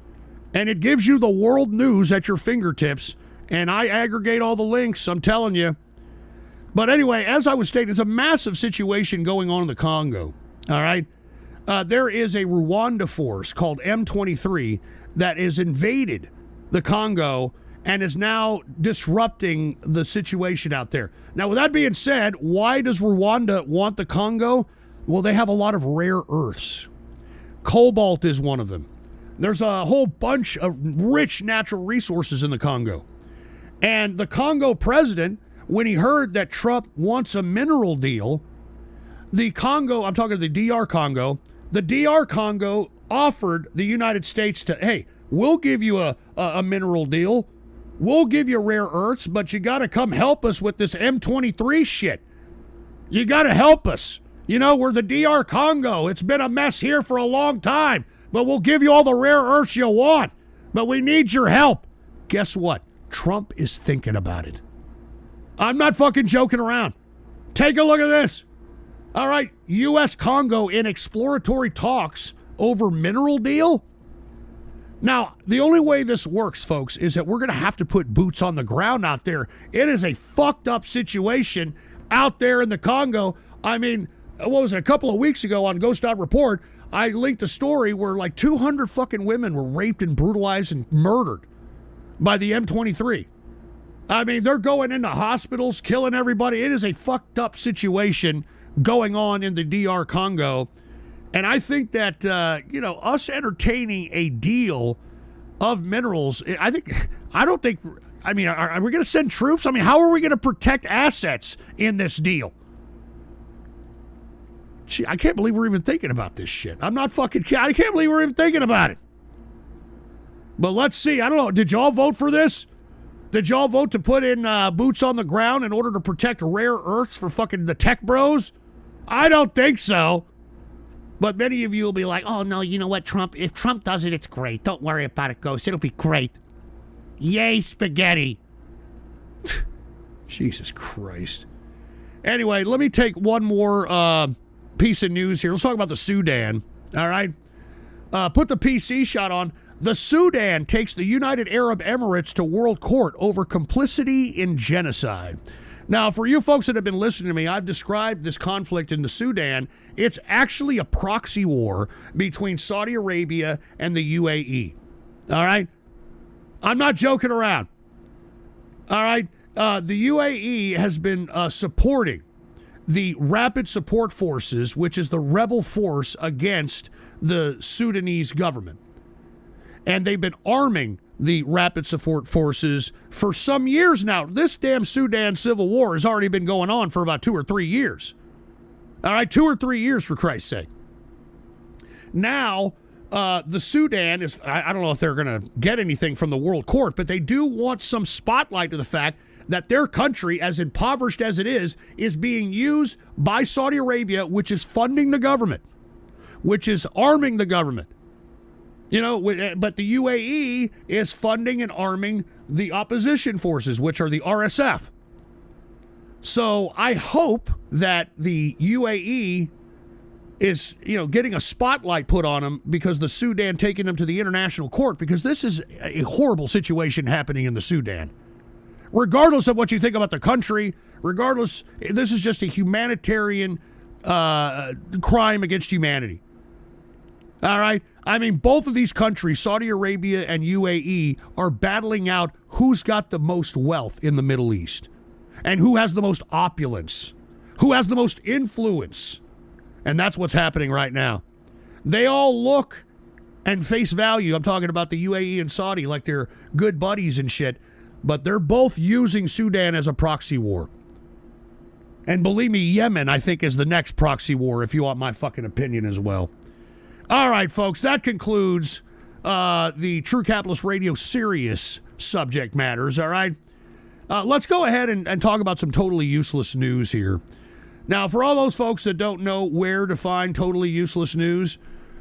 [SPEAKER 2] and it gives you the world news at your fingertips, and I aggregate all the links, I'm telling you. But anyway, as I was stating, it's a massive situation going on in the Congo, all right? There is a Rwanda force called M23 that has invaded the Congo and is now disrupting the situation out there. Now, with that being said, why does Rwanda want the Congo? Well, they have a lot of rare earths. Cobalt is one of them. There's a whole bunch of rich natural resources in the Congo. And the Congo president, when he heard that Trump wants a mineral deal, the Congo, I'm talking to the DR Congo, the DR Congo offered the United States to, hey, we'll give you a mineral deal. We'll give you rare earths, but you got to come help us with this M23 shit. You got to help us. We're the DR Congo. It's been a mess here for a long time. But we'll give you all the rare earths you want. But we need your help. Guess what? Trump is thinking about it. I'm not fucking joking around. Take a look at this. All right, U.S. Congo in exploratory talks over mineral deal. Now, the only way this works, folks, is that we're going to have to put boots on the ground out there. It is a fucked up situation out there in the Congo. What was it, a couple of weeks ago on Ghost.Report, I linked a story where like 200 fucking women were raped and brutalized and murdered by the M23. They're going into hospitals, killing everybody. It is a fucked up situation going on in the DR Congo. And I think that, us entertaining a deal of minerals, are we going to send troops? How are we going to protect assets in this deal? Gee, I can't believe we're even thinking about this shit. I can't believe we're even thinking about it. But let's see. I don't know. Did y'all vote for this? Did y'all vote to put in boots on the ground in order to protect rare earths for fucking the tech bros? I don't think so. But many of you will be like, oh, no, you know what, Trump? If Trump does it, it's great. Don't worry about it, Ghost. It'll be great. Yay, spaghetti. Jesus Christ. Anyway, let me take one more piece of news here. Let's talk about the Sudan. All right? Put the PC shot on. The Sudan takes the United Arab Emirates to world court over complicity in genocide. Now, for you folks that have been listening to me, I've described this conflict in the Sudan. It's actually a proxy war between Saudi Arabia and the UAE. All right? I'm not joking around. All right? The UAE has been supporting the Rapid Support Forces, which is the rebel force against the Sudanese government. And they've been arming the rapid support forces for some years now. This damn Sudan civil war has already been going on for about 2 or 3 years. All right, 2 or 3 years, for Christ's sake. Now, the Sudan is, I don't know if they're going to get anything from the World Court, but they do want some spotlight to the fact that their country, as impoverished as it is being used by Saudi Arabia, which is funding the government, which is arming the government. You know, but the UAE is funding and arming the opposition forces, which are the RSF. So I hope that the UAE is, getting a spotlight put on them because the Sudan taking them to the international court, because this is a horrible situation happening in the Sudan. Regardless of what you think about the country, this is just a humanitarian crime against humanity. All right? I mean, both of these countries, Saudi Arabia and UAE, are battling out who's got the most wealth in the Middle East and who has the most opulence, who has the most influence. And that's what's happening right now. They all look and face value. I'm talking about the UAE and Saudi like they're good buddies and shit, but they're both using Sudan as a proxy war. And believe me, Yemen, I think, is the next proxy war, if you want my fucking opinion as well. All right, folks, that concludes the True Capitalist Radio serious subject matters, all right? Let's go ahead and talk about some totally useless news here. Now, for all those folks that don't know where to find totally useless news,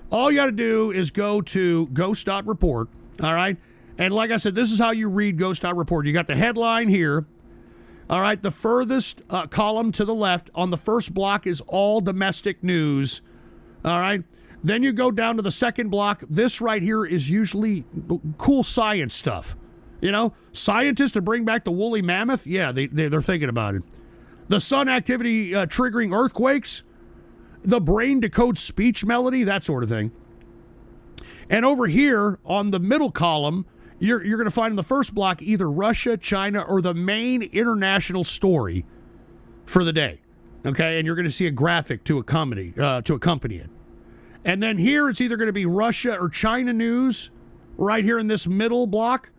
[SPEAKER 2] all you got to do is go to ghost.report, all right? And like I said, this is how you read ghost.report. You got the headline here, all right? The furthest column to the left on the first block is all domestic news, all right? Then you go down to the second block. This right here is usually cool science stuff. Scientists to bring back the woolly mammoth? Yeah, they're thinking about it. The sun activity triggering earthquakes. The brain decodes speech melody, that sort of thing. And over here on the middle column, you're going to find in the first block either Russia, China, or the main international story for the day. Okay, and you're going to see a graphic to accompany it. And then here it's either going to be Russia or China news right here in this middle block.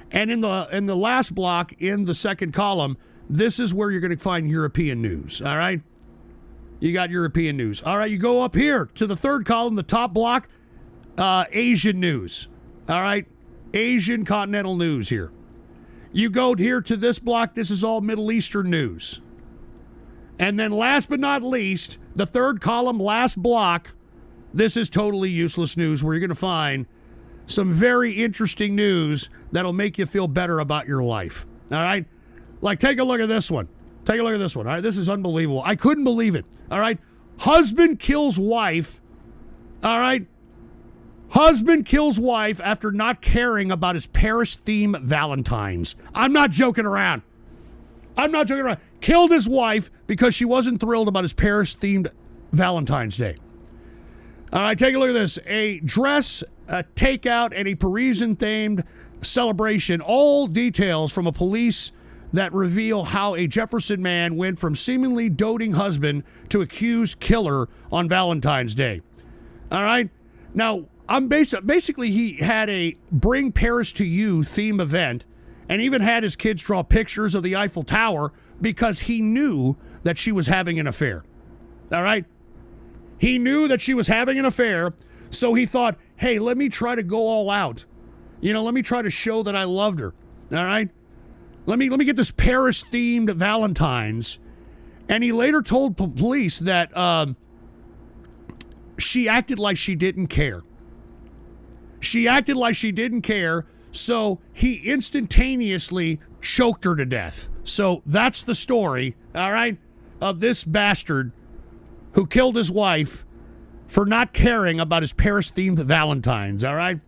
[SPEAKER 2] And in the last block in the second column, this is where you're going to find European news, all right? You got European news. All right, you go up here to the third column, the top block, Asian news, all right? Asian continental news here. You go here to this block, this is all Middle Eastern news. And then last but not least, the third column, last block, this is totally useless news where you're going to find some very interesting news that'll make you feel better about your life. All right? Like, take a look at this one. Take a look at this one. All right? This is unbelievable. I couldn't believe it. All right? Husband kills wife. All right? Husband kills wife after not caring about his Paris-themed Valentine's. I'm not joking around. Killed his wife because she wasn't thrilled about his Paris-themed Valentine's Day. All right, take a look at this. A dress, a takeout, and a Parisian-themed celebration. All details from a police that reveal how a Jefferson man went from seemingly doting husband to accused killer on Valentine's Day. All right? Now, basically, he had a Bring Paris to You theme event and even had his kids draw pictures of the Eiffel Tower because he knew that she was having an affair. All right? He knew that she was having an affair, so he thought, hey, let me try to go all out. Let me try to show that I loved her. All right? Let me get this Paris-themed Valentine's. And he later told police that she acted like she didn't care. So he instantaneously choked her to death. So that's the story, all right, of this bastard who killed his wife for not caring about his Paris-themed Valentine's, all right?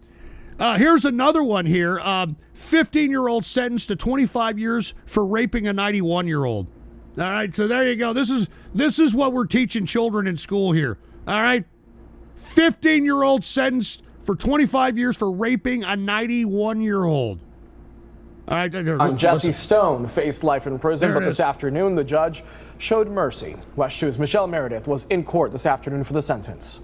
[SPEAKER 2] Here's another one here. 15-year-old sentenced to 25 years for raping a 91-year-old. All right, so there you go. This is what we're teaching children in school here, all right? 15-year-old sentenced for 25 years for raping a 91-year-old. All right.
[SPEAKER 5] Jesse Stone faced life in prison, but this afternoon the judge showed mercy. West 2's Michelle Meredith was in court this afternoon for the sentence.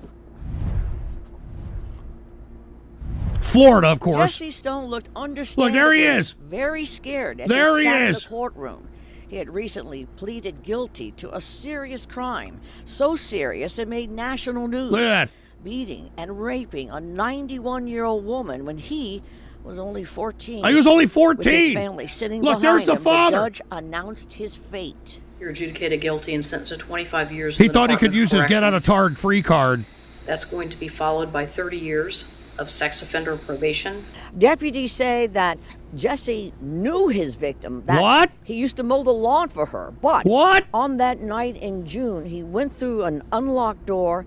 [SPEAKER 2] Florida, of course.
[SPEAKER 6] Jesse Stone looked understandably
[SPEAKER 2] Look, there he is.
[SPEAKER 6] very scared as
[SPEAKER 2] There
[SPEAKER 6] he
[SPEAKER 2] he
[SPEAKER 6] sat in
[SPEAKER 2] is.
[SPEAKER 6] the courtroom. He had recently pleaded guilty to a serious crime, so serious it made national news.
[SPEAKER 2] Look at that.
[SPEAKER 6] Beating and raping a 91-year-old woman when he was only 14.
[SPEAKER 2] He was only 14.
[SPEAKER 6] With his family sitting
[SPEAKER 2] Look,
[SPEAKER 6] behind
[SPEAKER 2] there's the
[SPEAKER 6] him,
[SPEAKER 2] father.
[SPEAKER 6] the judge announced his fate.
[SPEAKER 7] You're adjudicated guilty and sentenced to 25 years.
[SPEAKER 2] He
[SPEAKER 7] in the
[SPEAKER 2] thought he could
[SPEAKER 7] Department of
[SPEAKER 2] use his get out of
[SPEAKER 7] Corrections.
[SPEAKER 2] tard free card.
[SPEAKER 7] That's going to be followed by 30 years of sex offender probation.
[SPEAKER 6] Deputies say that Jesse knew his victim. That
[SPEAKER 2] What?
[SPEAKER 6] He used to mow the lawn for her. But
[SPEAKER 2] What?
[SPEAKER 6] on that night in June, he went through an unlocked door,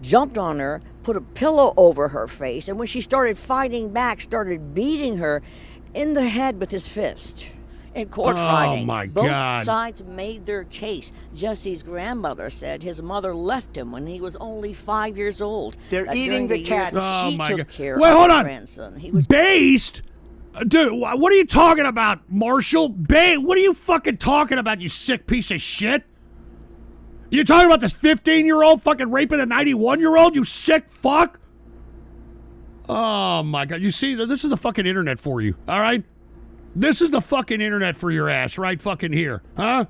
[SPEAKER 6] jumped on her, put a pillow over her face, and when she started fighting back, started beating her in the head with his fist. In court
[SPEAKER 2] Oh,
[SPEAKER 6] Friday,
[SPEAKER 2] my
[SPEAKER 6] both
[SPEAKER 2] God.
[SPEAKER 6] sides made their case. Jesse's grandmother said his mother left him when he was only 5 years old.
[SPEAKER 4] They're
[SPEAKER 6] That
[SPEAKER 4] eating
[SPEAKER 6] during
[SPEAKER 4] the
[SPEAKER 6] years
[SPEAKER 4] cats.
[SPEAKER 2] Oh,
[SPEAKER 6] she
[SPEAKER 2] my
[SPEAKER 6] took
[SPEAKER 2] God.
[SPEAKER 6] care
[SPEAKER 2] Wait,
[SPEAKER 6] of
[SPEAKER 2] hold
[SPEAKER 6] her
[SPEAKER 2] on.
[SPEAKER 6] grandson. He was
[SPEAKER 2] Based? Dude, what are you talking about, Marshall? What are you fucking talking about, you sick piece of shit? You talking about this 15-year-old fucking raping a 91-year-old, you sick fuck? Oh, my God. You see, this is the fucking internet for you, all right? This is the fucking internet for your ass right fucking here, huh?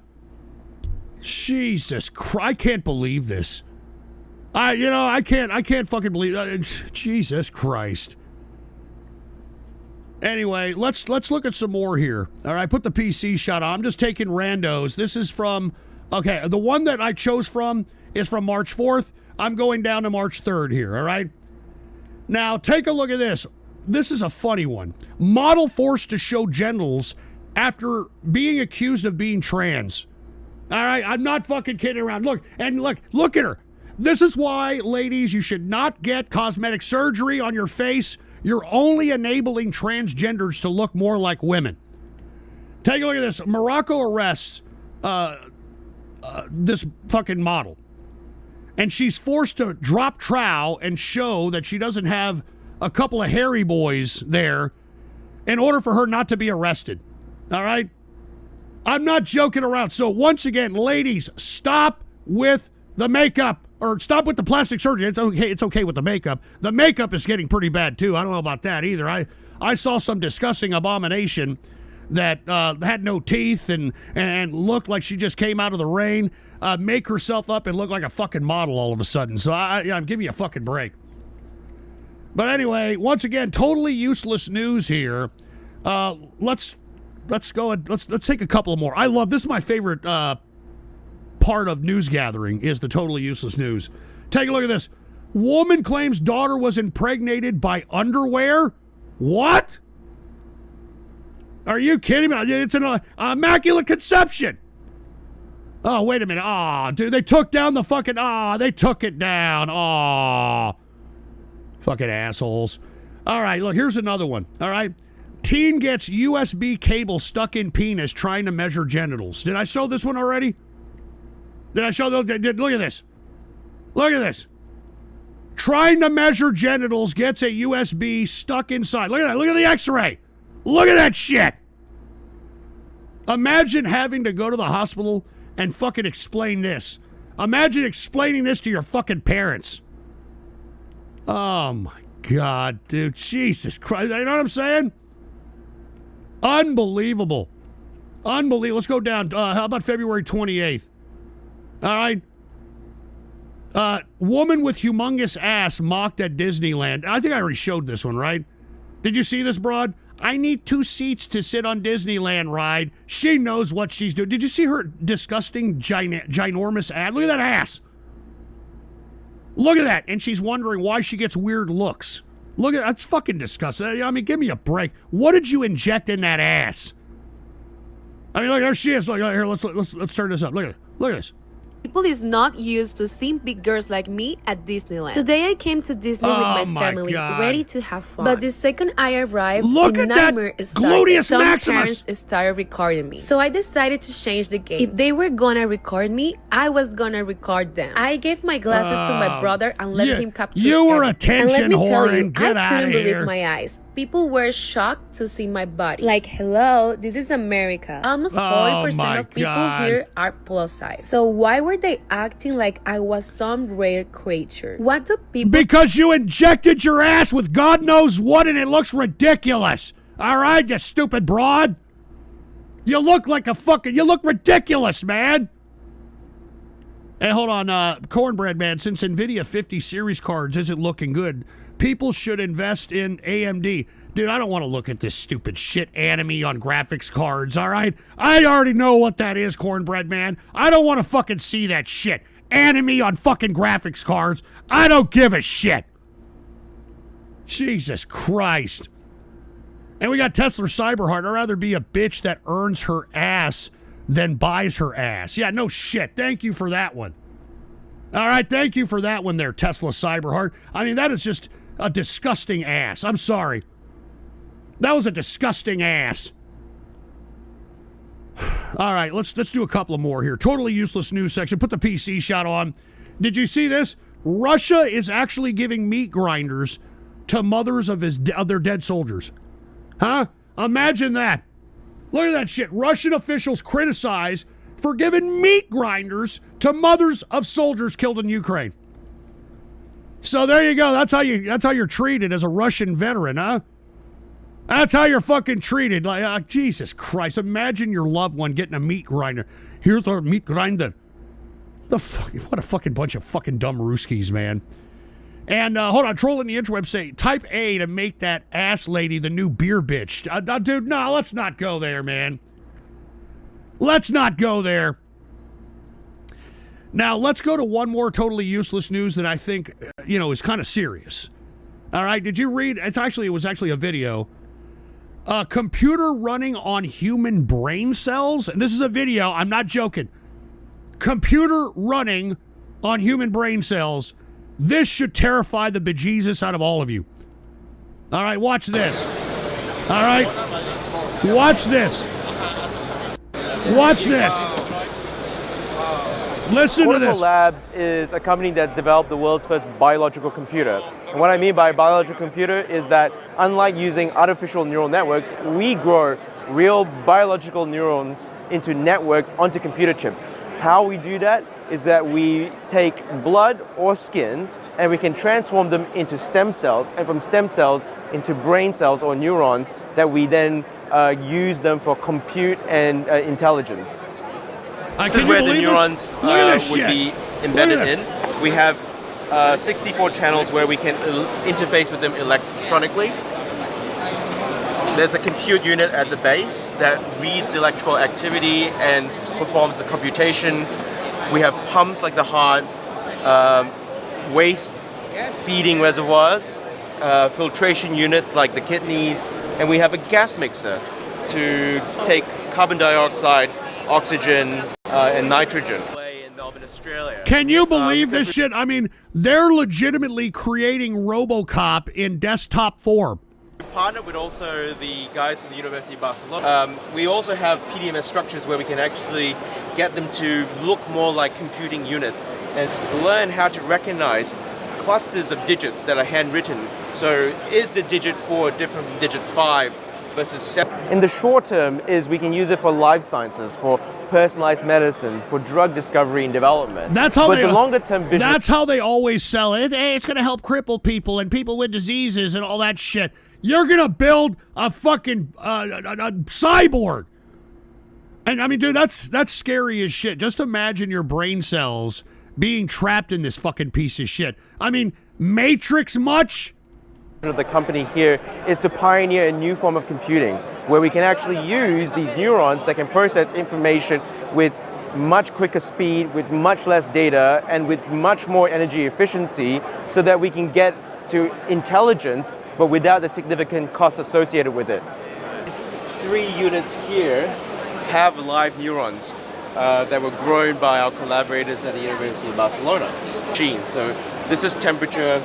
[SPEAKER 2] Jesus Christ, I can't believe this. I can't fucking believe it. Jesus Christ. Anyway, let's look at some more here. All right, put the PC shot on. I'm just taking randos. This is from, okay, the one that I chose from is from March 4th. I'm going down to March 3rd here, all right? Now, take a look at this. This is a funny one. Model forced to show genitals after being accused of being trans. All right, I'm not fucking kidding around. Look at her. This is why, ladies, you should not get cosmetic surgery on your face. You're only enabling transgenders to look more like women. Take a look at this. Morocco arrests this fucking model. And she's forced to drop trowel and show that she doesn't have a couple of hairy boys there in order for her not to be arrested. All right? I'm not joking around. So once again, ladies, stop with the makeup, or stop with the plastic surgery. It's okay with the makeup. The makeup is getting pretty bad too. I don't know about that either. I saw some disgusting abomination that had no teeth and looked like she just came out of the rain, make herself up and look like a fucking model all of a sudden. So I'm giving you a fucking break. But anyway, once again, totally useless news here. Let's go and let's take a couple more. I love this. Is my favorite part of news gathering is the totally useless news. Take a look at this. Woman claims daughter was impregnated by underwear. What? Are you kidding me? It's an immaculate conception. Oh, wait a minute. Oh, dude, they took down the fucking. They took it down. Oh, fucking assholes. All right, look, here's another one. All right. Teen gets USB cable stuck in penis trying to measure genitals. Did I show this one already? Look at this. Look at this. Trying to measure genitals, gets a USB stuck inside. Look at that. Look at the x-ray. Look at that shit. Imagine having to go to the hospital and fucking explain this. Imagine explaining this to your fucking parents. Oh my God, dude. Jesus Christ. You know what I'm saying? Unbelievable. Unbelievable. Let's go down. How about February 28th? All right. Woman with humongous ass mocked at Disneyland. I think I already showed this one, right? Did you see this, broad? I need 2 seats to sit on Disneyland ride. She knows what she's doing. Did you see her disgusting, ginormous ass? Look at that ass. Look at that. And she's wondering why she gets weird looks. Look at that's fucking disgusting. I mean, give me a break. What did you inject in that ass? I mean, look, there she is. Look, here, let's turn this up. Look at this.
[SPEAKER 8] People is not used to seeing big girls like me at Disneyland. Today I came to Disney with my family,
[SPEAKER 2] God.
[SPEAKER 8] ready to have fun. But the second I arrived,
[SPEAKER 2] Look
[SPEAKER 8] the
[SPEAKER 2] at that
[SPEAKER 8] nightmare started.
[SPEAKER 2] gluteus
[SPEAKER 8] Some
[SPEAKER 2] maximus.
[SPEAKER 8] parents started recording me. So I decided to change the game. If they were gonna record me, I was gonna record them. I gave my glasses to my brother and let him capture
[SPEAKER 2] You were
[SPEAKER 8] everything.
[SPEAKER 2] attention
[SPEAKER 8] And let me tell
[SPEAKER 2] whore
[SPEAKER 8] you,
[SPEAKER 2] and get
[SPEAKER 8] I
[SPEAKER 2] outta
[SPEAKER 8] couldn't believe
[SPEAKER 2] here.
[SPEAKER 8] my eyes. People were shocked to see my body. Like, hello, this is America. Almost 40%
[SPEAKER 2] my
[SPEAKER 8] of people
[SPEAKER 2] God.
[SPEAKER 8] here are plus size. So why were are they acting like I was some rare creature? What do people...
[SPEAKER 2] Because you injected your ass with God knows what and it looks ridiculous. All right, you stupid broad. You look like you look ridiculous, man. Hey, hold on, Cornbread Man, since NVIDIA 50 series cards isn't looking good, people should invest in AMD. Dude, I don't want to look at this stupid shit anime on graphics cards, all right? I already know what that is, Cornbread Man. I don't want to fucking see that shit. Anime on fucking graphics cards. I don't give a shit. Jesus Christ. And we got Tesla Cyberheart. I'd rather be a bitch that earns her ass than buys her ass. Yeah, no shit. Thank you for that one. All right, thank you for that one there, Tesla Cyberheart. I mean, that is just a disgusting ass. I'm sorry. That was a disgusting ass. All right, let's do a couple of more here. Totally useless news section. Put the PC shot on. Did you see this? Russia is actually giving meat grinders to mothers of their dead soldiers. Huh? Imagine that. Look at that shit. Russian officials criticize for giving meat grinders to mothers of soldiers killed in Ukraine. So there you go. That's how you're treated as a Russian veteran, huh? That's how you're fucking treated. Like, Jesus Christ. Imagine your loved one getting a meat grinder. Here's our meat grinder. What a fucking bunch of fucking dumb Ruskies, man. And hold on, trolling the interweb say, type A to make that ass lady the new beer bitch. Dude, no, let's not go there, man. Let's not go there. Now, let's go to one more totally useless news that I think, is kind of serious. All right, did you read? It was actually a video. A computer running on human brain cells. And this is a video, I'm not joking. Computer running on human brain cells. This should terrify the bejesus out of all of you. All right, watch this. All right? Watch this. Watch this. Listen to this.
[SPEAKER 9] Labs is a company that's developed the world's first biological computer. And what I mean by biological computer is that unlike using artificial neural networks, we grow real biological neurons into networks onto computer chips. How we do that is that we take blood or skin and we can transform them into stem cells, and from stem cells into brain cells or neurons that we then use them for compute and intelligence.
[SPEAKER 10] This is where the neurons would be embedded in. We have 64 channels where we can interface with them electronically. There's a compute unit at the base that reads the electrical activity and performs the computation. We have pumps like the heart, waste feeding reservoirs, filtration units like the kidneys, and we have a gas mixer to take carbon dioxide, oxygen, and nitrogen.
[SPEAKER 2] Can you believe this shit? I mean, they're legitimately creating RoboCop in desktop form.
[SPEAKER 10] We partner with also the guys from the University of Barcelona. We also have PDMS structures where we can actually get them to look more like computing units and learn how to recognize clusters of digits that are handwritten. So is the digit 4 different from digit 5 versus 7?
[SPEAKER 9] In the short term is we can use it for life sciences, for personalized medicine, for drug discovery and development.
[SPEAKER 2] That's how
[SPEAKER 9] the longer term vision.
[SPEAKER 2] That's how they always sell it. Hey, it's going to help cripple people and people with diseases and all that shit. You're going to build a fucking a cyborg. And I mean, dude, that's scary as shit. Just imagine your brain cells being trapped in this fucking piece of shit. I mean, Matrix much?
[SPEAKER 9] The company here is to pioneer a new form of computing where we can actually use these neurons that can process information with much quicker speed, with much less data, and with much more energy efficiency so that we can get to intelligence, but without the significant cost associated with it.
[SPEAKER 10] These 3 units here have live neurons that were grown by our collaborators at the University of Barcelona. So this is temperature,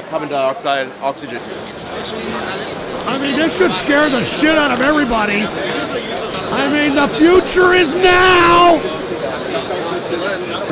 [SPEAKER 10] carbon dioxide, oxygen.
[SPEAKER 2] I mean, this should scare the shit out of everybody. I mean, the future is now!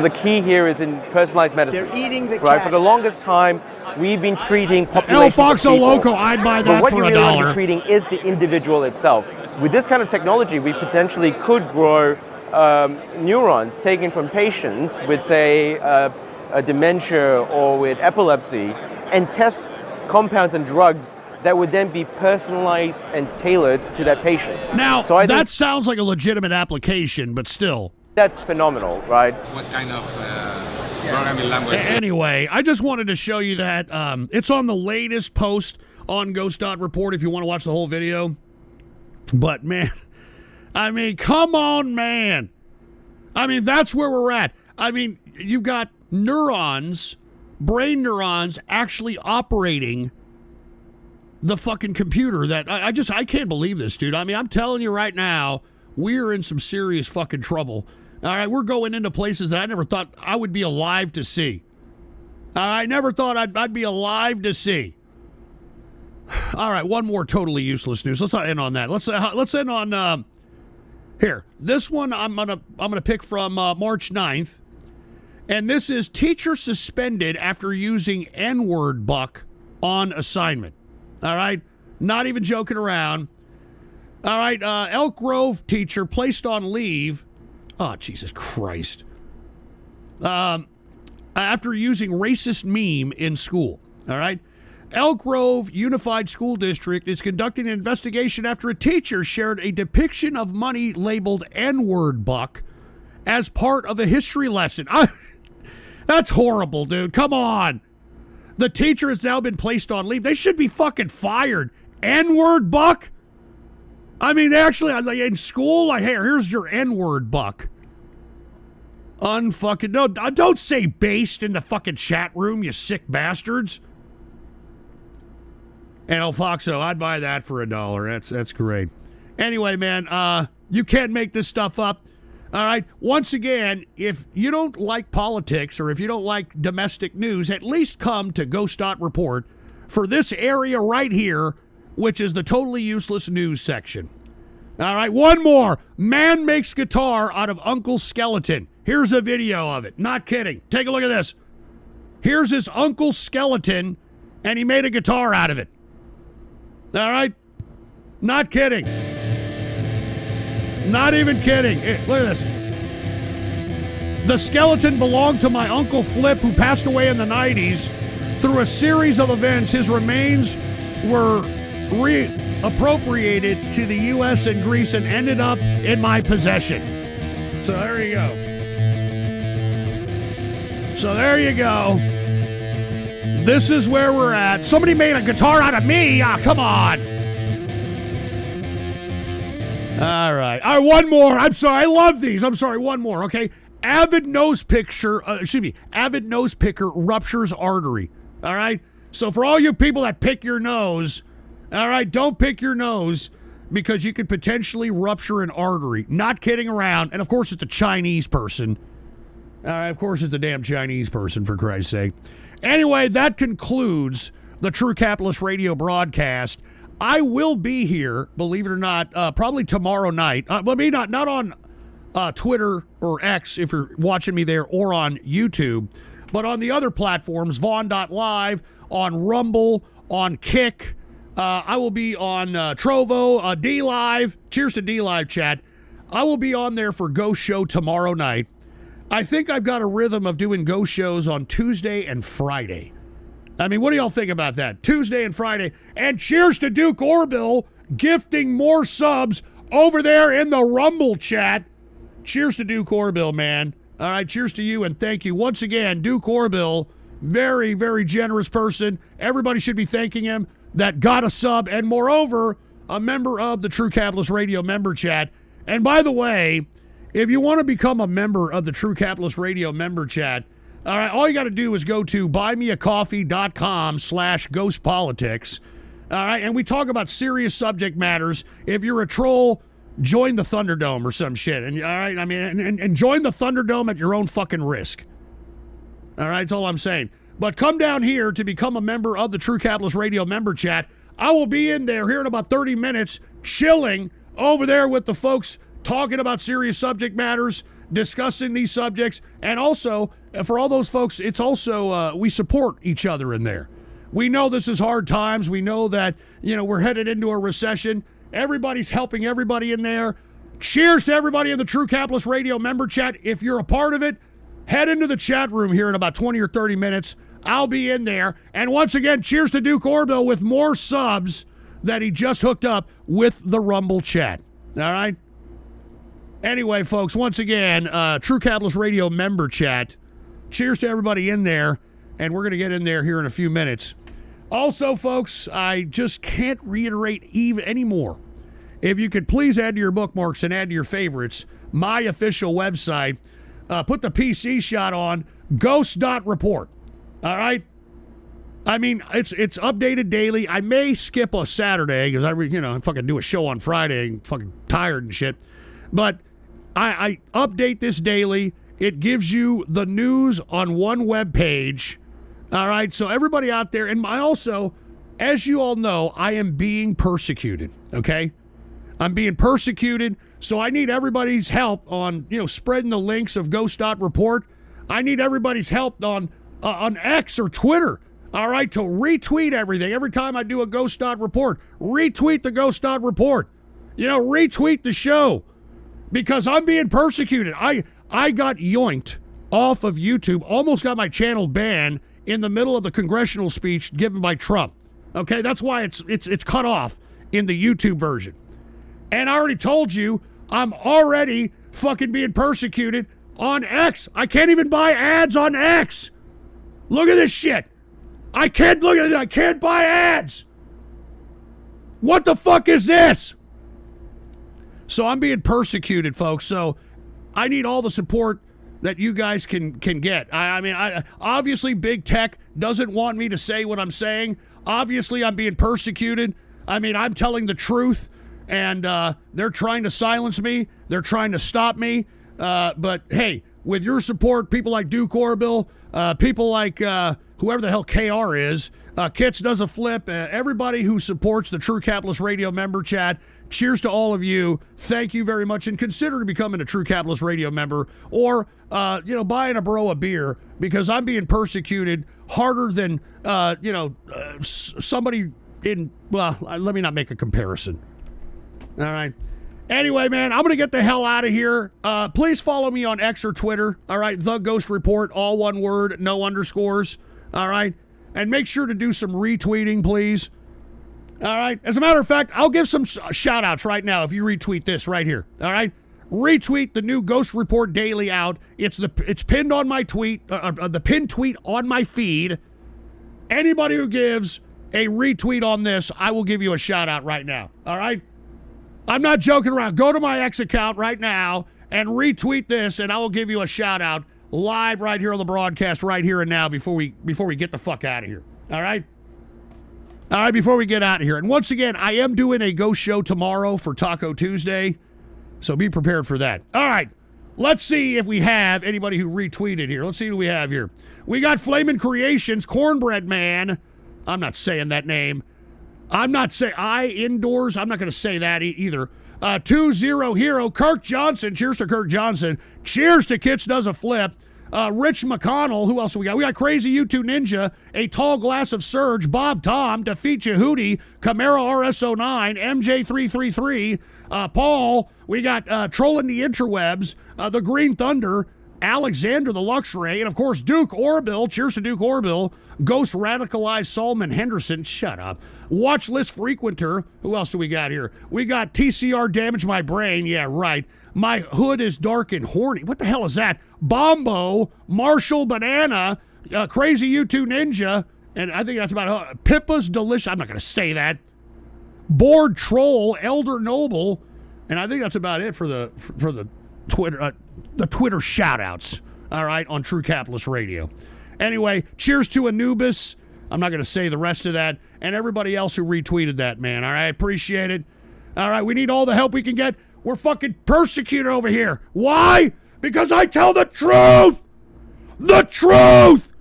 [SPEAKER 9] The key here is in personalized medicine.
[SPEAKER 4] They're eating the
[SPEAKER 9] right?
[SPEAKER 4] cats.
[SPEAKER 9] For the longest time, we've been treating populations
[SPEAKER 2] El Foxo
[SPEAKER 9] of people.
[SPEAKER 2] Loco, I'd buy that
[SPEAKER 9] but what
[SPEAKER 2] for
[SPEAKER 9] you
[SPEAKER 2] $1.
[SPEAKER 9] really want to be treating is the individual itself. With this kind of technology, we potentially could grow neurons taken from patients with, say, a dementia or with epilepsy, and test compounds and drugs that would then be personalized and tailored to that patient.
[SPEAKER 2] Now,
[SPEAKER 9] so
[SPEAKER 2] that sounds like a legitimate application, but still.
[SPEAKER 9] That's phenomenal, right?
[SPEAKER 11] What kind of programming language?
[SPEAKER 2] Anyway, I just wanted to show you that. It's on the latest post on Ghost.Report if you want to watch the whole video. But, man, I mean, come on, man. I mean, that's where we're at. I mean, you've got neurons, brain neurons, actually operating the fucking computer. That I can't believe this, dude. I mean, I'm telling you right now, we're in some serious fucking trouble. All right, we're going into places that I never thought I would be alive to see. I never thought I'd be alive to see. All right, one more totally useless news. Let's not end on that. Let's end on here. This one I'm gonna pick from March 9th, and this is teacher suspended after using N-word buck on assignment. All right, not even joking around. All right, Elk Grove teacher placed on leave. Oh, Jesus Christ. After using racist meme in school. All right. Elk Grove Unified School District is conducting an investigation after a teacher shared a depiction of money labeled N-word buck as part of a history lesson. That's horrible, dude. Come on. The teacher has now been placed on leave. They should be fucking fired. N-word buck? I mean, actually, in school, like, hey, here's your N-word buck. Unfucking, no, don't say based in the fucking chat room, you sick bastards. And El Foxo, I'd buy that for $1. That's great. Anyway, man, you can't make this stuff up. All right. Once again, if you don't like politics or if you don't like domestic news, at least come to Ghost.Report for this area right here, which is the totally useless news section. All right. One more. Man makes guitar out of Uncle Skeleton. Here's a video of it. Not kidding. Take a look at this. Here's his Uncle Skeleton, and he made a guitar out of it. All right? Not kidding. Not even kidding. Look at this. The skeleton belonged to my Uncle Flip, who passed away in the 90s. Through a series of events, his remains were reappropriated to the U.S. and Greece and ended up in my possession. So there you go. So there you go. This is where we're at. Somebody made a guitar out of me. Ah, come on. All right. All right, one more. I'm sorry. I love these. I'm sorry. One more, okay? Avid nose picker ruptures artery. All right? So for all you people that pick your nose, all right, don't pick your nose because you could potentially rupture an artery. Not kidding around. And, of course, it's a Chinese person. All right, of course, it's a damn Chinese person, for Christ's sake. Anyway, that concludes the True Capitalist Radio broadcast. I will be here, believe it or not, probably tomorrow night. Maybe not on Twitter or X if you're watching me there, or on YouTube, but on the other platforms, Vaughn.live, on Rumble, on Kick. I will be on Trovo, D-Live. Cheers to D-Live, chat. I will be on there for Ghost Show tomorrow night. I think I've got a rhythm of doing Ghost shows on Tuesday and Friday. I mean, what do y'all think about that? Tuesday and Friday. And cheers to Duke Orville gifting more subs over there in the Rumble chat. Cheers to Duke Orville, man. All right, cheers to you, and thank you. Once again, Duke Orville, very, very generous person. Everybody should be thanking him that got a sub, and moreover, a member of the True Capitalist Radio member chat. And by the way, if you want to become a member of the True Capitalist Radio member chat, all right, all you got to do is go to buymeacoffee.com/GhostPolitics. All right, and we talk about serious subject matters. If you're a troll, join the Thunderdome or some shit. And all right, I mean, and join the Thunderdome at your own fucking risk. All right, that's all I'm saying. But come down here to become a member of the True Capitalist Radio member chat. I will be in there here in about 30 minutes, chilling over there with the folks talking about serious subject matters, discussing these subjects, and also, for all those folks, it's also, we support each other in there. We know this is hard times. We know that, we're headed into a recession. Everybody's helping everybody in there. Cheers to everybody in the True Capitalist Radio member chat. If you're a part of it, head into the chat room here in about 20 or 30 minutes. I'll be in there. And once again, cheers to Duke Orville with more subs that he just hooked up with the Rumble chat. All right? Anyway, folks, once again, True Capitalist Radio member chat. Cheers to everybody in there. And we're going to get in there here in a few minutes. Also, folks, I just can't reiterate even anymore. If you could please add to your bookmarks and add to your favorites, my official website, put the PC shot on, ghost.report. All right? I mean, it's updated daily. I may skip a Saturday because I fucking do a show on Friday and fucking tired and shit. But I update this daily. It gives you the news on one web page. All right? So everybody out there, and I also, as you all know, I am being persecuted, okay? I'm being persecuted, so I need everybody's help on, spreading the links of Ghost.Report. I need everybody's help on X or Twitter, all right, to retweet everything. Every time I do a Ghost.Report, retweet the Ghost.Report. Retweet the show, because I'm being persecuted. I got yoinked off of YouTube, almost got my channel banned in the middle of the congressional speech given by Trump. Okay, that's why it's cut off in the YouTube version. And I already told you, I'm already fucking being persecuted on X. I can't even buy ads on X. Look at this shit. I can't buy ads. What the fuck is this? So I'm being persecuted, folks. So I need all the support that you guys can get. I mean, obviously big tech doesn't want me to say what I'm saying. Obviously I'm being persecuted. I mean, I'm telling the truth. And they're trying to silence me. They're trying to stop me. But, hey, with your support, people like Duke Orville, people like whoever the hell KR is, Kits Does a Flip, everybody who supports the True Capitalist Radio member chat, cheers to all of you. Thank you very much. And consider becoming a True Capitalist Radio member or, buying a bro a beer, because I'm being persecuted harder than, somebody in, well, let me not make a comparison. All right. Anyway, man, I'm going to get the hell out of here. Please follow me on X or Twitter. All right. The Ghost Report, all one word, no underscores. All right. And make sure to do some retweeting, please. All right. As a matter of fact, I'll give some shout outs right now if you retweet this right here. All right. Retweet the new Ghost Report Daily out. It's pinned on my tweet, the pinned tweet on my feed. Anybody who gives a retweet on this, I will give you a shout out right now. All right. I'm not joking around. Go to my X account right now and retweet this, and I will give you a shout out live right here on the broadcast right here and now before we get the fuck out of here. All right? All right, before we get out of here. And once again, I am doing a ghost show tomorrow for Taco Tuesday, so be prepared for that. All right. Let's see if we have anybody who retweeted here. Let's see who we have here. We got Flamin' Creations, Cornbread Man. I'm not saying that name. I'm not saying indoors. I'm not going to say that either. 2-0 Hero, Kirk Johnson. Cheers to Kirk Johnson. Cheers to Kits Does a Flip. Rich McConnell. Who else do we got? We got Crazy U2 Ninja, A Tall Glass of Surge, Bob Tom, Defeat Yehudi, Camaro RS09, MJ333, Paul. We got Trolling the Interwebs, The Green Thunder, Alexander the Luxray, and of course Duke Orville. Cheers to Duke Orville. Ghost Radicalized Solomon Henderson. Shut up. Watch List Frequenter. Who else do we got here? We got TCR Damage My Brain. Yeah, right. My Hood is Dark and Horny. What the hell is that? Bombo, Marshall Banana, Crazy U2 Ninja, and I think that's about Pippa's Delicious. I'm not going to say that. Bored Troll, Elder Noble, and I think that's about it for the Twitter Twitter shout-outs, all right, on True Capitalist Radio. Anyway, cheers to Anubis. I'm not going to say the rest of that. And everybody else who retweeted that, man, all right? Appreciate it. All right, we need all the help we can get. We're fucking persecuted over here. Why? Because I tell the truth! The truth!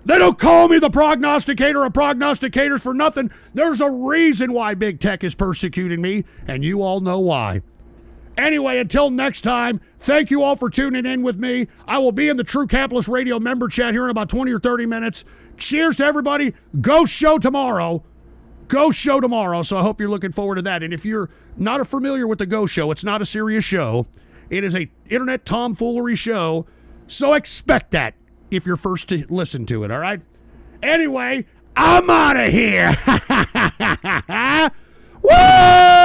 [SPEAKER 2] They don't call me the prognosticator of prognosticators for nothing. There's a reason why big tech is persecuting me, and you all know why. Anyway, until next time, thank you all for tuning in with me. I will be in the True Capitalist Radio member chat here in about 20 or 30 minutes. Cheers to everybody. Ghost show tomorrow. Ghost Show tomorrow, so I hope you're looking forward to that. And if you're not familiar with the Ghost Show, it's not a serious show. It is a internet tomfoolery show, so expect that if you're first to listen to it, all right? Anyway, I'm out of here. Woo!